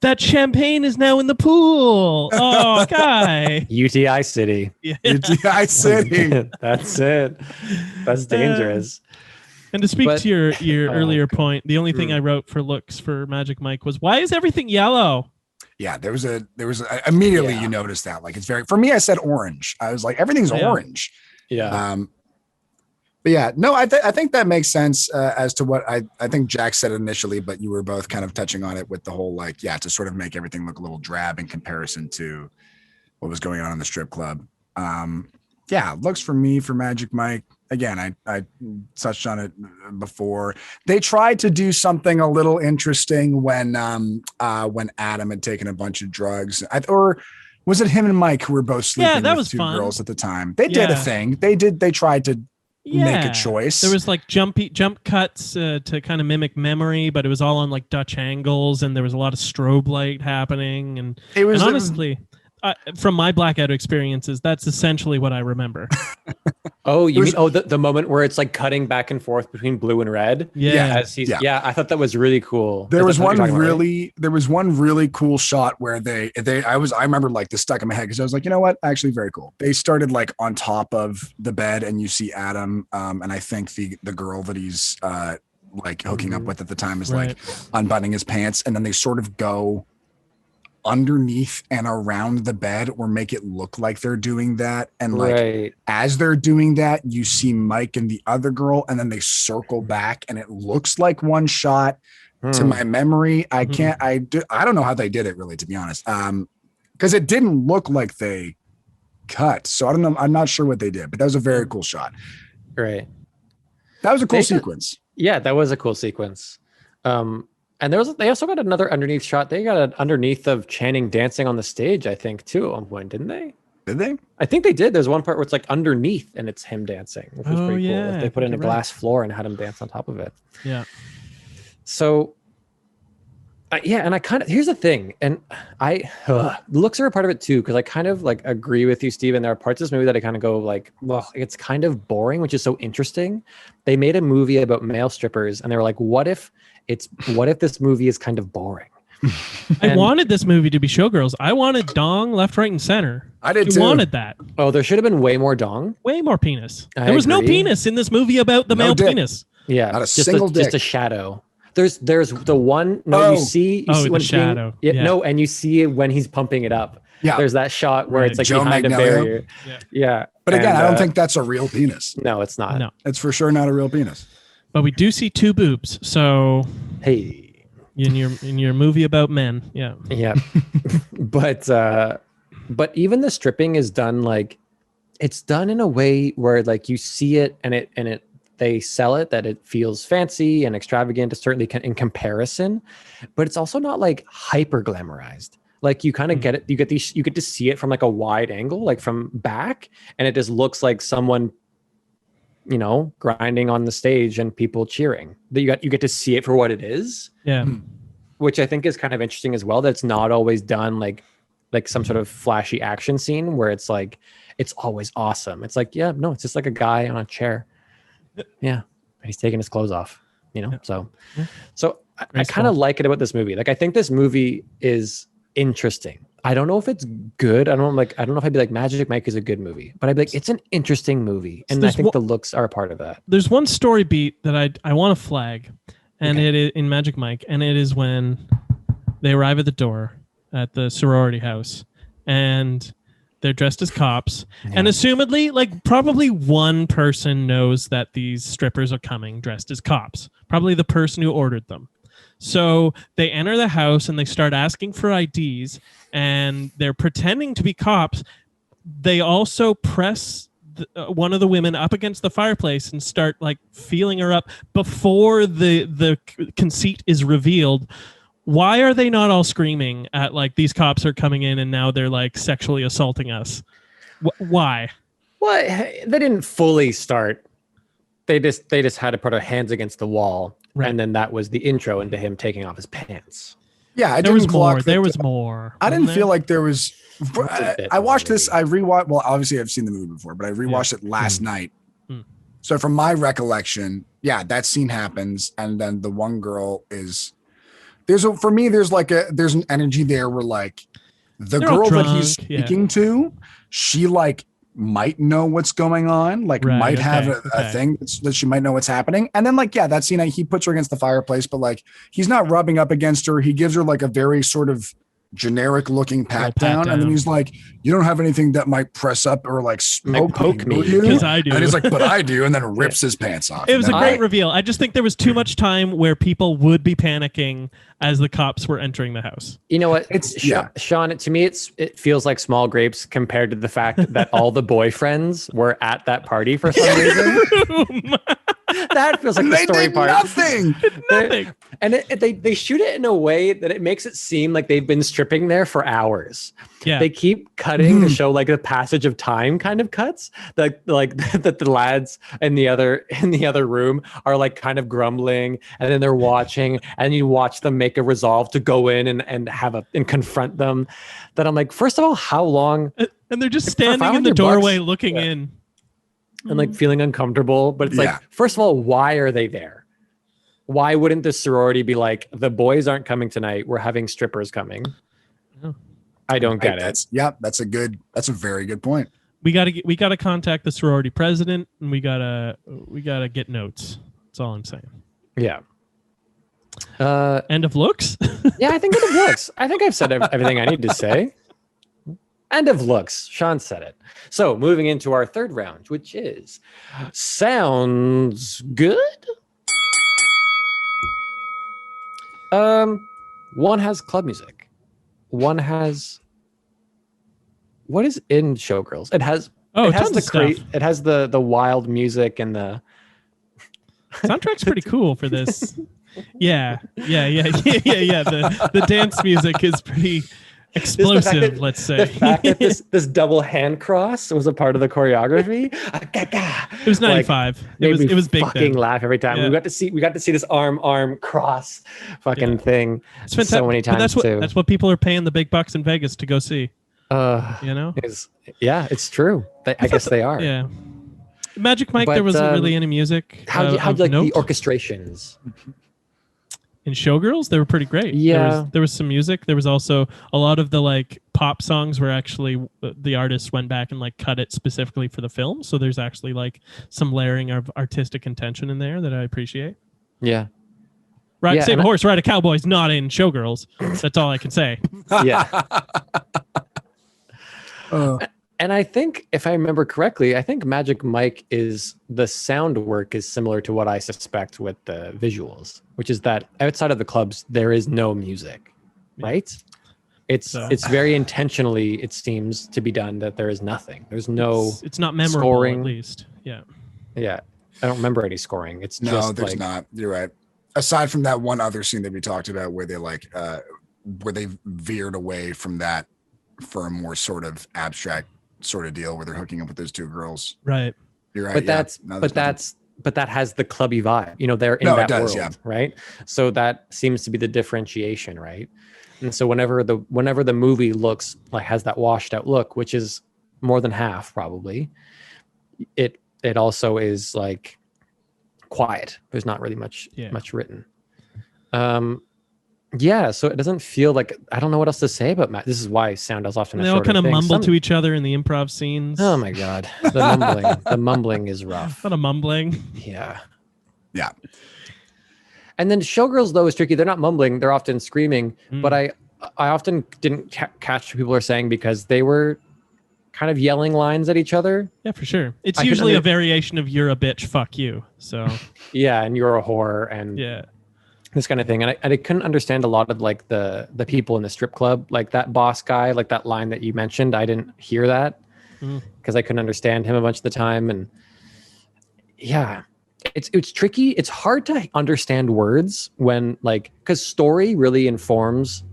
Speaker 1: that champagne is now in the pool. Oh, guy.
Speaker 3: UTI City.
Speaker 1: Yeah.
Speaker 6: UTI City.
Speaker 3: That's it. That's dangerous.
Speaker 1: And to speak to your earlier point, the only thing I wrote for looks for Magic Mike was, why is everything yellow?
Speaker 6: Yeah, there was immediately you noticed that. Like, it's very, for me, I said orange. I was like, everything's orange.
Speaker 3: Yeah.
Speaker 6: But yeah, no, I think that makes sense as to what I think Jack said initially, but you were both kind of touching on it with the whole, like, to sort of make everything look a little drab in comparison to what was going on in the strip club. Looks for me for Magic Mike. Again, I touched on it before. They tried to do something a little interesting when Adam had taken a bunch of drugs, or was it him and Mike who were both sleeping with two girls at the time? They did a thing. They tried to make a choice.
Speaker 1: There was like jump cuts to kind of mimic memory, but it was all on like Dutch angles, and there was a lot of strobe light happening. And it was honestly. From my blackout experiences, that's essentially what I remember.
Speaker 3: Oh, you mean the moment where it's like cutting back and forth between blue and red?
Speaker 1: Yeah.
Speaker 3: I thought that was really cool.
Speaker 6: There was one really cool shot where I remember like this stuck in my head because I was like, you know what? Actually very cool. They started like on top of the bed and you see Adam and I think the girl that he's like hooking up with at the time is like unbuttoning his pants, and then they sort of go underneath and around the bed or make it look like they're doing that, and like as they're doing that you see Mike and the other girl, and then they circle back and it looks like one shot. To my memory, I don't know how they did it really, to be honest, because it didn't look like they cut, so I don't know, I'm not sure what they did, but that was a very cool shot.
Speaker 3: That
Speaker 6: was a cool sequence.
Speaker 3: That was a cool sequence. And they also got another underneath shot. They got an underneath of Channing dancing on the stage, I think, too, at one point, didn't they?
Speaker 6: Did they?
Speaker 3: I think they did. There's one part where it's like underneath and it's him dancing, which was pretty cool. They put in a glass floor and had him dance on top of it.
Speaker 1: Yeah.
Speaker 3: So, and I kind of, here's the thing. And looks are a part of it too, because I kind of like agree with you, Steve. And there are parts of this movie that I kind of go like, well, it's kind of boring, which is so interesting. They made a movie about male strippers and they were like, what if this movie is kind of boring?
Speaker 1: I wanted this movie to be Showgirls. I wanted dong left, right, and center.
Speaker 6: I did too.
Speaker 1: Wanted that.
Speaker 3: Oh, there should have been way more dong.
Speaker 1: Way more penis. There was no penis in this movie about the male penis.
Speaker 3: Yeah,
Speaker 6: not a single dick.
Speaker 3: Just a shadow. There's the one. You see when
Speaker 1: the shadow.
Speaker 3: And you see it when he's pumping it up. Yeah, there's that shot where it's like
Speaker 6: Joe
Speaker 3: behind
Speaker 6: Magnolia.
Speaker 3: a barrier. Yeah.
Speaker 6: But again, I don't think that's a real penis.
Speaker 3: No, it's not.
Speaker 1: No,
Speaker 6: it's for sure not a real penis.
Speaker 1: But we do see two boobs. So
Speaker 3: hey.
Speaker 1: In your movie about men, yeah.
Speaker 3: But even the stripping is done like, it's done in a way where like you see it and they sell it that it feels fancy and extravagant, certainly in comparison, but it's also not like hyper glamorized. Like you kind of get it, you get to see it from like a wide angle, like from back, and it just looks like someone, grinding on the stage and people cheering. You get to see it for what it is.
Speaker 1: Yeah.
Speaker 3: Which I think is kind of interesting as well. That it's not always done like some sort of flashy action scene where it's like, it's always awesome. It's like, it's just like a guy on a chair. Yeah. He's taking his clothes off, So I kind of like it about this movie. Like, I think this movie is interesting. I don't know if it's good. I don't know if I'd be like Magic Mike is a good movie, but I'd be like, it's an interesting movie. And I think the looks are a part of that.
Speaker 1: There's one story beat that I want to flag, and it is in Magic Mike, and it is when they arrive at the door at the sorority house and they're dressed as cops. And assumedly, like probably one person knows that these strippers are coming dressed as cops, probably the person who ordered them. So they enter the house and they start asking for IDs, and they're pretending to be cops. They also press one of the women up against the fireplace and start like feeling her up before the conceit is revealed. Why are they not all screaming at like these cops are coming in and now they're like sexually assaulting us? Why?
Speaker 3: Well, they didn't fully start they just had to put our hands against the wall,
Speaker 1: Right.
Speaker 3: and then that was the intro into him taking off his pants.
Speaker 6: Yeah,
Speaker 1: There was more. There was more.
Speaker 6: I didn't
Speaker 1: wasn't
Speaker 6: feel
Speaker 1: there?
Speaker 6: like there was. I watched this. I rewatched. Well, obviously, I've seen the movie before, but I rewatched it last night. So from my recollection, yeah, that scene happens, and then the one girl is there's an energy there where like the
Speaker 1: They're all
Speaker 6: girl that
Speaker 1: drunk,
Speaker 6: he's speaking to, she like might know what's going on, like
Speaker 1: Right,
Speaker 6: might have
Speaker 1: okay.
Speaker 6: a thing that she might know what's happening. And then like, yeah, that scene, he puts her against the fireplace, but like he's not rubbing up against her. He gives her like a very sort of generic looking pat down, and then he's like, you don't have anything that might press up or like poke me,
Speaker 1: because I do.
Speaker 6: And he's like, but I do, and then rips his pants off.
Speaker 1: It was a great reveal. I just think there was too much time where people would be panicking as the cops were entering the house.
Speaker 3: You know what? Sean, to me, it feels like small grapes compared to the fact that all the boyfriends were at that party for some reason. That feels like the story part.
Speaker 6: Nothing.
Speaker 3: And they shoot it in a way that it makes it seem like they've been stripping there for hours.
Speaker 1: Yeah.
Speaker 3: They keep cutting to show like the passage of time kind of cuts. That the lads in the other room are like kind of grumbling, and then they're watching, and you watch them make a resolve to go in and confront them. That I'm like, first of all, how long?
Speaker 1: And they're just standing in the doorway looking in.
Speaker 3: And like feeling uncomfortable. But it's like, first of all, why are they there? Why wouldn't the sorority be like, the boys aren't coming tonight, we're having strippers coming? I don't get it.
Speaker 6: That's a very good point.
Speaker 1: We gotta contact the sorority president, and we gotta get notes. That's all I'm saying.
Speaker 3: Yeah.
Speaker 1: End of looks?
Speaker 3: Yeah, I think end of looks. I think I've said everything I need to say. End of looks. Sean said it. So moving into our third round, which is sounds good. One has club music. One has what is in Showgirls? It has it has the wild music and the
Speaker 1: soundtrack's pretty cool for this. Yeah. The dance music is pretty explosive, let's say.
Speaker 3: The fact that this double hand cross was a part of the choreography.
Speaker 1: It was 95. Like, it was big.
Speaker 3: Fucking
Speaker 1: then.
Speaker 3: Laugh every time.
Speaker 1: Yeah.
Speaker 3: We got to see this arm cross fucking thing so many times too.
Speaker 1: That's what people are paying the big bucks in Vegas to go see.
Speaker 3: It's true. I guess they are.
Speaker 1: Yeah. Magic Mike, there wasn't really any music.
Speaker 3: How'd you like the orchestrations?
Speaker 1: In Showgirls, they were pretty great.
Speaker 3: Yeah.
Speaker 1: There was some music. There was also a lot of the like pop songs where actually the artists went back and like cut it specifically for the film. So there's actually like some layering of artistic intention in there that I appreciate.
Speaker 3: Yeah.
Speaker 1: Right. Save a horse, ride a cowboy's not in Showgirls. That's all I can say.
Speaker 3: Yeah. And I think, if I remember correctly, I think Magic Mike the sound work is similar to what I suspect with the visuals, which is that outside of the clubs, there is no music, right? It's very intentionally, it seems to be done that there is nothing. There's no
Speaker 1: it's not memorable,
Speaker 3: scoring.
Speaker 1: At least. Yeah.
Speaker 3: Yeah. I don't remember any scoring. It's just
Speaker 6: there's not. You're right. Aside from that one other scene that we talked about where they where they veered away from that for a more sort of abstract sort of deal where they're hooking up with those two girls.
Speaker 1: Right.
Speaker 6: You're right.
Speaker 3: But that has the clubby vibe. You know, they're in that world, right? So that seems to be the differentiation, right? And so whenever the movie looks like has that washed out look, which is more than half probably, it also is like quiet. There's not really much written. So it doesn't feel like, I don't know what else to say about Matt. This is why sound is often
Speaker 1: they all kind of mumble to each other in the improv scenes.
Speaker 3: Oh my God. The mumbling is rough.
Speaker 1: Not a mumbling.
Speaker 3: Yeah.
Speaker 6: Yeah.
Speaker 3: And then Showgirls though is tricky. They're not mumbling. They're often screaming, but I often didn't catch what people are saying because they were kind of yelling lines at each other.
Speaker 1: Yeah, for sure. It's usually a variation of "you're a bitch, fuck you." So
Speaker 3: yeah, and you're a whore, and this kind of thing. And I couldn't understand a lot of like the people in the strip club, like that boss guy, like that line that you mentioned. I didn't hear that because I couldn't understand him a bunch of the time. And yeah, it's tricky. It's hard to understand words when because story really informs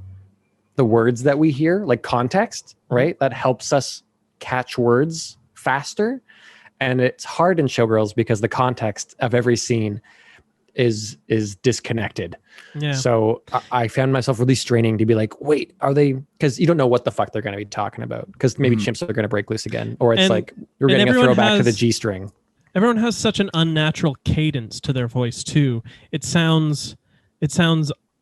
Speaker 3: the words that we hear, like context, right? That helps us catch words faster. And it's hard in Showgirls because the context of every scene is disconnected.
Speaker 1: Yeah.
Speaker 3: So I found myself really straining to be like, wait, are they? Because you don't know what the fuck they're going to be talking about. Because maybe chimps are going to break loose again, or it's like you're getting a throwback to the G string.
Speaker 1: Everyone has such an unnatural cadence to their voice too. It sounds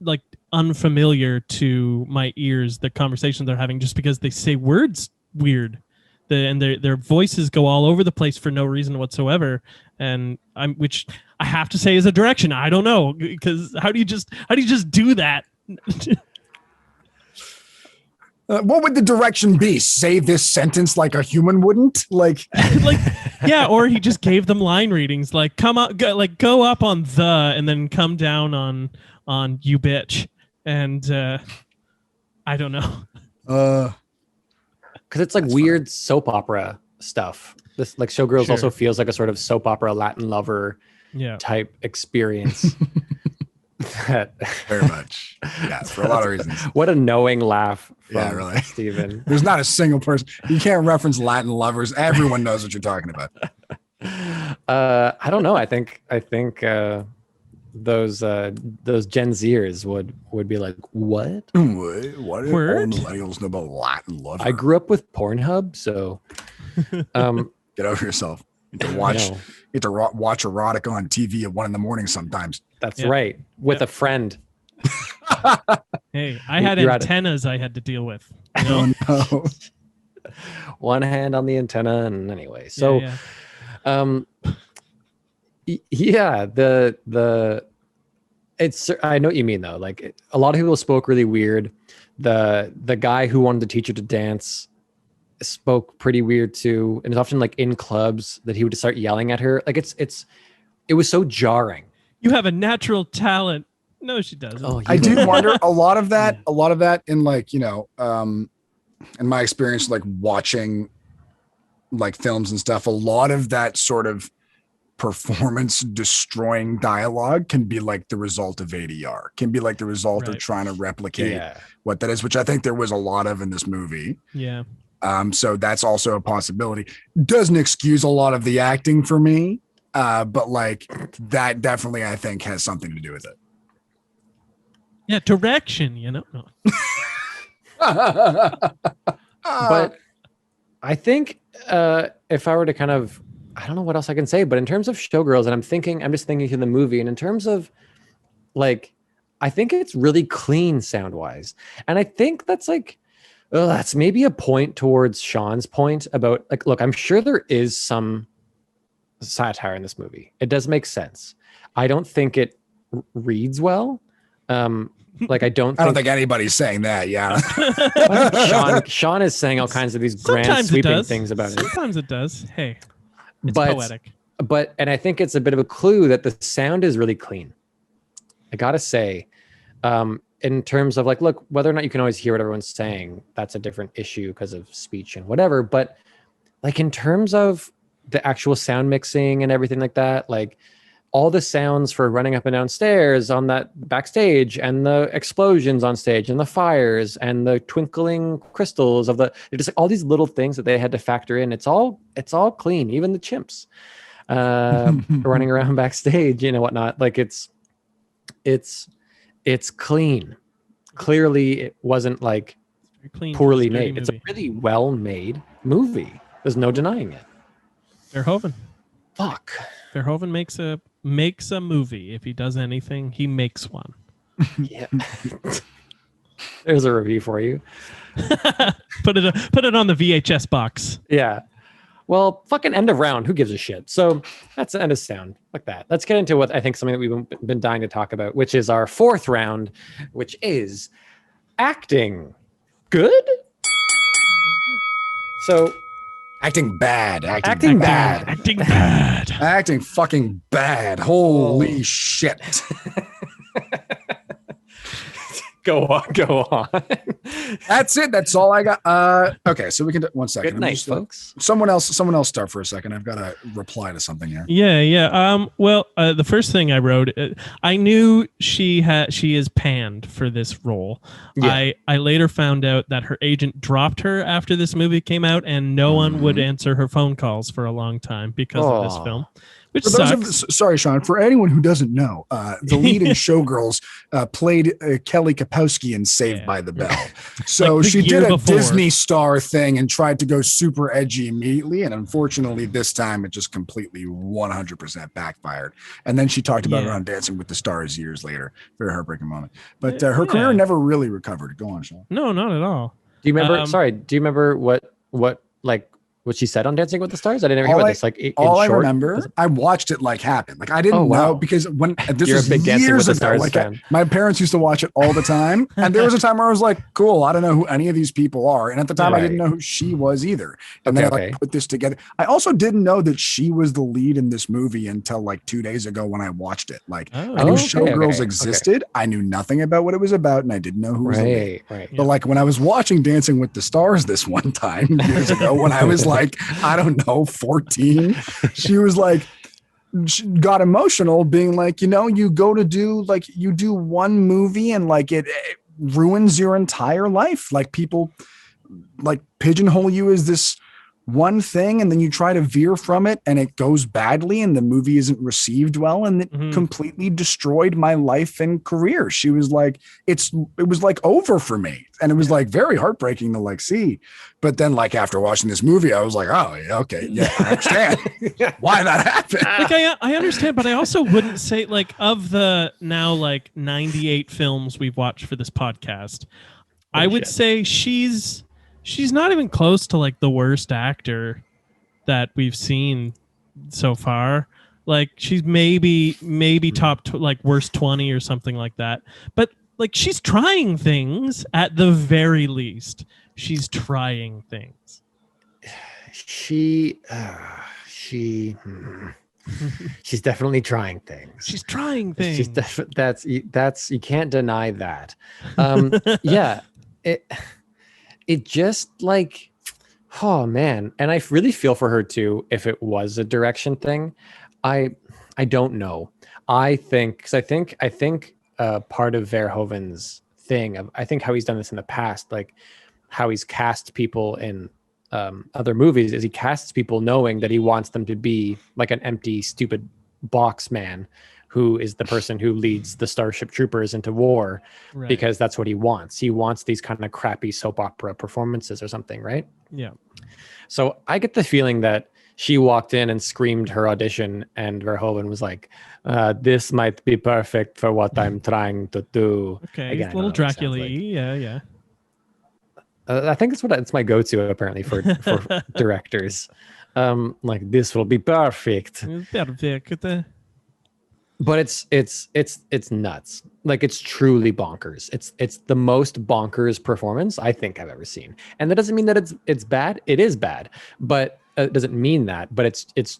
Speaker 1: like unfamiliar to my ears, the conversations they're having, just because they say words weird. And their voices go all over the place for no reason whatsoever. And which I have to say is a direction. I don't know, because how do you just do that?
Speaker 6: What would the direction be? Say this sentence like a human wouldn't? Like
Speaker 1: yeah, or he just gave them line readings, like go up on the and then come down on you bitch. And I don't know.
Speaker 3: Because it's like weird soap opera stuff. This like Showgirls also feels like a sort of soap opera Latin lover type experience.
Speaker 6: Very much. Yeah, for a lot of reasons.
Speaker 3: What a knowing laugh from
Speaker 6: really.
Speaker 3: Steven.
Speaker 6: There's not a single person. You can't reference Latin lovers. Everyone knows what you're talking about.
Speaker 3: I don't know. I think those Gen Zers would be like, what?
Speaker 6: What do all millennials know about Latin lover?
Speaker 3: I grew up with Pornhub, so
Speaker 6: get over yourself. You get to watch erotica on TV at 1 a.m. sometimes.
Speaker 3: That's right. With a friend.
Speaker 1: Hey, I had antennas I had to deal with. You know?
Speaker 6: Oh, no.
Speaker 3: One hand on the antenna, and anyway. So it's I know what you mean though. Like a lot of people spoke really weird. The guy who wanted to teach her to dance spoke pretty weird too. And it's often like in clubs that he would just start yelling at her. Like it was so jarring.
Speaker 1: You have a natural talent. No, she doesn't.
Speaker 3: Oh,
Speaker 6: I do wonder a lot of that in like, you know, in my experience, like watching like films and stuff, a lot of that sort of performance destroying dialogue can be like the result of ADR, can be like the result of trying to replicate what that is, which I think there was a lot of in this movie.
Speaker 1: Yeah.
Speaker 6: So that's also a possibility. Doesn't excuse a lot of the acting for me, but like that definitely I think has something to do with it.
Speaker 1: Yeah, direction, you know. No.
Speaker 3: But I think if I were to kind of, I don't know what else I can say, but in terms of Showgirls, and I'm just thinking of the movie, and in terms of like, I think it's really clean sound wise. And I think that's like, that's maybe a point towards Sean's point about like, look, I'm sure there is some satire in this movie. It does make sense. I don't think it reads well. Like I don't think
Speaker 6: anybody's saying that. Yeah.
Speaker 3: Sean is saying all kinds of these grand sweeping things about it.
Speaker 1: Sometimes it does. Hey, it's poetic.
Speaker 3: And I think it's a bit of a clue that the sound is really clean. I gotta say, in terms of like, look, whether or not you can always hear what everyone's saying, that's a different issue because of speech and whatever. But like in terms of the actual sound mixing and everything like that, like all the sounds for running up and down stairs on that backstage and the explosions on stage and the fires and the twinkling crystals of just like all these little things that they had to factor in. It's all clean, even the chimps running around backstage, you know, whatnot. Like it's clean. Clearly it wasn't like poorly made. It's a really well made movie. There's no denying it.
Speaker 1: Verhoeven.
Speaker 3: Fuck.
Speaker 1: Verhoeven makes a movie. If he does anything, he makes one.
Speaker 3: Yeah. There's a review for you.
Speaker 1: Put it on the VHS box.
Speaker 3: Yeah. Well, fucking end of round. Who gives a shit? So that's the end of sound. Like that. Let's get into what I think something that we've been dying to talk about, which is our fourth round, which is acting. Good? So
Speaker 6: acting bad.
Speaker 3: Acting bad.
Speaker 1: Acting bad.
Speaker 6: Acting fucking bad. Holy shit.
Speaker 3: Go on.
Speaker 6: That's it. That's all I got. Okay, so we can do 1 second.
Speaker 3: Good night, folks.
Speaker 6: Someone else start for a second. I've got to reply to something here.
Speaker 1: Yeah. Well, the first thing I wrote, I knew she is panned for this role.
Speaker 3: Yeah.
Speaker 1: I later found out that her agent dropped her after this movie came out, and no one would answer her phone calls for a long time because of this film. Which
Speaker 6: for those sorry, Sean. For anyone who doesn't know, the lead in Showgirls played Kelly Kapowski in Saved by the Bell. So
Speaker 1: like
Speaker 6: she did a
Speaker 1: before.
Speaker 6: Disney star thing and tried to go super edgy immediately. And unfortunately, this time it just completely 100% backfired. And then she talked about it on Dancing with the Stars years later. Very heartbreaking moment. But her career never really recovered. Go on, Sean.
Speaker 1: No, not at all.
Speaker 3: Do you remember? Do you remember what she said on Dancing with the Stars? I didn't ever hear about this. Like,
Speaker 6: I remember, I watched it like happen. Like I didn't know because when this
Speaker 3: You're
Speaker 6: was
Speaker 3: a big Dancing with the Stars fan.
Speaker 6: My parents used to watch it all the time, and there was a time where I was like, "Cool, I don't know who any of these people are," and at the time I didn't know who she was either. And then I put this together. I also didn't know that she was the lead in this movie until like 2 days ago when I watched it. Like I knew Showgirls existed. I knew nothing about what it was about, and I didn't know who was the lead. But like when I was watching Dancing with the Stars this one time years ago, when I was like, I don't know, 14, she was like, she got emotional being like, you go to do like, you do one movie and like it ruins your entire life. Like people like pigeonhole you as this one thing, and then you try to veer from it and it goes badly and the movie isn't received well, and it completely destroyed my life and career. She was like, it was like over for me, and it was like very heartbreaking to like see. But then like after watching this movie, I was like, oh yeah, okay, yeah, I understand why that happened.
Speaker 1: Like I understand, but I also wouldn't say, like, of the now like 98 films we've watched for this podcast, I would say she's not even close to like the worst actor that we've seen so far. Like she's maybe top like worst 20 or something like that. But like she's trying things at the very least. She's trying things.
Speaker 3: She's definitely trying things.
Speaker 1: She's trying things.
Speaker 3: That's you can't deny that. Yeah. It just like, oh man. And I really feel for her too, if it was a direction thing. I don't know. I think part of Verhoeven's thing, I think how he's done this in the past, like how he's cast people in other movies, is he casts people knowing that he wants them to be like an empty, stupid box man who is the person who leads the Starship Troopers into war, because that's what he wants. He wants these kind of crappy soap opera performances or something, right?
Speaker 1: Yeah.
Speaker 3: So I get the feeling that she walked in and screamed her audition, and Verhoeven was like, this might be perfect for what I'm trying to do.
Speaker 1: Okay, again, a little Dracula-y. Like. Yeah.
Speaker 3: I think it's my go-to apparently for directors. Like, this will be perfect.
Speaker 1: Perfect.
Speaker 3: But it's nuts. Like, it's truly bonkers. It's the most bonkers performance I think I've ever seen. And that doesn't mean that it's bad. It is bad, but it doesn't mean that. But it's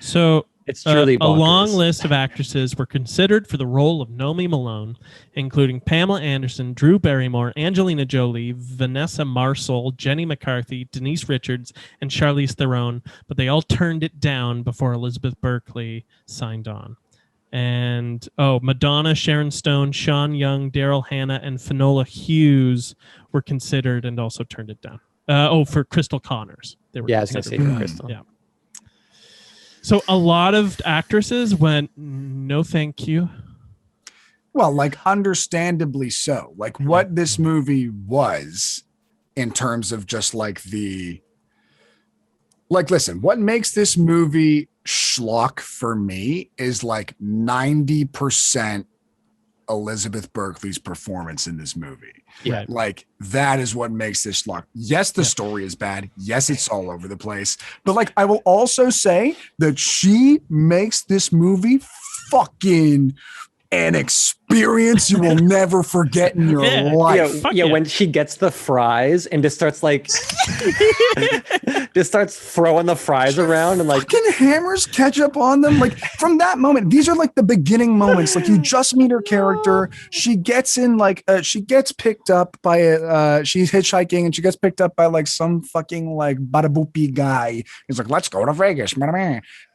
Speaker 1: so
Speaker 3: it's truly bonkers.
Speaker 1: A long list of actresses were considered for the role of Nomi Malone, including Pamela Anderson, Drew Barrymore, Angelina Jolie, Vanessa Marcel, Jenny McCarthy, Denise Richards, and Charlize Theron, but they all turned it down before Elizabeth Berkley signed on. And Madonna, Sharon Stone, Sean Young, Daryl Hannah, and Finola Hughes were considered and also turned it down. For Crystal Connors. They were
Speaker 3: I was going to say for Crystal.
Speaker 1: Yeah. So a lot of actresses went, no, thank you.
Speaker 6: Well, like, understandably so. Like, what this movie was in terms of just like listen, what makes this movie schlock for me is like 90% Elizabeth Berkley's performance in this movie.
Speaker 3: Yeah.
Speaker 6: Like, that is what makes this schlock. Yes, the story is bad. Yes, it's all over the place. But like, I will also say that she makes this movie fucking an experience you will never forget in your life.
Speaker 3: When she gets the fries and just starts like just starts throwing the fries around and like
Speaker 6: fucking hammers ketchup on them. Like from that moment, these are like the beginning moments. Like you just meet her character. She gets in like she gets picked up by she's hitchhiking and she gets picked up by like some fucking like bada boopy guy. He's like, let's go to Vegas.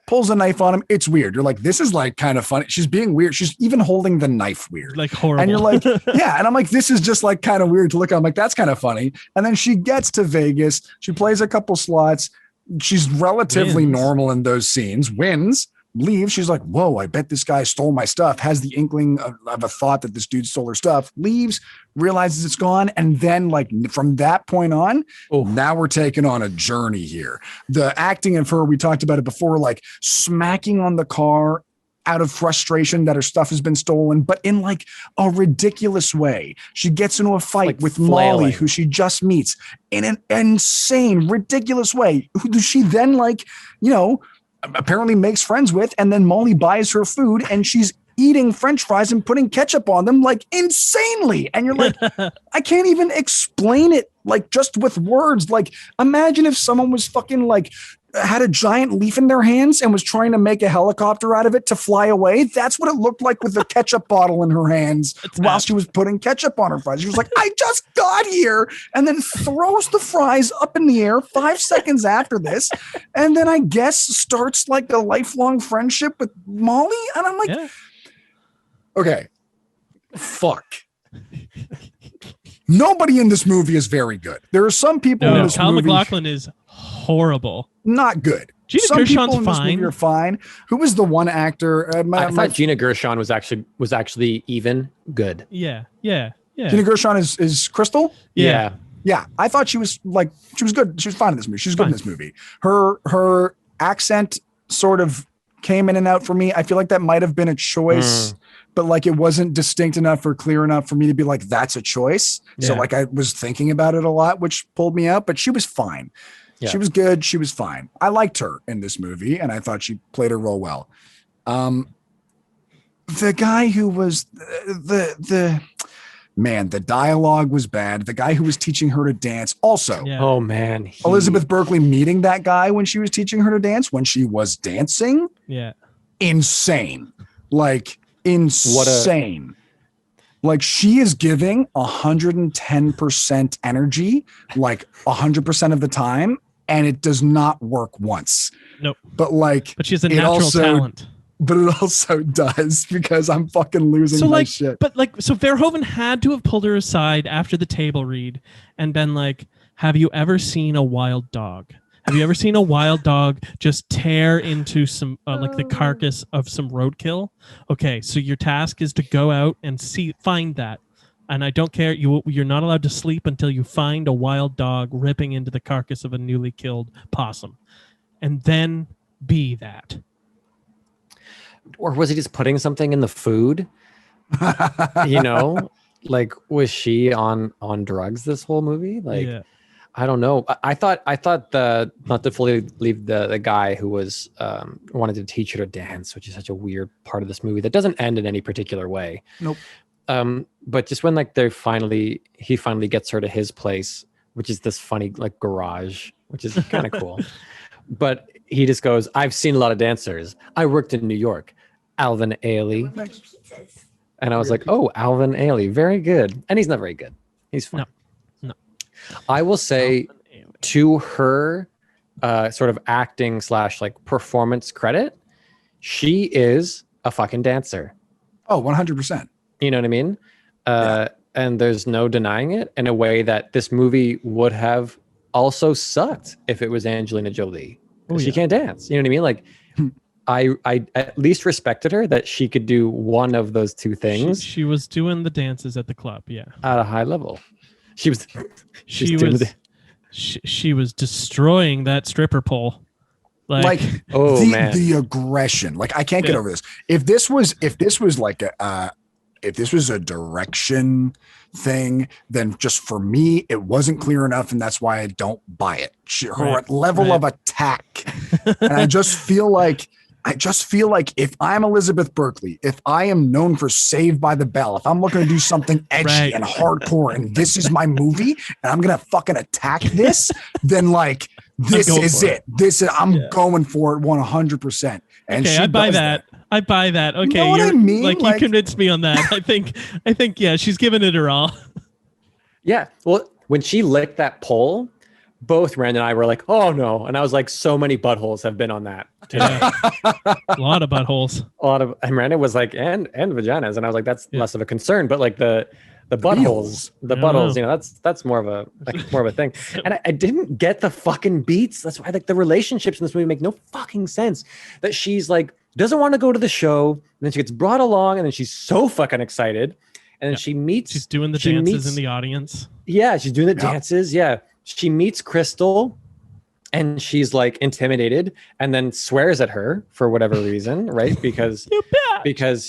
Speaker 6: Pulls a knife on him. It's weird. You're like, this is like kind of funny. She's being weird. She's even holding the knife weird.
Speaker 1: Like horrible.
Speaker 6: And you're like, yeah. And I'm like, this is just like kind of weird to look at. I'm like, that's kind of funny. And then she gets to Vegas. She plays a couple slots. She's relatively normal in those scenes, wins, leaves. She's like, whoa, I bet this guy stole my stuff. Has the inkling of a thought that this dude stole her stuff, leaves, realizes it's gone. And then like from that point on, now we're taking on a journey here. The acting of her, we talked about it before, like smacking on the car out of frustration that her stuff has been stolen, but in like a ridiculous way. She gets into a fight like with Molly, who she just meets, in an insane, ridiculous way, who she then like, apparently makes friends with, and then Molly buys her food and she's eating French fries and putting ketchup on them like insanely. And you're like, I can't even explain it like just with words. Like imagine if someone was fucking like had a giant leaf in their hands and was trying to make a helicopter out of it to fly away. That's what it looked like with the ketchup bottle in her hands while she was putting ketchup on her fries. She was like, I just got here, and then throws the fries up in the air 5 seconds after this. And then I guess starts like a lifelong friendship with Molly. And I'm like, okay, fuck. Nobody in this movie is very good. There are some people in this
Speaker 1: Kyle
Speaker 6: movie.
Speaker 1: MacLachlan is horrible.
Speaker 6: Not good.
Speaker 1: Gina
Speaker 6: Some
Speaker 1: Gershon's
Speaker 6: people in this movie are fine. Who was the one actor?
Speaker 3: I thought Gina Gershon was actually even good.
Speaker 1: Yeah.
Speaker 6: Gina Gershon is Crystal?
Speaker 3: Yeah.
Speaker 6: Yeah. I thought she was good. She was fine in this movie. She's good in this movie. Her accent sort of came in and out for me. I feel like that might have been a choice, but like it wasn't distinct enough or clear enough for me to be like, that's a choice. Yeah. So like I was thinking about it a lot, which pulled me out, but she was fine. Yeah. She was good. She was fine. I liked her in this movie, and I thought she played her role well. The guy who was the dialogue was bad. The guy who was teaching her to dance also.
Speaker 3: Yeah. Oh man.
Speaker 6: Elizabeth Berkley meeting that guy when she was teaching her to dance, when she was dancing.
Speaker 1: Yeah.
Speaker 6: Insane. Like insane. Like she is giving 110% energy, like 100% of the time, and it does not work once.
Speaker 1: Nope.
Speaker 6: But
Speaker 1: she has a natural talent.
Speaker 6: But it also does, because I'm fucking losing my shit.
Speaker 1: But so Verhoeven had to have pulled her aside after the table read and been like, have you ever seen a wild dog? Have you ever seen a wild dog just tear into some like the carcass of some roadkill? Okay, so your task is to go out and find that. And I don't care. You're not allowed to sleep until you find a wild dog ripping into the carcass of a newly killed possum, and then be that.
Speaker 3: Or was he just putting something in the food? Like was she on drugs this whole movie? Like, yeah. I don't know. I thought not to fully leave the guy who was wanted to teach her to dance, which is such a weird part of this movie that doesn't end in any particular way.
Speaker 6: Nope.
Speaker 3: But just when like he finally gets her to his place, which is this funny like garage, which is kind of cool. But he just goes, I've seen a lot of dancers. I worked in New York. Alvin Ailey. And I was like, oh, Alvin Ailey. Very good. And he's not very good. He's fine.
Speaker 1: No.
Speaker 3: I will say to her sort of acting / like performance credit, she is a fucking dancer.
Speaker 6: Oh, 100%.
Speaker 3: You know what I mean? And there's no denying it, in a way that this movie would have also sucked if it was Angelina Jolie. She can't dance. You know what I mean? Like, I at least respected her that she could do one of those two things.
Speaker 1: She was doing the dances at the club, yeah.
Speaker 3: At a high level. She was
Speaker 1: destroying that stripper pole.
Speaker 6: The aggression. Like I can't get over this. If this was a direction thing, then just for me, it wasn't clear enough, and that's why I don't buy it. Her level of attack, and I just feel like I just feel like if I'm Elizabeth Berkley, if I am known for Saved by the Bell, if I'm looking to do something edgy and hardcore and this is my movie and I'm going to fucking attack this, then like this is it. I'm going for it 100%. And
Speaker 1: okay, I buy that. I buy that. Okay,
Speaker 6: you know what I mean?
Speaker 1: Like you convinced me on that. I think yeah, she's giving it her all.
Speaker 3: Yeah. Well, when she licked that pole, both Rand and I were like, "Oh no!" And I was like, "So many buttholes have been on that today."
Speaker 1: A lot of buttholes.
Speaker 3: And Miranda was like, "And vaginas," and I was like, "That's less of a concern." But like the buttholes, you know, that's more of a thing. And I didn't get the fucking beats. That's why like the relationships in this movie make no fucking sense. That she's like doesn't want to go to the show, and then she gets brought along, and then she's so fucking excited, and then she's
Speaker 1: doing the dances in the audience.
Speaker 3: Yeah, she's doing the dances. Yeah. She meets Crystal and she's like intimidated and then swears at her for whatever reason, right? Because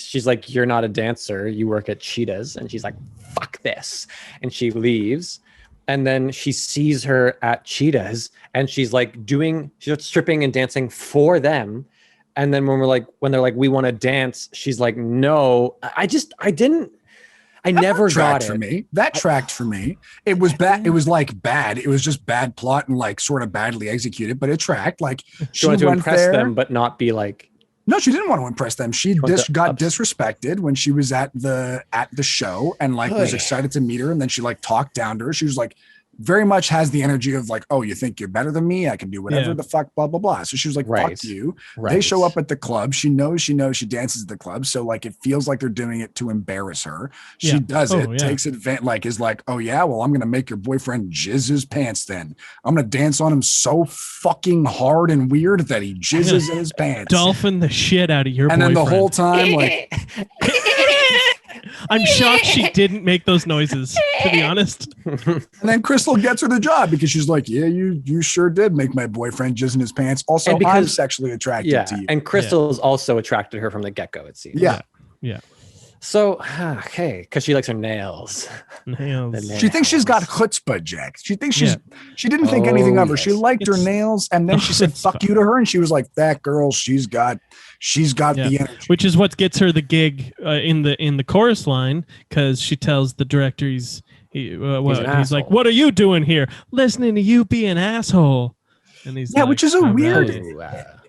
Speaker 3: she's like, you're not a dancer, you work at Cheetahs. And she's like, fuck this. And she leaves. And then she sees her at Cheetahs and she's stripping and dancing for them. And then when they're like, we want to dance, she's like, no, I never got it.
Speaker 6: For me. That tracked for me. It was bad. It was like bad. It was just bad plot and like sort of badly executed, but it tracked. Like
Speaker 3: she wanted to impress them, but not be like.
Speaker 6: No, she didn't want to impress them. She got disrespected when she was at the show and like was excited to meet her, and then she like talked down to her. She was like very much has the energy of like, oh, you think you're better than me? I can do whatever the fuck, blah, blah, blah. So she was like, fuck you. Right. They show up at the club. She knows she dances at the club. So like, it feels like they're doing it to embarrass her. She does it, takes advantage, like is like, oh yeah, well, I'm going to make your boyfriend jizz his pants then. I'm going to dance on him so fucking hard and weird that he jizzes in his pants.
Speaker 1: Dolphin the shit out of your boyfriend.
Speaker 6: And then the whole time, like...
Speaker 1: I'm shocked she didn't make those noises, to be honest.
Speaker 6: And then Crystal gets her the job because she's like, yeah, you sure did make my boyfriend jizz in his pants. Also, I'm sexually attracted to you.
Speaker 3: And Crystal's also attracted her from the get-go, it seems.
Speaker 6: Yeah.
Speaker 3: So, okay, because she likes her nails.
Speaker 6: She thinks she's got chutzpah, Jack. She thinks she didn't think anything of her. She liked her nails, and then she said "fuck you" to her, and she was like, "That girl, she's got the energy."
Speaker 1: Which is what gets her the gig in the chorus line, because she tells the director he's like, "What are you doing here? Listening to you be an asshole." And he's
Speaker 6: which is a weird.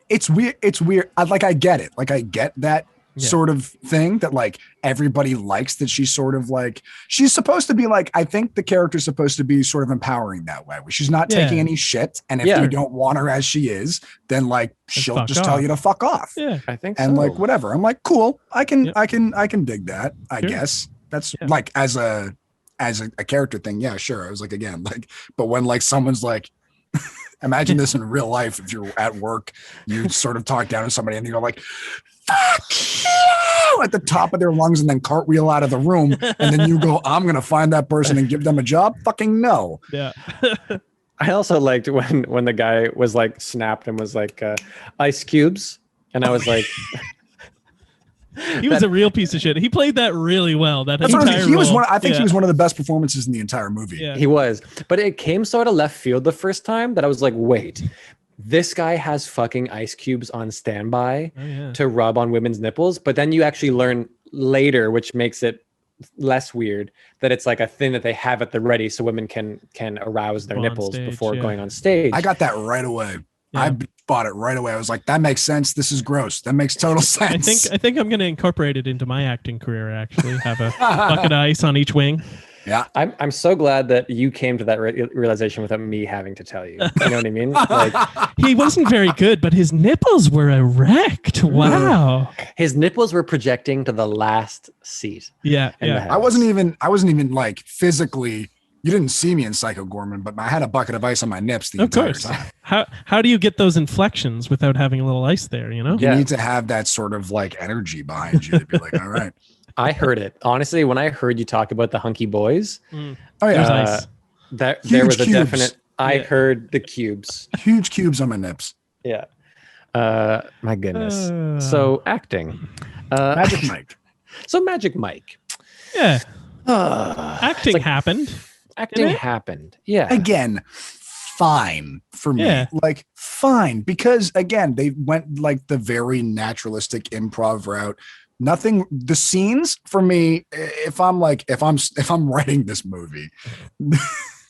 Speaker 6: It's weird. It's weird. I get it. Like I get that. Sort of thing that like everybody likes, that she's sort of like, she's supposed to be like, I think the character's supposed to be sort of empowering that way, where she's not taking any shit, and if you don't want her as she is, then like she'll just tell you to fuck off.
Speaker 3: I think
Speaker 6: and like whatever. I'm like, cool, I can dig that, I guess. That's like as a character thing, sure. I was like, again, like, but when like someone's like, imagine this in real life, if you're at work, you sort of talk down to somebody and you're like, fuck you, at the top of their lungs, and then cartwheel out of the room, and then you go, I'm gonna find that person and give them a job. Fucking no.
Speaker 1: Yeah.
Speaker 3: I also liked when the guy was like snapped and was like ice cubes, and I was like,
Speaker 1: he was a real piece of shit. He played that really well. That entire
Speaker 6: he was one. I think he was one of the best performances in the entire movie.
Speaker 1: Yeah.
Speaker 3: He was, but it came sort of left field the first time that I was like, wait. This guy has fucking ice cubes on standby to rub on women's nipples. But then you actually learn later, which makes it less weird, that it's like a thing that they have at the ready so women can arouse their nipples before going on stage.
Speaker 6: I got that right away. Yeah. I bought it right away. I was like, that makes sense. This is gross. That makes total sense.
Speaker 1: I think I'm going to incorporate it into my acting career, actually. Have a bucket of ice on each wing.
Speaker 6: Yeah,
Speaker 3: I'm so glad that you came to that realization without me having to tell you. You know what I mean? Like,
Speaker 1: he wasn't very good, but his nipples were erect. Wow,
Speaker 3: his nipples were projecting to the last seat.
Speaker 1: Yeah.
Speaker 6: I wasn't even like physically. You didn't see me in Psycho Gorman, but I had a bucket of ice on my nips the entire time.
Speaker 1: How do you get those inflections without having a little ice there? You know,
Speaker 6: you need to have that sort of like energy behind you to be like, all right.
Speaker 3: I heard it. Honestly, when I heard you talk about the hunky boys,
Speaker 6: oh yeah,
Speaker 3: there was a definite. I heard the cubes,
Speaker 6: huge cubes on my nips.
Speaker 3: Yeah, my goodness. So acting,
Speaker 6: Magic Mike.
Speaker 3: So Magic Mike.
Speaker 1: Yeah, acting happened.
Speaker 3: Acting happened. Yeah.
Speaker 6: Again, fine for me.
Speaker 1: Yeah.
Speaker 6: Like fine, because again, they went like the very naturalistic improv route. Nothing, the scenes for me, if I'm writing this movie,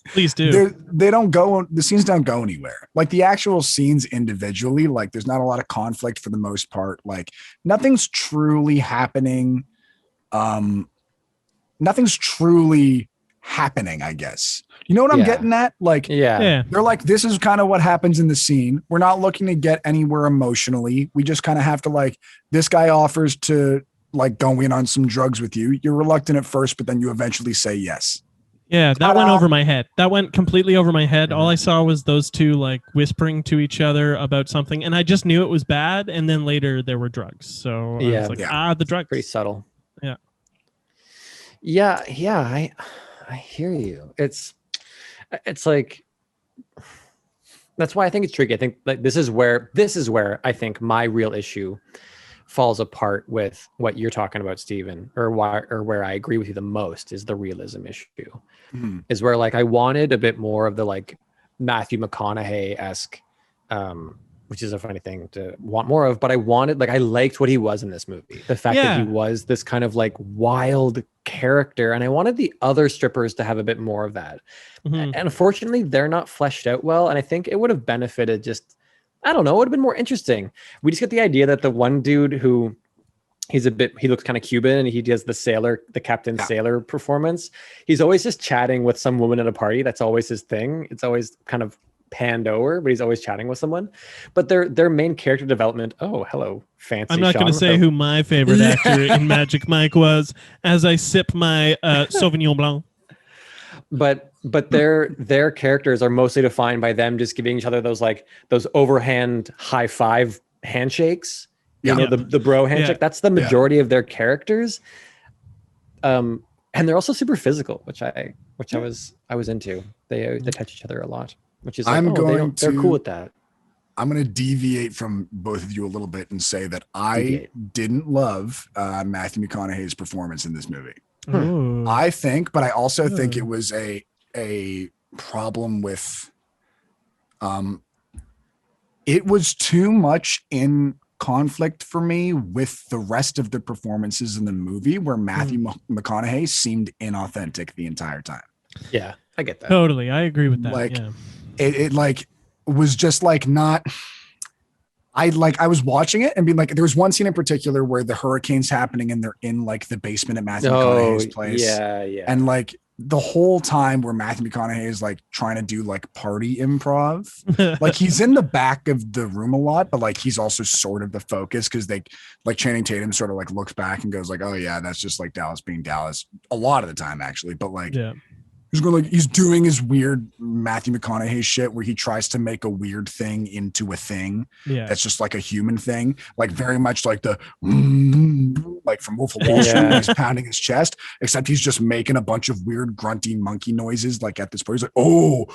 Speaker 1: Please do.
Speaker 6: they don't go, the scenes don't go anywhere. Like the actual scenes individually, like there's not a lot of conflict for the most part. Like nothing's truly happening. Nothing's truly happening, I guess. You know what I'm getting at? Like,
Speaker 3: Yeah.
Speaker 6: they're like, this is kind of what happens in the scene. We're not looking to get anywhere emotionally. We just kind of have to like, this guy offers to like go in on some drugs with you. You're reluctant at first, but then you eventually say yes.
Speaker 1: Yeah, that went over my head. That went completely over my head. All I saw was those two like whispering to each other about something, and I just knew it was bad. And then later there were drugs, so I was like, the drugs.
Speaker 3: Pretty subtle.
Speaker 1: Yeah.
Speaker 3: I hear you. It's like, that's why I think it's tricky. I think like this is where I think my real issue falls apart with what you're talking about, Steven, or where I agree with you the most is the realism issue. Is where like I wanted a bit more of the like Matthew McConaughey-esque, which is a funny thing to want more of, but I liked what he was in this movie. The fact that he was this kind of like wild character, and I wanted the other strippers to have a bit more of that. And unfortunately, they're not fleshed out well, and I think it would have benefited just, I don't know, it would have been more interesting. We just get the idea that the one dude who he looks kind of Cuban, and he does the Captain Sailor performance. He's always just chatting with some woman at a party. That's always his thing. It's always kind of panned over, but he's always chatting with someone. But their main character development, oh, hello, fancy.
Speaker 1: I'm not going to say who my favorite actor in Magic Mike was as I sip my Sauvignon Blanc.
Speaker 3: But their characters are mostly defined by them just giving each other those overhand high five handshakes. You know, the bro handshake. Yeah. That's the majority of their characters. And they're also super physical, which I was into. They touch each other a lot, which is like, they're cool with that.
Speaker 6: I'm going to deviate from both of you a little bit and say that I didn't love Matthew McConaughey's performance in this movie. I think, but I also think it was a problem with, it was too much in conflict for me with the rest of the performances in the movie where Matthew McConaughey seemed inauthentic the entire time.
Speaker 3: Yeah, I get that.
Speaker 1: Totally. I agree with that.
Speaker 6: Like it like was just like not, I was watching it and being like, there was one scene in particular where the hurricane's happening and they're in like the basement at Matthew McConaughey's place.
Speaker 3: Yeah.
Speaker 6: And like the whole time where Matthew McConaughey is like trying to do like party improv, like he's in the back of the room a lot, but like he's also sort of the focus because they like Channing Tatum sort of like looks back and goes like, oh yeah, that's just like Dallas being Dallas a lot of the time actually, but like he's doing his weird Matthew McConaughey shit where he tries to make a weird thing into a thing that's just like a human thing, like very much like the like from Wolf of Wall Street, he's pounding his chest, except he's just making a bunch of weird grunty monkey noises. Like at this point, he's like, oh,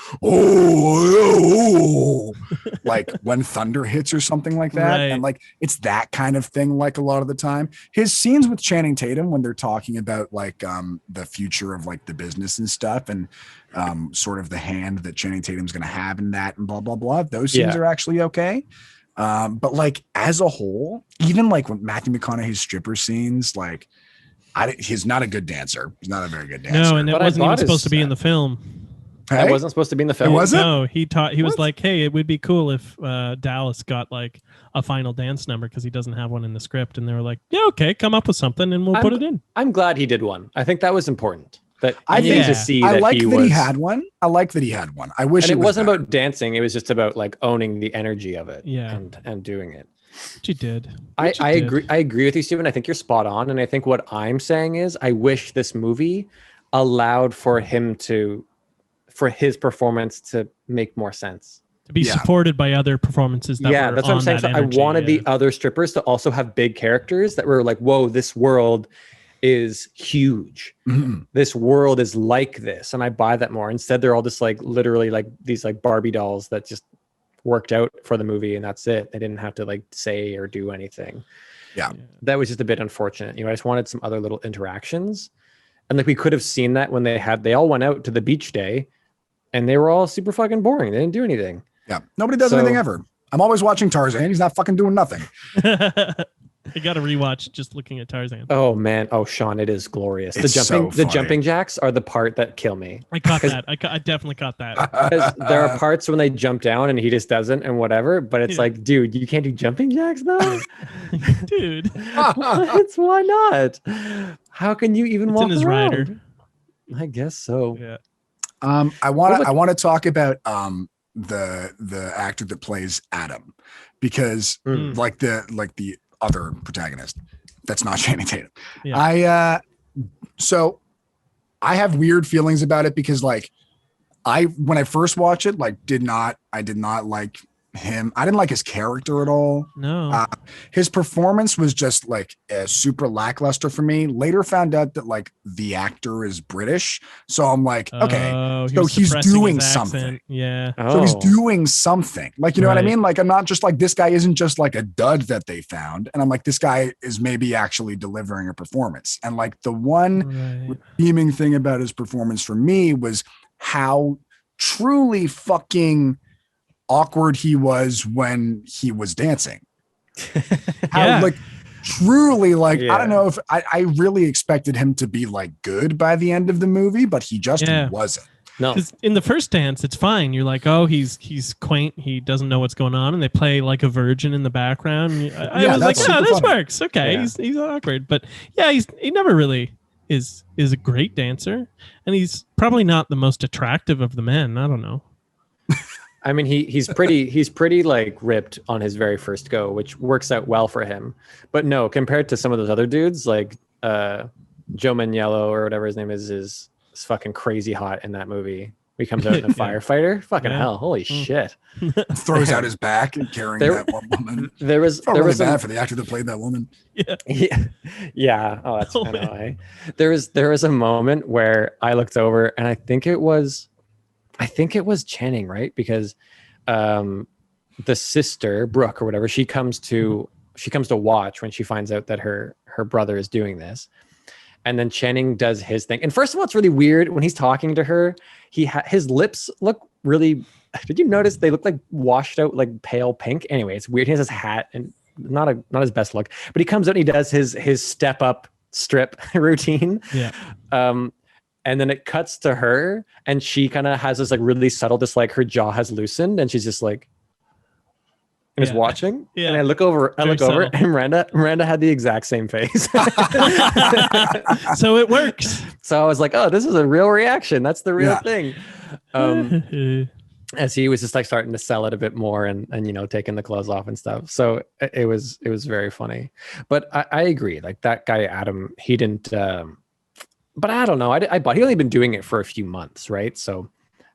Speaker 6: like when thunder hits or something like that. And like it's that kind of thing. Like a lot of the time, his scenes with Channing Tatum when they're talking about like the future of like the business and stuff. And sort of the hand that Channing Tatum's going to have in that and blah, blah, blah. Those scenes are actually okay. But like as a whole, even like with Matthew McConaughey's stripper scenes, like he's not a good dancer. He's not a very good dancer.
Speaker 1: No, and it wasn't even supposed to be in the film.
Speaker 3: That wasn't supposed to be in the film.
Speaker 6: It wasn't?
Speaker 1: No, he was like, hey, it would be cool if Dallas got like a final dance number because he doesn't have one in the script. And they were like, yeah, okay, come up with something and we'll put it in.
Speaker 3: I'm glad he did one. I think that was important. But
Speaker 6: I think
Speaker 3: to see
Speaker 6: I
Speaker 3: that
Speaker 6: like
Speaker 3: he
Speaker 6: that he had one. I like that he had one. I wish
Speaker 3: it wasn't about dancing. It was just about like owning the energy of it. And doing it.
Speaker 1: But you did.
Speaker 3: I agree. I agree with you, Steven. I think you're spot on. And I think what I'm saying is I wish this movie allowed for his performance to make more sense.
Speaker 1: To be supported by other performances that were
Speaker 3: that's what I'm saying. So
Speaker 1: energy,
Speaker 3: I wanted the other strippers to also have big characters that were like, whoa, this world is huge. This world is like this, and I buy that more. Instead, they're all just like literally like these like Barbie dolls that just worked out for the movie, and that's it. They didn't have to like say or do anything. That was just a bit unfortunate. I just wanted some other little interactions, and like we could have seen that when they all went out to the beach day, and they were all super fucking boring. They didn't do anything.
Speaker 6: Yeah, nobody does anything ever. I'm always watching Tarzan. He's not fucking doing nothing.
Speaker 1: I got to rewatch just looking at Tarzan.
Speaker 3: Oh man, Sean, it is glorious.
Speaker 6: It's
Speaker 3: The jumping jacks are the part that kill me.
Speaker 1: I caught that. I definitely caught that.
Speaker 3: Because there are parts when they jump down and he just doesn't and whatever, but it's like, dude, you can't do jumping jacks though.
Speaker 1: Dude,
Speaker 3: why not? How can you even walk
Speaker 1: in his
Speaker 3: around?
Speaker 1: rider.
Speaker 3: I guess so.
Speaker 1: Yeah.
Speaker 6: I want to talk about the actor that plays Adam, because like the other protagonist that's not Channing Tatum.
Speaker 1: Yeah.
Speaker 6: I have weird feelings about it, because like when I first watched it, like I did not like him. I didn't like his character at all.
Speaker 1: No.
Speaker 6: His performance was just like super lackluster for me. Later found out that like the actor is British. So I'm like, okay, so he's doing something.
Speaker 1: Yeah.
Speaker 6: So he's doing something. Like, you know what I mean? Like, I'm not just like, this guy isn't just like a dud that they found. And I'm like, this guy is maybe actually delivering a performance. And like the one redeeming thing about his performance for me was how truly fucking awkward he was when he was dancing. How like truly like I don't know if I really expected him to be like good by the end of the movie, but he just wasn't.
Speaker 3: No,
Speaker 1: because in the first dance it's fine. You're like, oh, he's quaint, he doesn't know what's going on, and they play like a virgin in the background. I was like, oh, this works. Okay, he's awkward, but he never really is a great dancer, and he's probably not the most attractive of the men. I don't know.
Speaker 3: I mean, he's pretty like ripped on his very first go, which works out well for him. But no, compared to some of those other dudes, like Joe Manganiello or whatever his name is fucking crazy hot in that movie. He comes out in a firefighter. Fucking hell, holy shit!
Speaker 6: Throws out his back and carrying that one woman.
Speaker 3: There was
Speaker 6: bad for the actor that played that woman.
Speaker 3: Yeah. Oh, that's kind of high. There was a moment where I looked over and I think it was Channing, right? Because the sister, Brooke or whatever, she comes to watch when she finds out that her brother is doing this. And then Channing does his thing. And first of all, it's really weird when he's talking to her. His lips look really, did you notice they look like washed out, like pale pink? Anyway, it's weird. He has his hat and not his best look, but he comes out and he does his step up strip routine.
Speaker 1: Yeah.
Speaker 3: And then it cuts to her and she kind of has this like really subtle, just like her jaw has loosened and she's just like, is watching. Yeah. And I look over and Miranda had the exact same face.
Speaker 1: So it works.
Speaker 3: So I was like, oh, this is a real reaction. That's the real thing. As he was just like starting to sell it a bit more and taking the clothes off and stuff. So it was very funny. But I agree. Like that guy, Adam, he didn't, but I don't know. He'd only been doing it for a few months, right? So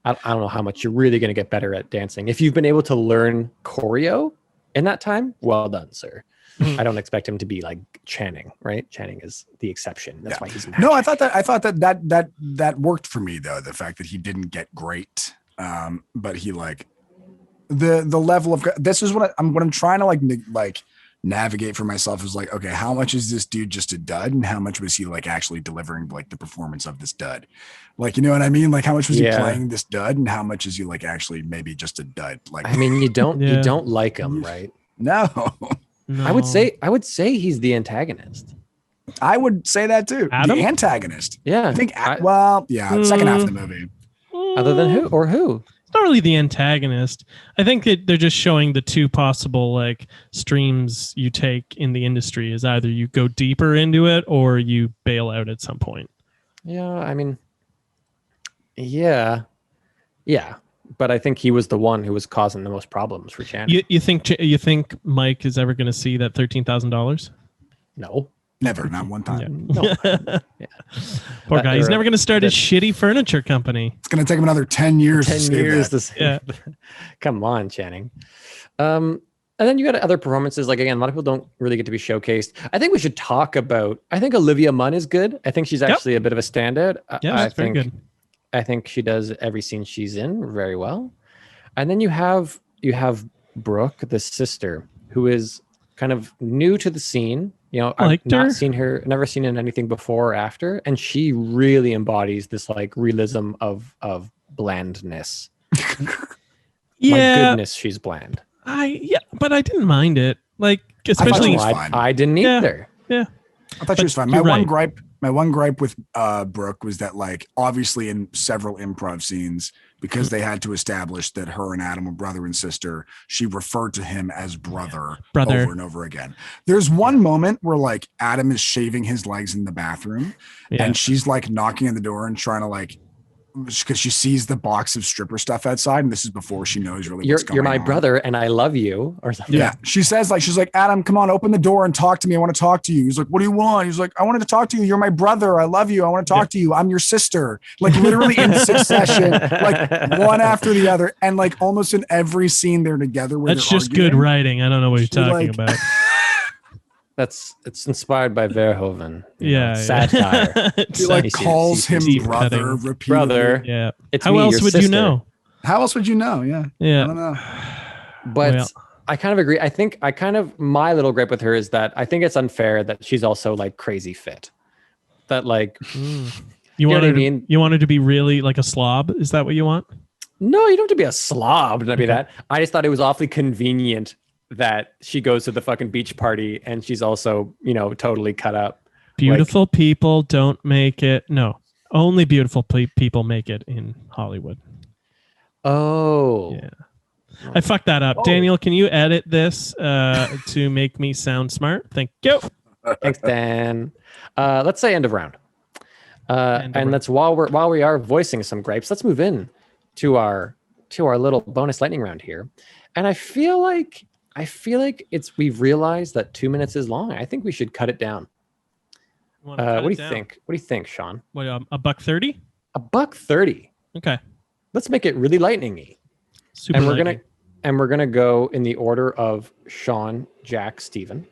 Speaker 3: I don't know how much you're really going to get better at dancing. If you've been able to learn choreo in that time, well done, sir. I don't expect him to be like Channing, right? Channing is the exception. That's why he's magic.
Speaker 6: No, I thought that worked for me though. The fact that he didn't get great, but he like the level of this is what I'm trying to like navigate for myself is like, okay, how much is this dude just a dud, and how much was he like actually delivering like the performance of this dud? Like, you know what I mean? Like, how much was he playing this dud, and how much is he like actually maybe just a dud? Like,
Speaker 3: I mean, you don't like him, right?
Speaker 6: No.
Speaker 3: I would say he's the antagonist.
Speaker 6: I would say that too.
Speaker 1: Adam?
Speaker 6: The antagonist.
Speaker 3: Yeah.
Speaker 6: I think. Second half of the movie.
Speaker 3: Other than who?
Speaker 1: It's not really the antagonist. I think that they're just showing the two possible like streams you take in the industry is either you go deeper into it or you bail out at some point.
Speaker 3: Yeah, I mean, yeah. But I think he was the one who was causing the most problems for Channing.
Speaker 1: You think Mike is ever going to see that $13,000?
Speaker 3: No.
Speaker 6: Never, not one time.
Speaker 3: No.
Speaker 1: Poor guy. He's never going to start his shitty furniture company.
Speaker 6: It's going to take him another 10 years.
Speaker 3: 10 years to save that. Come on, Channing. And then you got other performances. Like, again, a lot of people don't really get to be showcased. I think we should talk about, I think Olivia Munn is good. I think she's actually a bit of a standout.
Speaker 1: Yeah, she's very good.
Speaker 3: I think she does every scene she's in very well. And then you have Brooke, the sister, who is kind of new to the scene. I've never seen her in anything before or after, and she really embodies this like realism of blandness.
Speaker 1: Yeah,
Speaker 3: My goodness, she's bland.
Speaker 1: but I didn't mind it. Like, especially
Speaker 6: was fine.
Speaker 3: I didn't either.
Speaker 1: Yeah.
Speaker 6: I thought she was fine.
Speaker 1: you're
Speaker 6: My
Speaker 1: right.
Speaker 6: one gripe with Brooke was that, like, obviously in several improv scenes, because they had to establish that her and Adam were brother and sister, she referred to him as brother over and over again. There's one moment where, like, Adam is shaving his legs in the bathroom, and she's like knocking on the door and trying to, like, because she sees the box of stripper stuff outside, and this is before she knows really what's going on.
Speaker 3: You're my brother, and I love you, or something.
Speaker 6: Yeah. She says, like, she's like, Adam, come on, open the door and talk to me. I want to talk to you. He's like, what do you want? He's like, I wanted to talk to you. You're my brother. I love you. I want to talk to you. I'm your sister. Like, literally in succession, like one after the other. And like almost in every scene they're together.
Speaker 1: That's just good writing. I don't know what you're talking about.
Speaker 3: It's inspired by Verhoeven.
Speaker 1: Satire.
Speaker 6: She like calls him brother repeatedly.
Speaker 3: Brother.
Speaker 1: Yeah.
Speaker 3: It's
Speaker 1: How
Speaker 3: me,
Speaker 1: else
Speaker 3: your
Speaker 1: would
Speaker 3: sister.
Speaker 1: you know?
Speaker 6: How else would you know? Yeah.
Speaker 1: Yeah.
Speaker 6: I don't know.
Speaker 3: But I kind of agree. I think my little gripe with her is that I think it's unfair that she's also like crazy fit. That like
Speaker 1: you
Speaker 3: know what I
Speaker 1: wanted
Speaker 3: mean?
Speaker 1: You wanted to be really like a slob? Is that what you want?
Speaker 3: No, you don't have to be a slob to be that. I just thought it was awfully convenient that she goes to the fucking beach party and she's also, totally cut up.
Speaker 1: Beautiful people don't make it. No, only beautiful people make it in Hollywood.
Speaker 3: Oh.
Speaker 1: Yeah. I fucked that up. Daniel, can you edit this to make me sound smart? Thank you.
Speaker 3: Thanks, Dan. Let's say end of round. And that's while we are voicing some gripes, let's move in to our little bonus lightning round here. And I feel like we've realized that 2 minutes is long. I think we should cut it down. What do you think? What do you think, Sean?
Speaker 1: What, $1.30?
Speaker 3: $1.30.
Speaker 1: Okay. Let's
Speaker 3: make it really lightning-y.
Speaker 1: Super lightning.
Speaker 3: We're gonna go in the order of Sean, Jack, Steven.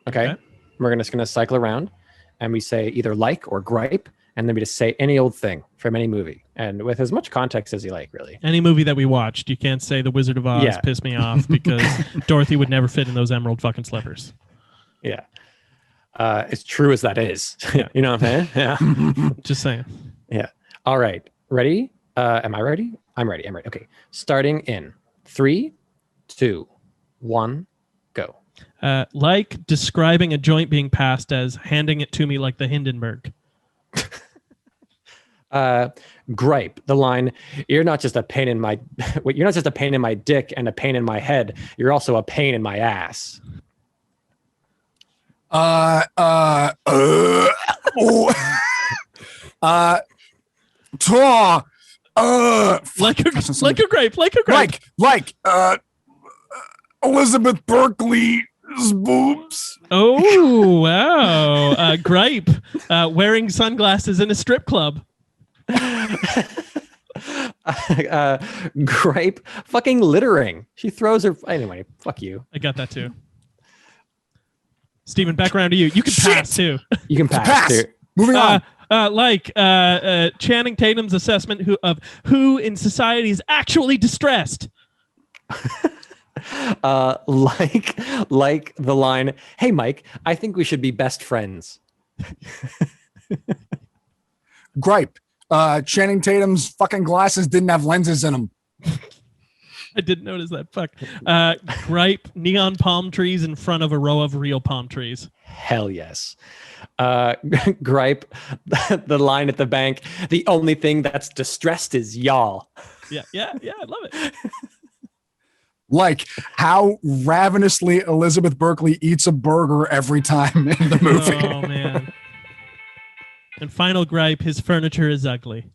Speaker 3: Okay. We're just gonna cycle around, and we say either like or gripe, and then we just say any old thing from any movie, and with as much context as you like, really.
Speaker 1: Any movie that we watched. You can't say The Wizard of Oz pissed me off because Dorothy would never fit in those emerald fucking slippers.
Speaker 3: Yeah. As true as that is. You know what I'm saying? Yeah.
Speaker 1: Just saying.
Speaker 3: Yeah. All right. Ready? Am I ready? I'm ready. Okay. Starting in 3, 2, 1, go.
Speaker 1: Like describing a joint being passed as handing it to me like the Hindenburg.
Speaker 3: Gripe, the line, you're not just a pain in my dick and a pain in my head, you're also a pain in my ass.
Speaker 6: Like
Speaker 1: a grape.
Speaker 6: Elizabeth Berkley's boobs.
Speaker 1: Oh wow! Gripe, wearing sunglasses in a strip club.
Speaker 3: Gripe, fucking littering. She throws her. Anyway, fuck you.
Speaker 1: I got that too. Steven, back around to you. You can pass too.
Speaker 3: You can pass. Too.
Speaker 6: Moving on.
Speaker 1: Channing Tatum's assessment of who in society is actually distressed.
Speaker 3: Like the line, "Hey Mike, I think we should be best friends."
Speaker 6: Gripe. Channing Tatum's fucking glasses didn't have lenses in them.
Speaker 1: I didn't notice that. Fuck. Gripe, neon palm trees in front of a row of real palm trees.
Speaker 3: Hell yes. Gripe, the line at the bank, the only thing that's distressed is y'all.
Speaker 1: Yeah, I love it.
Speaker 6: Like how ravenously Elizabeth Berkley eats a burger every time in the movie.
Speaker 1: Oh, man. And final gripe, his furniture is ugly.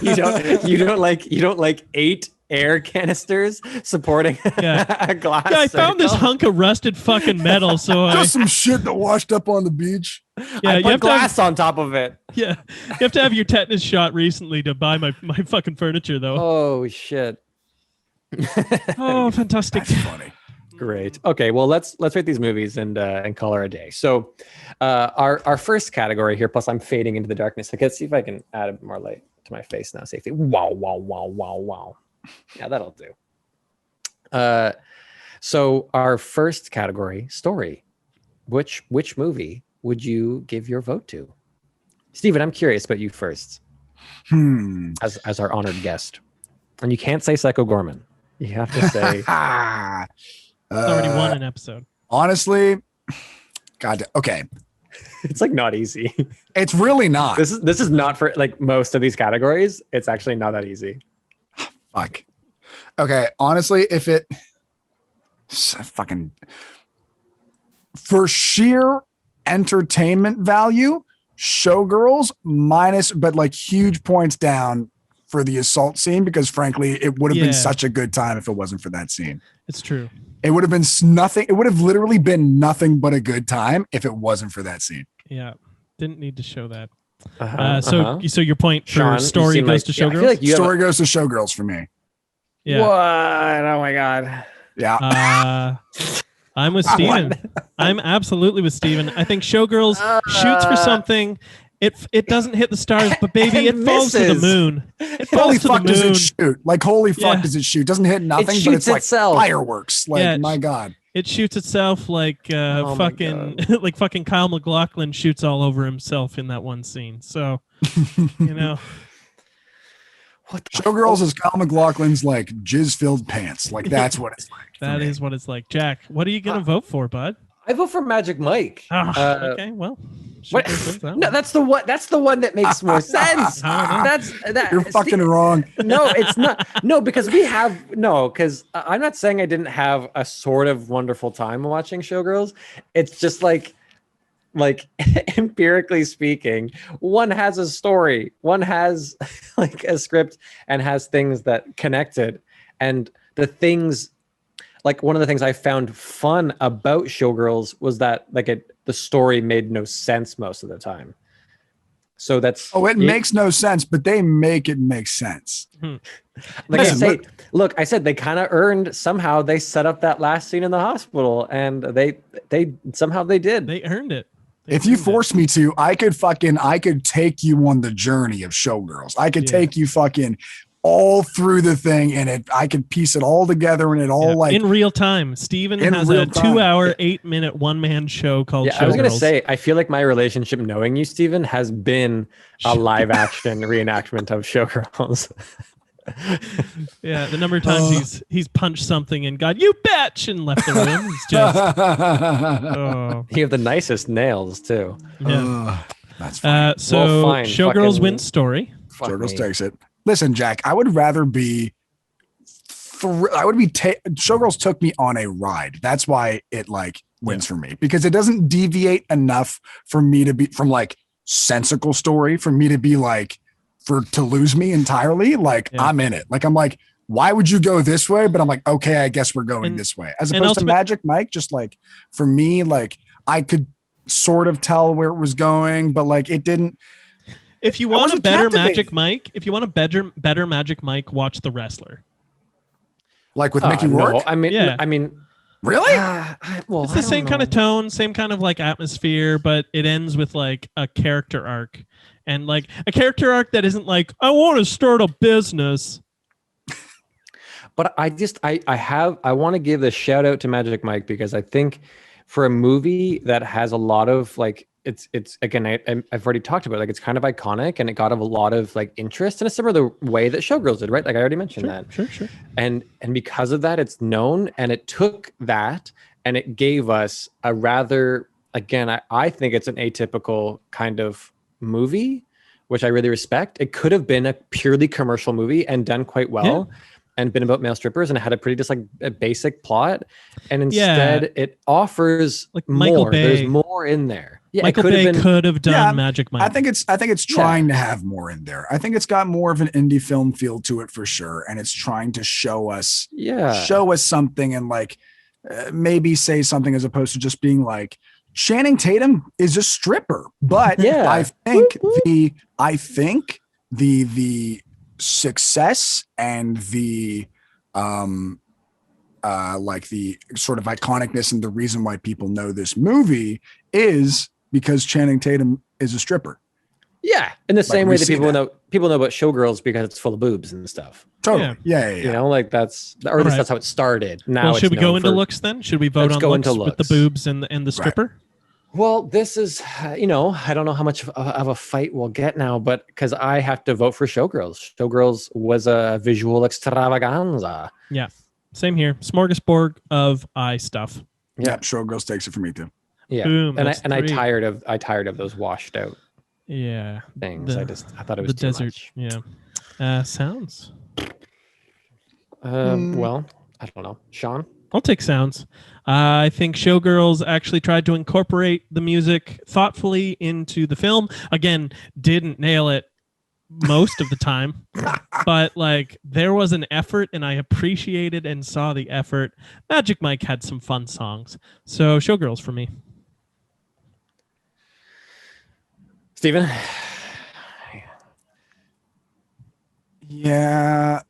Speaker 3: You don't like 8 air canisters supporting a glass.
Speaker 1: Yeah, I found this hunk of rusted fucking metal. So
Speaker 6: just some shit that washed up on the beach.
Speaker 1: Yeah,
Speaker 3: I put glass on top of it.
Speaker 1: Yeah, you have to have your tetanus shot recently to buy my fucking furniture, though.
Speaker 3: Oh shit!
Speaker 1: Oh, fantastic!
Speaker 6: That's funny.
Speaker 3: Great. Okay, well let's rate these movies and call her a day. So, our first category here. Plus, I'm fading into the darkness. So let's see if I can add a bit more light to my face now. Safety. Wow, wow, wow, wow, wow. Yeah, that'll do. So our first category, story. Which movie would you give your vote to? Steven, I'm curious about you first. as our honored guest. And you can't say Psycho Gorman. You have to say
Speaker 1: It's already won an episode.
Speaker 6: Honestly, God, okay.
Speaker 3: it's like not easy.
Speaker 6: It's really not.
Speaker 3: This is not for like most of these categories. It's actually not that easy.
Speaker 6: Fuck. Okay, honestly, if it fucking for sheer entertainment value, Showgirls minus, but like huge points down for the assault scene, because frankly, it would have been such a good time if it wasn't for that scene.
Speaker 1: It's true.
Speaker 6: It would have been nothing. It would have literally been nothing but a good time if it wasn't for that scene.
Speaker 1: Yeah. Didn't need to show that.
Speaker 3: So
Speaker 1: So your point for
Speaker 3: Sean,
Speaker 1: story
Speaker 3: you seem
Speaker 1: goes
Speaker 3: like-
Speaker 1: to
Speaker 3: yeah, I
Speaker 1: Showgirls?
Speaker 3: feel like you have
Speaker 6: Story goes to Showgirls for me.
Speaker 1: Yeah.
Speaker 3: What? Oh my god.
Speaker 6: Yeah.
Speaker 1: I'm with Steven. I'm absolutely with Steven. I think Showgirls shoots for something. It doesn't hit the stars, but baby, it falls to the
Speaker 3: misses.
Speaker 1: moon. It falls
Speaker 6: Holy
Speaker 1: to
Speaker 6: fuck
Speaker 1: the
Speaker 6: does
Speaker 1: moon.
Speaker 6: it shoot? Like, holy fuck
Speaker 1: Yeah.
Speaker 6: does it shoot? Doesn't hit nothing, but
Speaker 3: shoots
Speaker 6: it's like
Speaker 3: itself.
Speaker 6: fireworks. Like,
Speaker 1: Yeah,
Speaker 6: my God.
Speaker 1: It shoots itself like
Speaker 3: Oh my
Speaker 1: fucking like fucking Kyle MacLachlan shoots all over himself in that one scene. So you know,
Speaker 3: What the
Speaker 6: Showgirls is Kyle MacLachlan's like jizz-filled pants. Like, that's what it's like. for
Speaker 1: that
Speaker 6: me.
Speaker 1: is what it's like. Jack, what are you gonna vote for, bud?
Speaker 3: I vote for Magic Mike.
Speaker 1: Okay, well,
Speaker 3: What?
Speaker 1: Showgirls wins that
Speaker 3: No,
Speaker 1: one.
Speaker 3: that's the one. That's the one that makes more sense. That's that.
Speaker 6: You're fucking wrong.
Speaker 3: No, it's not. No, because because I'm not saying I didn't have a sort of wonderful time watching Showgirls. It's just like empirically speaking, one has a story, one has like a script and has things that connected. And the things, like one of the things I found fun about Showgirls was that the story made no sense most of the time. So that's
Speaker 6: It makes no sense, but they make it make sense.
Speaker 3: Like
Speaker 6: Listen,
Speaker 3: I said, they kind of earned, somehow they set up that last scene in the hospital, and they somehow they did.
Speaker 1: They earned it. They
Speaker 6: If you
Speaker 1: earned it.
Speaker 6: force me to, I could take you on the journey of Showgirls. I could take you fucking all through the thing, and I could piece it all together, and it all like
Speaker 1: in real time. Steven
Speaker 6: In
Speaker 1: has
Speaker 6: real
Speaker 1: a
Speaker 6: time.
Speaker 1: 2-hour, 8-minute one-man show called
Speaker 3: Yeah, I was gonna
Speaker 1: Showgirls.
Speaker 3: say, I feel like my relationship knowing you, Steven, has been a live action reenactment of Showgirls.
Speaker 1: Yeah, the number of times he's punched something and gone, "You bitch," and left the room. It's just oh
Speaker 3: You have the nicest nails too.
Speaker 1: yeah.
Speaker 6: that's fine.
Speaker 1: So
Speaker 3: Well, fine,
Speaker 1: Showgirls
Speaker 3: fucking-
Speaker 1: wins story.
Speaker 3: Fuck
Speaker 6: Showgirls
Speaker 3: me.
Speaker 6: takes it. Listen, Jack, I would rather be. Showgirls took me on a ride. That's why it like wins for me, because it doesn't deviate enough for me to be from like sensical story for me to be like to lose me entirely. Like I'm in it. Like I'm like, why would you go this way? But I'm like, okay, I guess we're going this way. As opposed to Magic Mike, just like for me, like I could sort of tell where it was going, but like it didn't.
Speaker 1: If you want a
Speaker 6: wasn't
Speaker 1: better
Speaker 6: captivated.
Speaker 1: Magic Mike, if you want a better Magic Mike, watch The Wrestler.
Speaker 6: Like with Mickey
Speaker 3: No,
Speaker 6: Rourke?
Speaker 3: I mean,
Speaker 1: Yeah.
Speaker 6: Really?
Speaker 3: Well,
Speaker 1: It's the same kind of tone, same kind of like atmosphere, but it ends with like a character arc, and like a character arc that isn't like, I want to start a business.
Speaker 3: But I want to give the shout out to Magic Mike, because I think for a movie that has a lot of like, it's again, I've already talked about it, like it's kind of iconic, and it got a lot of like interest in a similar way that Showgirls did, right? Like I already mentioned that.
Speaker 1: Sure.
Speaker 3: And because of that, it's known, and it took that and it gave us a rather, again, I think it's an atypical kind of movie, which I really respect. It could have been a purely commercial movie and done quite well. And been about male strippers, and it had a pretty just like a basic plot, and instead it offers
Speaker 1: like Michael
Speaker 3: more.
Speaker 1: Bay.
Speaker 3: There's more in there. Yeah,
Speaker 1: Michael
Speaker 3: it
Speaker 1: Bay
Speaker 3: have been,
Speaker 1: could have done
Speaker 6: Yeah,
Speaker 1: Magic Mike.
Speaker 6: I think it's trying to have more in there. I think it's got more of an indie film feel to it for sure, and it's trying to show us something, and like maybe say something as opposed to just being like Channing Tatum is a stripper. But I think the success and the like the sort of iconicness and the reason why people know this movie is because Channing Tatum is a stripper.
Speaker 3: Yeah, in the same
Speaker 6: we
Speaker 3: way that
Speaker 6: see
Speaker 3: people
Speaker 6: that.
Speaker 3: know about Showgirls because it's full of boobs and stuff.
Speaker 6: Totally. Yeah.
Speaker 3: You know, like that's, or at least that's how it started. Now,
Speaker 1: well, should we
Speaker 3: it's
Speaker 1: go
Speaker 3: known
Speaker 1: into
Speaker 3: for-
Speaker 1: looks then? Should we vote
Speaker 3: Let's
Speaker 1: on
Speaker 3: go
Speaker 1: looks
Speaker 3: into
Speaker 1: with the
Speaker 3: looks.
Speaker 1: boobs and the stripper?
Speaker 3: Well, this is, I don't know how much of a fight we'll get now, but because I have to vote for Showgirls. Showgirls was a visual extravaganza.
Speaker 1: Yeah, same here. Smorgasbord of eye stuff.
Speaker 6: Yeah, Showgirls takes it for me too.
Speaker 3: Yeah,
Speaker 1: Boom,
Speaker 3: and
Speaker 1: that's
Speaker 3: I
Speaker 1: three.
Speaker 3: tired of those washed out
Speaker 1: Yeah,
Speaker 3: things. I thought it was
Speaker 1: the
Speaker 3: too
Speaker 1: desert.
Speaker 3: much.
Speaker 1: Yeah, sounds.
Speaker 3: Well, I don't know, Sean.
Speaker 1: I'll take sounds. I think Showgirls actually tried to incorporate the music thoughtfully into the film. Again, didn't nail it most of the time, but like there was an effort and I appreciated and saw the effort. Magic Mike had some fun songs. So Showgirls for me.
Speaker 3: Steven?
Speaker 6: Yeah,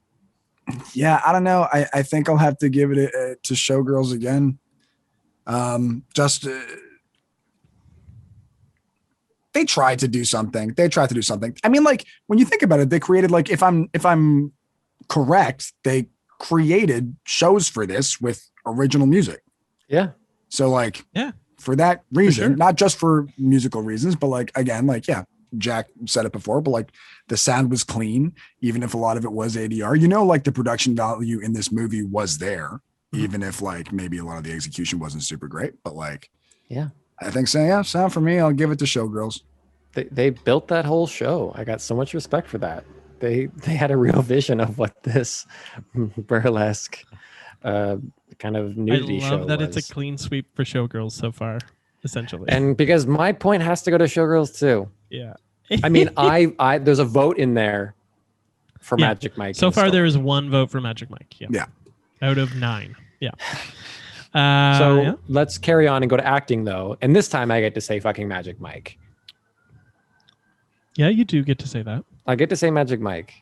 Speaker 6: I don't know. I think I'll have to give it to Showgirls again. They tried to do something. I mean, like when you think about it, they created like if I'm correct, they created shows for this with original music.
Speaker 3: Yeah.
Speaker 6: So like,
Speaker 1: yeah,
Speaker 6: for that reason,
Speaker 1: sure.
Speaker 6: not just for musical reasons, but like again, like Jack said it before, but like the sound was clean, even if a lot of it was ADR. Like the production value in this movie was there, even if like maybe a lot of the execution wasn't super great. But like,
Speaker 3: yeah,
Speaker 6: I think so. Yeah, sound for me. I'll give it to Showgirls.
Speaker 3: They built that whole show. I got so much respect for that. They had a real vision of what this burlesque kind of nudity show
Speaker 1: I love that
Speaker 3: was.
Speaker 1: it's a clean sweep for Showgirls so far, essentially.
Speaker 3: And because my point has to go to Showgirls too.
Speaker 1: Yeah.
Speaker 3: I mean, I there's a vote in there for
Speaker 1: Yeah.
Speaker 3: Magic Mike.
Speaker 1: So far, there is one vote for Magic Mike.
Speaker 6: Yeah.
Speaker 1: Out of 9. Yeah.
Speaker 3: So let's carry on and go to acting though. And this time I get to say fucking Magic Mike.
Speaker 1: Yeah, you do get to say that.
Speaker 3: I get to say Magic Mike.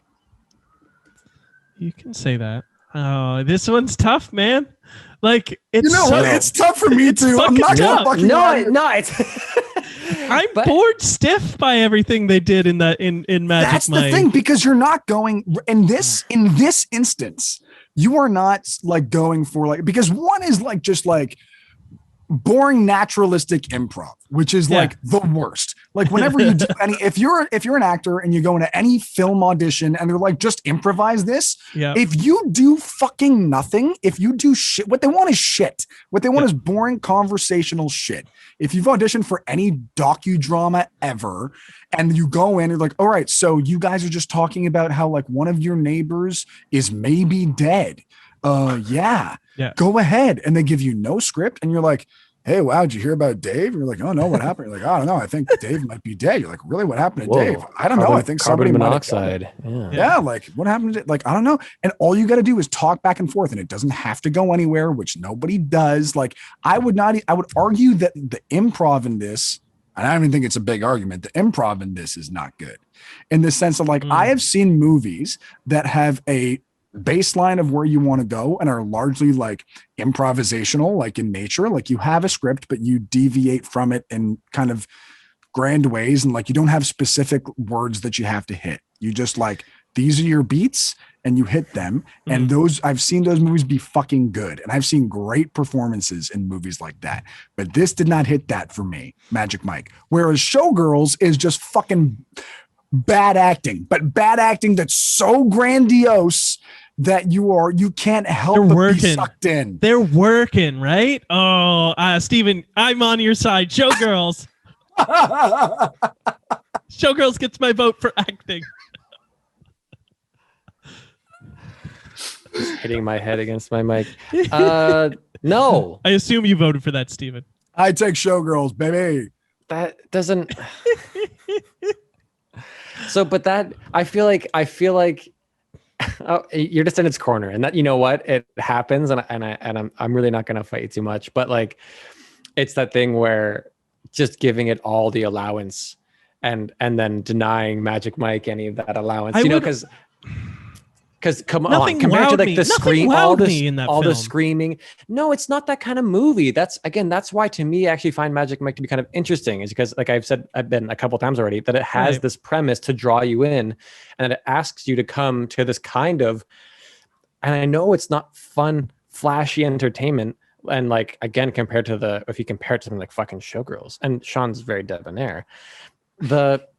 Speaker 1: You can say that. Oh, this one's tough, man. Like it's
Speaker 6: what? It's tough for me too. I'm not gonna fucking
Speaker 1: I'm bored stiff by everything they did in that in Magic
Speaker 6: That's
Speaker 1: Mike.
Speaker 6: the thing, because you're not going in this instance. You are not like going for like, because one is like just like boring naturalistic improv, which is like the worst. Like whenever you do if you're an actor and you go into any film audition and they're like, just improvise this.
Speaker 1: Yeah.
Speaker 6: If you do fucking nothing, if you do shit, what they want is shit. What they want is boring conversational shit. If you've auditioned for any docudrama ever and you go in, you're like, all right, so you guys are just talking about how like one of your neighbors is maybe dead. Yeah. Go ahead. And they give you no script and you're like, hey, wow, did you hear about Dave? You're like, oh no, what happened? You're like, I don't know. I think Dave might be dead. You're like, really? What happened to Dave? I don't know. I think
Speaker 3: carbon
Speaker 6: somebody
Speaker 3: monoxide.
Speaker 6: Yeah, like what happened to, like, I don't know. And all you got to do is talk back and forth and it doesn't have to go anywhere, which nobody does. Like I would argue that the improv in this, and I don't even think it's a big argument, the improv in this is not good in the sense of like, I have seen movies that have a baseline of where you want to go and are largely like improvisational, like in nature, like you have a script, but you deviate from it in kind of grand ways. And like, you don't have specific words that you have to hit. You just like, these are your beats and you hit them. And those, I've seen those movies be fucking good. And I've seen great performances in movies like that, but this did not hit that for me, Magic Mike. Whereas Showgirls is just fucking bad acting, but bad acting that's so grandiose that you can't help but be sucked in.
Speaker 1: They're working, right? Oh, Steven, I'm on your side. Showgirls. Showgirls gets my vote for acting.
Speaker 3: Just hitting my head against my mic. No.
Speaker 1: I assume you voted for that, Steven.
Speaker 6: I take Showgirls, baby.
Speaker 3: That doesn't. So, but that I feel like oh, you're just in its corner, and that, you know what, it happens, and I'm really not gonna fight you too much, but like it's that thing where just giving it all the allowance and then denying Magic Mike any of that allowance, because come on, compared to like the scream, all the screaming. No, it's not that kind of movie. That's why to me I actually find Magic Mike to be kind of interesting, is because like I've been a couple times already, that it has this premise to draw you in, and it asks you to come to this kind of, and I know it's not fun, flashy entertainment, And like again, if you compare it to something like fucking Showgirls, and Sean's very debonair, but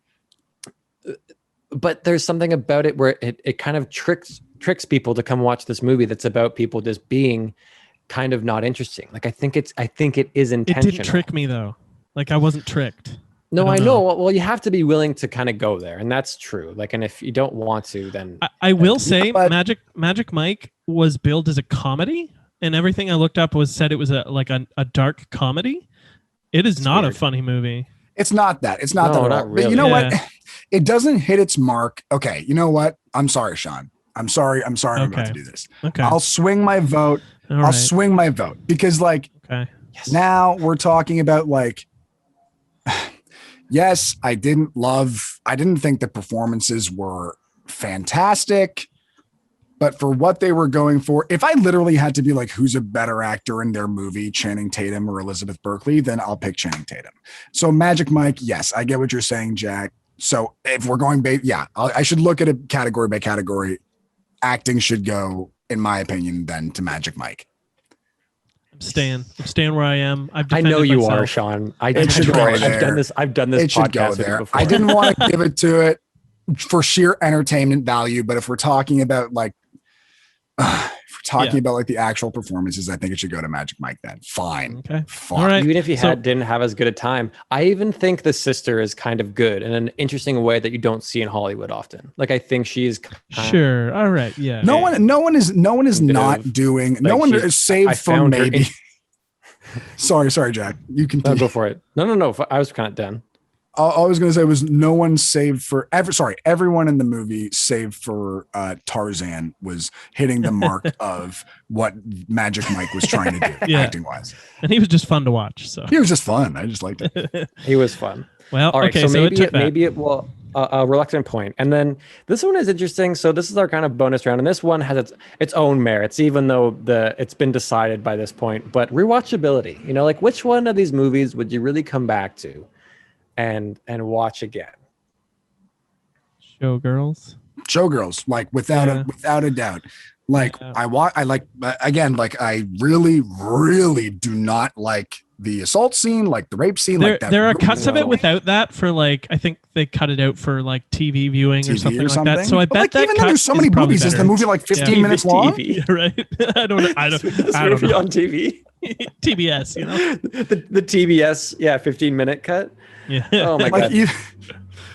Speaker 3: there's something about it where it kind of tricks people to come watch this movie that's about people just being kind of not interesting. Like I think it is intentional.
Speaker 1: It didn't trick me though. Like I wasn't tricked.
Speaker 3: No, I know. Well, you have to be willing to kind of go there, and that's true. Like, and if you don't want to, then
Speaker 1: I will say, Magic Mike was billed as a comedy, and everything I looked up said it was a dark comedy. It is not weird. A funny movie.
Speaker 6: It's not that. It's not that at all.
Speaker 3: Really.
Speaker 6: But you know what? It doesn't hit its mark. Okay, you know what? I'm sorry, Sean. I'm sorry. I'm about to do this.
Speaker 1: Okay.
Speaker 6: I'll swing my vote. I'll swing my vote because, like, now we're talking about like. Yes, I didn't think the performances were fantastic, but for what they were going for, if I literally had to be like, who's a better actor in their movie, Channing Tatum or Elizabeth Berkley, then I'll pick Channing Tatum. So Magic Mike, yes, I get what you're saying, Jack. So if we're going, I should look at it category by category. Acting should go, in my opinion, then to Magic Mike.
Speaker 1: I'm staying where I am.
Speaker 3: I know you myself. Are, Sean. I've done this
Speaker 6: it should go there.
Speaker 3: Before.
Speaker 6: I didn't want to give it to it for sheer entertainment value, but if we're talking about like about the actual performances, I think it should go to Magic Mike then. Fine.
Speaker 1: Okay.
Speaker 6: Fine.
Speaker 1: All right.
Speaker 3: Even if you didn't have as good a time. I even think the sister is kind of good in an interesting way that you don't see in Hollywood often. Like I think she's
Speaker 1: sure. All right. Yeah.
Speaker 6: No one is not doing. Like no one is saved from maybe. Sorry, Jack. You can
Speaker 3: go for it. No. I was kind of done.
Speaker 6: All I was going to say was no one saved for everyone in the movie save for Tarzan was hitting the mark of what Magic Mike was trying to do acting wise.
Speaker 1: And he was just fun to watch. So
Speaker 6: he was just fun. I just liked it.
Speaker 3: He was fun.
Speaker 1: Well,
Speaker 3: all right.
Speaker 1: Okay,
Speaker 3: so maybe it will a reluctant point. And then this one is interesting. So this is our kind of bonus round, and this one has its own merits, even though it's been decided by this point. But rewatchability, like which one of these movies would you really come back to and watch again?
Speaker 1: Showgirls,
Speaker 6: like without a doubt. Like I really do not like the assault scene, like the rape scene.
Speaker 1: There are cuts of it without that for like, I think they cut it out for like TV viewing or something like that. So I bet that
Speaker 6: even though there's so many movies, is the movie like 15 minutes long?
Speaker 1: TV, right? I don't know.
Speaker 3: On TV.
Speaker 1: TBS,
Speaker 3: the TBS, 15-minute cut.
Speaker 1: Yeah.
Speaker 3: Oh my god.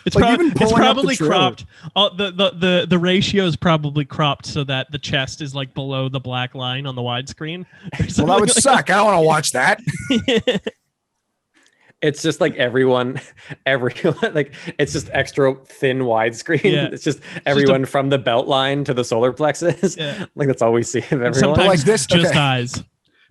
Speaker 1: It's probably cropped. The ratio is probably cropped so that the chest is like below the black line on the widescreen.
Speaker 6: Well, that would suck. I don't want to watch that.
Speaker 3: It's just like everyone, like it's just extra thin widescreen. Yeah. It's just everyone from the belt line to the solar plexus. Yeah. Like that's all we see of everyone.
Speaker 1: Sometimes
Speaker 6: like this,
Speaker 1: just eyes.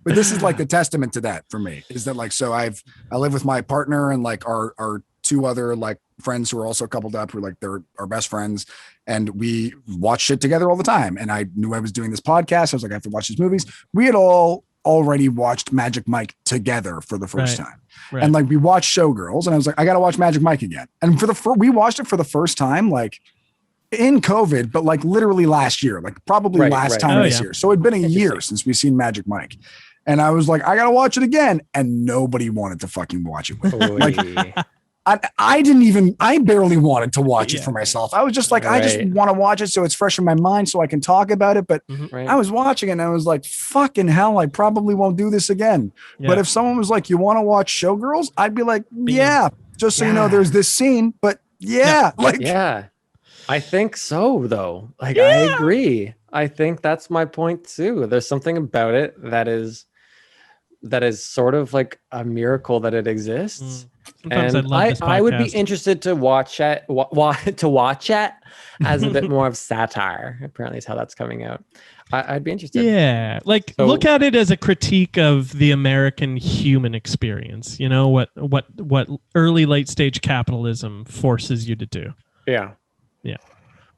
Speaker 6: But this is like the testament to that for me, is that like, so I live with my partner and like our two other like friends who are also coupled up, who are like they're our best friends, and we watch shit together all the time. And I knew I was doing this podcast. I was like, I have to watch these movies. We had all already watched Magic Mike together for the first time. Right. And like we watched Showgirls, and I was like, I gotta watch Magic Mike again. And we watched it for the first time like in COVID, but like literally last year, like probably last time this year. So it'd been a year since we've seen Magic Mike. And I was like, I gotta watch it again, and nobody wanted to fucking watch it with me. Like, I barely wanted to watch it for myself. I was just like, I just want to watch it so it's fresh in my mind so I can talk about it. But I was watching it and I was like, fucking hell, I probably won't do this again. Yeah. But if someone was like, you want to watch Showgirls? I'd be like, just so you know, there's this scene, but
Speaker 3: I think so though. Like, I agree. I think that's my point too. There's something about it that is sort of like a miracle that it exists.
Speaker 1: Sometimes
Speaker 3: and
Speaker 1: I
Speaker 3: would be interested to watch it as a bit more of satire. Apparently, is how that's coming out. I'd be interested.
Speaker 1: Yeah, like look at it as a critique of the American human experience. You know what early late stage capitalism forces you to do.
Speaker 3: Yeah.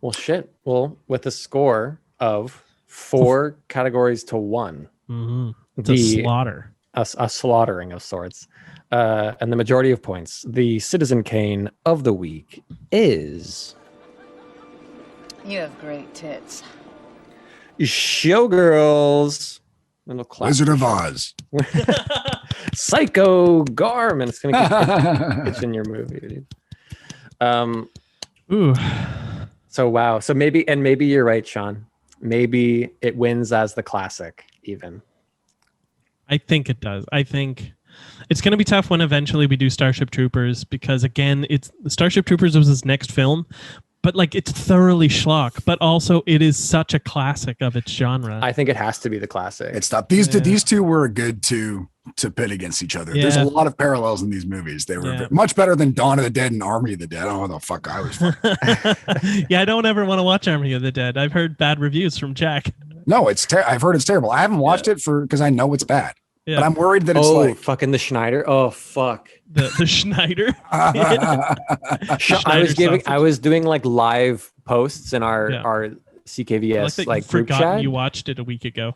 Speaker 3: Well, shit. Well, with a score of 4 categories to 1.
Speaker 1: Mm-hmm. It's a slaughter.
Speaker 3: A slaughtering of sorts. And the majority of points, the Citizen Kane of the week is...
Speaker 4: You have great tits.
Speaker 3: Showgirls. Little clap.
Speaker 6: Wizard of Oz.
Speaker 3: Psycho Gorman. It's gonna get in your movie, dude.
Speaker 1: Ooh.
Speaker 3: So wow. So maybe you're right, Sean. Maybe it wins as the classic, even.
Speaker 1: I think it does. I think it's going to be tough when eventually we do Starship Troopers, because again, it's Starship Troopers was his next film, but like it's thoroughly schlock, but also it is such a classic of its genre.
Speaker 3: I think it has to be the classic.
Speaker 6: It's tough. These two were a good two to pit against each other. There's a lot of parallels in these movies. They were much better than Dawn of the Dead and Army of the Dead. I don't know what the fuck I was.
Speaker 1: Yeah, I don't ever want to watch Army of the Dead. I've heard bad reviews from Jack.
Speaker 6: No, I've heard it's terrible. I haven't watched it because I know it's bad.
Speaker 1: Yeah.
Speaker 6: But I'm worried that it's like
Speaker 3: fucking the Schneider. Oh fuck.
Speaker 1: The Schneider.
Speaker 3: I was doing like live posts in our CKVS like group chat.
Speaker 1: You watched it a week ago.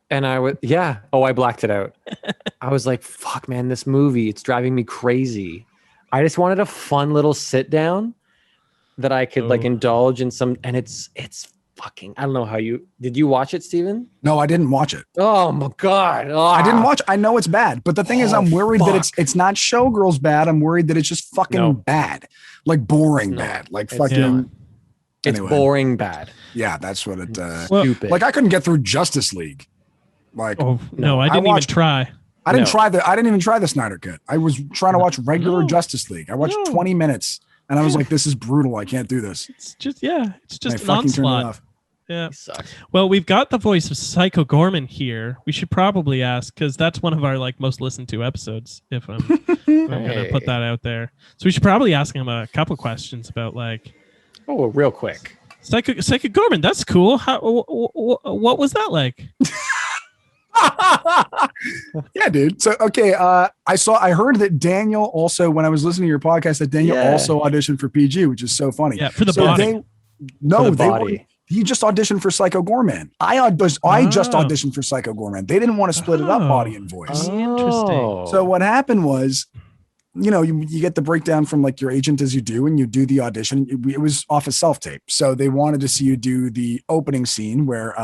Speaker 3: And I blacked it out. I was like, fuck, man, this movie, it's driving me crazy. I just wanted a fun little sit down that I could like indulge in some, and it's fucking, I don't know how did you watch it, Steven?
Speaker 6: No, I didn't watch it.
Speaker 3: Oh my God.
Speaker 6: I didn't watch. I know it's bad, but the thing is, I'm worried that it's not Showgirls bad. I'm worried that it's just fucking bad, like boring bad, like fucking.
Speaker 3: It's boring bad.
Speaker 6: Yeah, that's what it.
Speaker 3: Stupid.
Speaker 6: Like I couldn't get through Justice League. Like
Speaker 1: I didn't even try.
Speaker 6: I didn't even try the Snyder Cut. I was trying to watch regular Justice League. I watched 20 minutes and I was like, this is brutal. I can't do this.
Speaker 1: It's just an
Speaker 6: fucking
Speaker 1: onslaught.
Speaker 6: turned it off.
Speaker 1: Yeah. Well, we've got the voice of Psycho Gorman here. We should probably ask, because that's one of our like most listened to episodes. If I'm gonna put that out there, so we should probably ask him a couple questions about like.
Speaker 3: Oh, real quick.
Speaker 1: Psycho Gorman. That's cool. What was that like?
Speaker 6: Yeah, dude. So okay, I heard that Daniel also, when I was listening to your podcast, that Daniel also auditioned for PG, which is so funny.
Speaker 1: Yeah, for the body.
Speaker 6: He just auditioned for Psycho Gorman. I just auditioned for Psycho Gorman. They didn't want to split it up, body and voice.
Speaker 1: Interesting.
Speaker 6: So what happened was, you get the breakdown from like your agent as you do, and you do the audition. It was off a self-tape. So they wanted to see you do the opening scene where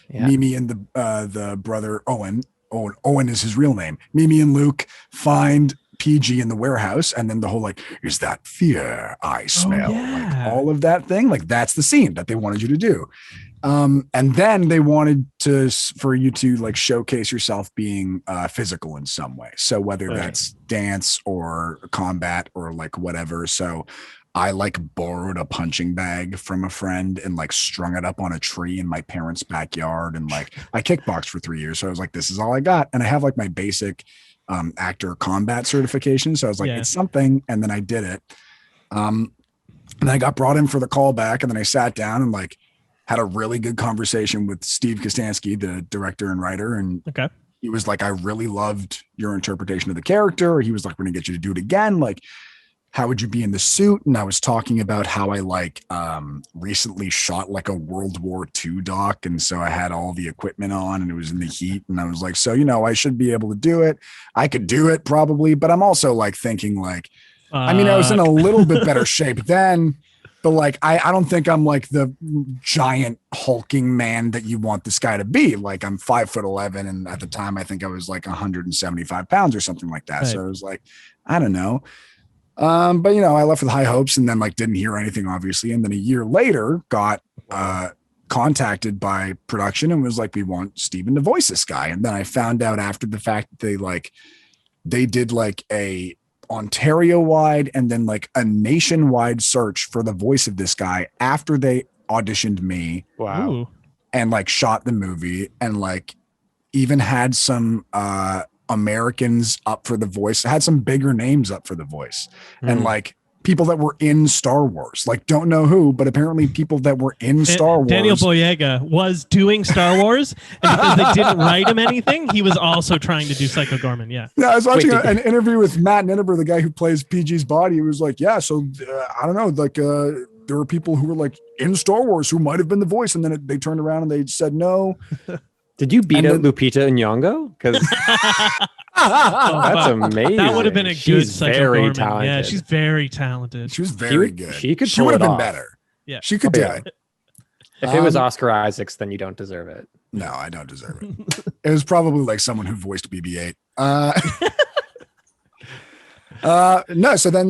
Speaker 6: Mimi and the brother Owen is his real name. Mimi and Luke find PG in the warehouse, and then the whole like, is that fear I smell? Like all of that thing. Like that's the scene that they wanted you to do. And then they wanted for you to like showcase yourself being physical in some way. So whether that's dance or combat or like whatever. So I like borrowed a punching bag from a friend and like strung it up on a tree in my parents' backyard. And like I kickboxed for 3 years. So I was like, this is all I got. And I have like my basic actor combat certification. So I was like, it's something. And then I did it. And I got brought in for the callback, and then I sat down and like had a really good conversation with Steve Kostansky, the director and writer. And he was like, I really loved your interpretation of the character. He was like, we're gonna get you to do it again. Like, how would you be in the suit? And I was talking about how I like recently shot like a World War II doc. And so I had all the equipment on and it was in the heat. And I was like, so, I should be able to do it. I could do it probably, but I'm also like thinking like, I was in a little bit better shape then. But like, I don't think I'm like the giant hulking man that you want this guy to be. Like I'm 5'11", and at the time I think I was like 175 pounds or something like that. Right. So I was like, I don't know. But I left with high hopes, and then like didn't hear anything obviously. And then a year later got contacted by production and was like, we want Steven to voice this guy. And then I found out after the fact that they did like a Ontario-wide and then like a nationwide search for the voice of this guy after they auditioned me.
Speaker 3: Wow. Ooh.
Speaker 6: And like shot the movie, and like even had some Americans up for the voice, had some bigger names up for the voice, and like people that were in Star Wars, like don't know who, but apparently people that were in Star Wars.
Speaker 1: Daniel Boyega was doing Star Wars, and because they didn't write him anything, he was also trying to do Psycho Gorman. Yeah,
Speaker 6: I was watching an interview with Matt Ninneber, the guy who plays PG's body. He was like, yeah, so I don't know, like there were people who were like in Star Wars who might have been the voice, and then they turned around and they said no.
Speaker 3: Did you beat out Lupita Nyong'o? Because that's amazing.
Speaker 1: That would have been a good Psycho Gorman.
Speaker 3: Talented.
Speaker 1: Yeah, she's very talented.
Speaker 6: She was very good.
Speaker 3: She
Speaker 6: would have been better.
Speaker 1: Yeah,
Speaker 6: she could do it.
Speaker 3: If it was Oscar Isaacs, then you don't deserve it.
Speaker 6: No, I don't deserve it. It was probably like someone who voiced BB-8. No, so then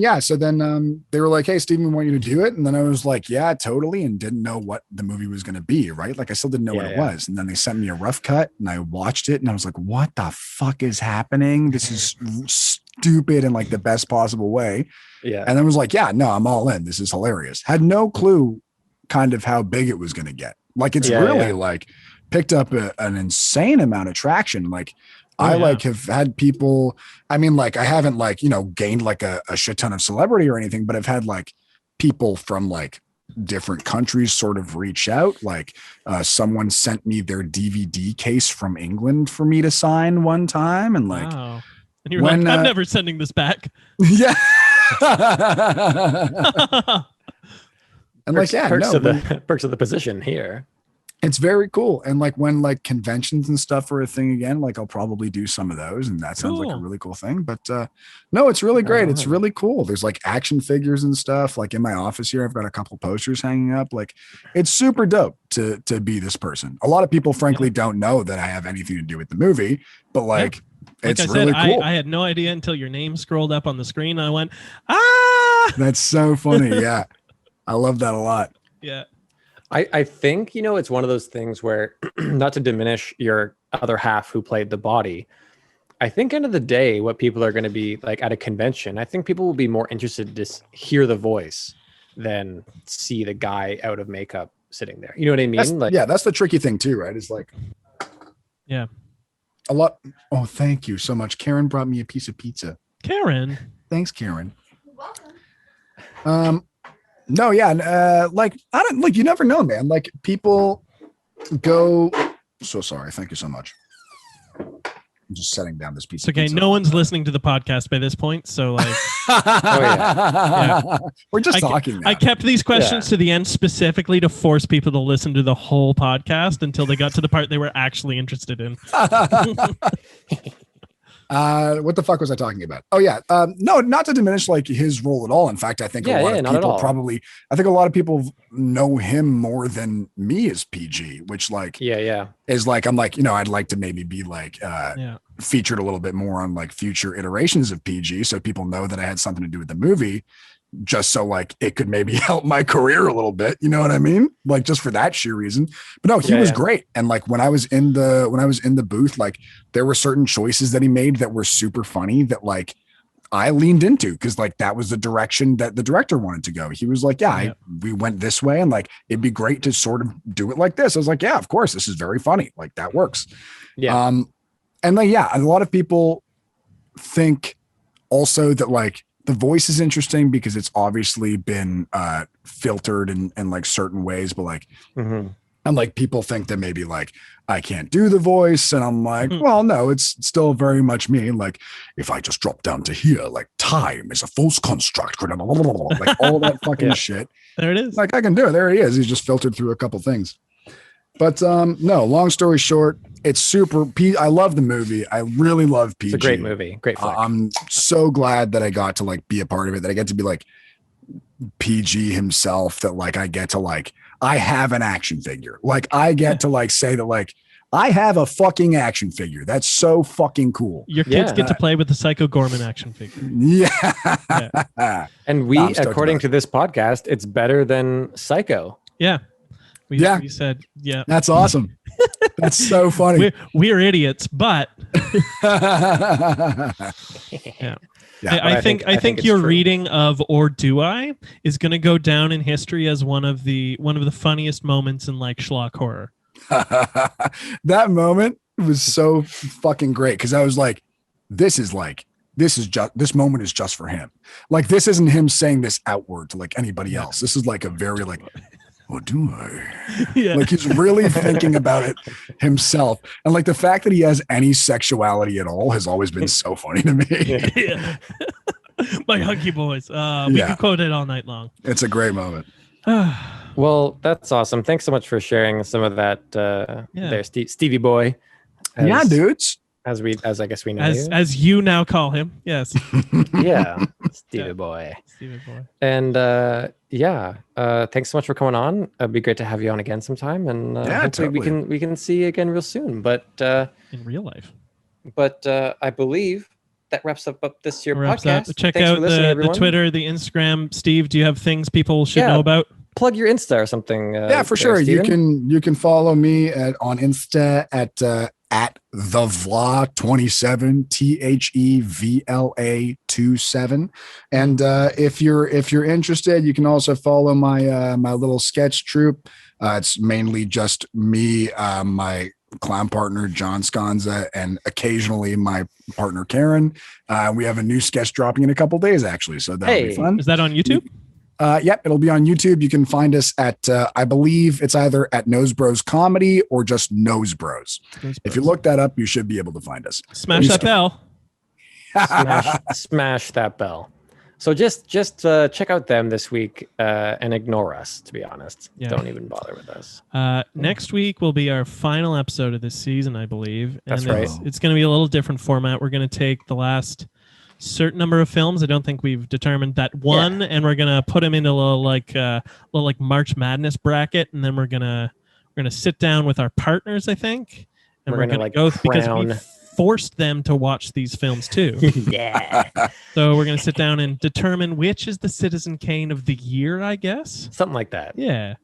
Speaker 6: they were like, hey, Steven, we want you to do it. And then I was like, yeah, totally. And didn't know what the movie was going to be, right? Like I still didn't know what it was. And then they sent me a rough cut and I watched it and I was like, what the fuck is happening? This is stupid in like the best possible way. Yeah. And then was like, yeah, no, I'm all in. This is hilarious. Had no clue kind of how big it was going to get. Like it's really like picked up an insane amount of traction. Like I like have had people, I mean, like I haven't like, you know, gained like a shit ton of celebrity or anything, but I've had like people from like different countries sort of reach out. Like someone sent me their DVD case from England for me to sign one time. And like,
Speaker 1: wow. And you're like, I'm never sending this back.
Speaker 6: Yeah. And
Speaker 3: perks of the position here.
Speaker 6: It's very cool. And like when like conventions and stuff are a thing again, like I'll probably do some of those. And that sounds like a really cool thing. But no, it's really great. It's really cool. There's like action figures and stuff. Like in my office here, I've got a couple posters hanging up. Like it's super dope to be this person. A lot of people, frankly, don't know that I have anything to do with the movie, but like it's really cool.
Speaker 1: I had no idea until your name scrolled up on the screen. And I went, ah,
Speaker 6: that's so funny. Yeah. I love that a lot.
Speaker 1: Yeah.
Speaker 3: I think, you know, it's one of those things where, not to diminish your other half who played the body, I think end of the day, what people are going to be like at a convention, I think people will be more interested to just hear the voice than see the guy out of makeup sitting there. You know what I mean?
Speaker 6: That's the tricky thing too, right? It's like,
Speaker 1: yeah,
Speaker 6: a lot. Oh, thank you so much. Karen brought me a piece of pizza.
Speaker 1: Karen.
Speaker 6: Thanks, Karen. You're welcome. No, yeah, like I don't like you never know, man. Like people go. So sorry. Thank you so much. I'm just setting down this piece.
Speaker 1: It's okay. No one's listening to the podcast by this point, so like,
Speaker 6: we're just talking.
Speaker 1: I kept these questions to the end specifically to force people to listen to the whole podcast until they got to the part they were actually interested in.
Speaker 6: What the fuck was I talking about? Oh yeah. No, not to diminish like his role at all. In fact, I think a lot of people I think a lot of people know him more than me as PG, which like, is like, I'm like, you know, I'd like to maybe be like, featured a little bit more on like future iterations of PG. So people know that I had something to do with the movie, just so like it could maybe help my career a little bit. You know what I mean? Like just for that sheer reason. But no, he was great. And like when I was in the booth, like there were certain choices that he made that were super funny that like I leaned into because like that was the direction that the director wanted to go. He was like, we went this way and like it'd be great to sort of do it like this. I was like, yeah, of course, this is very funny. Like that works. Yeah. And like, a lot of people think also that like the voice is interesting because it's obviously been filtered in like certain ways, but like, and like people think that maybe like I can't do the voice, and I'm like, well, no, it's still very much me. Like if I just drop down to here, like time is a false construct, like all that fucking shit.
Speaker 1: There it is.
Speaker 6: Like I can do it. There he is. He's just filtered through a couple things. But no, long story short, it's super. I love the movie. I really love PG.
Speaker 3: It's a great movie. Great flick.
Speaker 6: I'm so glad that I got to like be a part of it, that I get to be like PG himself, that like I get to like, I have an action figure. Like I get to like say that like I have a fucking action figure. That's so fucking cool.
Speaker 1: Your kids get to play with the Psycho Gorman action figure.
Speaker 6: Yeah.
Speaker 3: And we, according to this podcast, it's better than Psycho.
Speaker 1: Yeah. We said,
Speaker 6: that's awesome. That's so funny.
Speaker 1: We're idiots, but I think your reading of "Or Do I" is going to go down in history as one of the funniest moments in like schlock horror.
Speaker 6: That moment was so fucking great because I was like, this moment is just for him. Like this isn't him saying this outward to like anybody else. This is like a very like, or do I? Yeah. Like he's really thinking about it himself. And like the fact that he has any sexuality at all has always been so funny to me.
Speaker 1: Yeah. My hunky boys. We can quote it all night long.
Speaker 6: It's a great moment.
Speaker 3: Well, that's awesome. Thanks so much for sharing some of that there, Stevie boy.
Speaker 6: Dudes.
Speaker 3: As I guess we know
Speaker 1: as you now call him. Yes.
Speaker 3: Yeah. Stevie boy.
Speaker 1: Stevie boy.
Speaker 3: And thanks so much for coming on. It'd be great to have you on again sometime, and hopefully
Speaker 6: totally.
Speaker 3: we can see you again real soon. But
Speaker 1: In real life.
Speaker 3: But I believe that wraps up this year
Speaker 1: Wraps
Speaker 3: podcast.
Speaker 1: up. Check
Speaker 3: Thanks
Speaker 1: out
Speaker 3: for listening,
Speaker 1: the
Speaker 3: everyone.
Speaker 1: Twitter, the Instagram. Steve, do you have things people should know about?
Speaker 3: Plug your Insta or something.
Speaker 6: Yeah, for sure.
Speaker 3: Steven.
Speaker 6: You can follow me on Insta at the Vlah27 THEVLA27. And if you're interested, you can also follow my my little sketch troupe. It's mainly just me, my clown partner John Sconza, and occasionally my partner Karen. We have a new sketch dropping in a couple days, actually, so that'll be fun.
Speaker 1: Is that on YouTube?
Speaker 6: Yep, it'll be on YouTube. You can find us at I believe it's either at Nose Bros Comedy or just Nose Bros. If you look that up, you should be able to find us.
Speaker 1: Smash that bell.
Speaker 3: Smash that bell. So just check out them this week and ignore us, to be honest.
Speaker 1: Yeah.
Speaker 3: Don't even bother with us.
Speaker 1: Next week will be our final episode of this season, I believe.
Speaker 3: That's
Speaker 1: and
Speaker 3: right.
Speaker 1: It's going to be a little different format. We're going to take the last certain number of films. I don't think we've determined that one, and we're going to put them into a little like March Madness bracket, and then we're going to sit down with our partners, I think, and we're going to go because we forced them to watch these films too.
Speaker 3: Yeah.
Speaker 1: So we're going to sit down and determine which is the Citizen Kane of the year, I guess.
Speaker 3: Something like that.
Speaker 1: Yeah.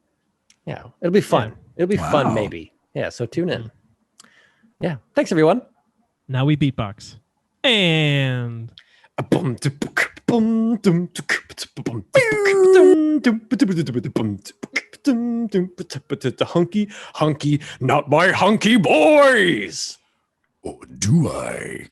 Speaker 3: Yeah. It'll be fun. It'll be fun, maybe. Yeah. So tune in. Yeah. Thanks, everyone.
Speaker 1: Now we beatbox. And
Speaker 3: hunky, not my hunky boys.
Speaker 6: Oh, do I?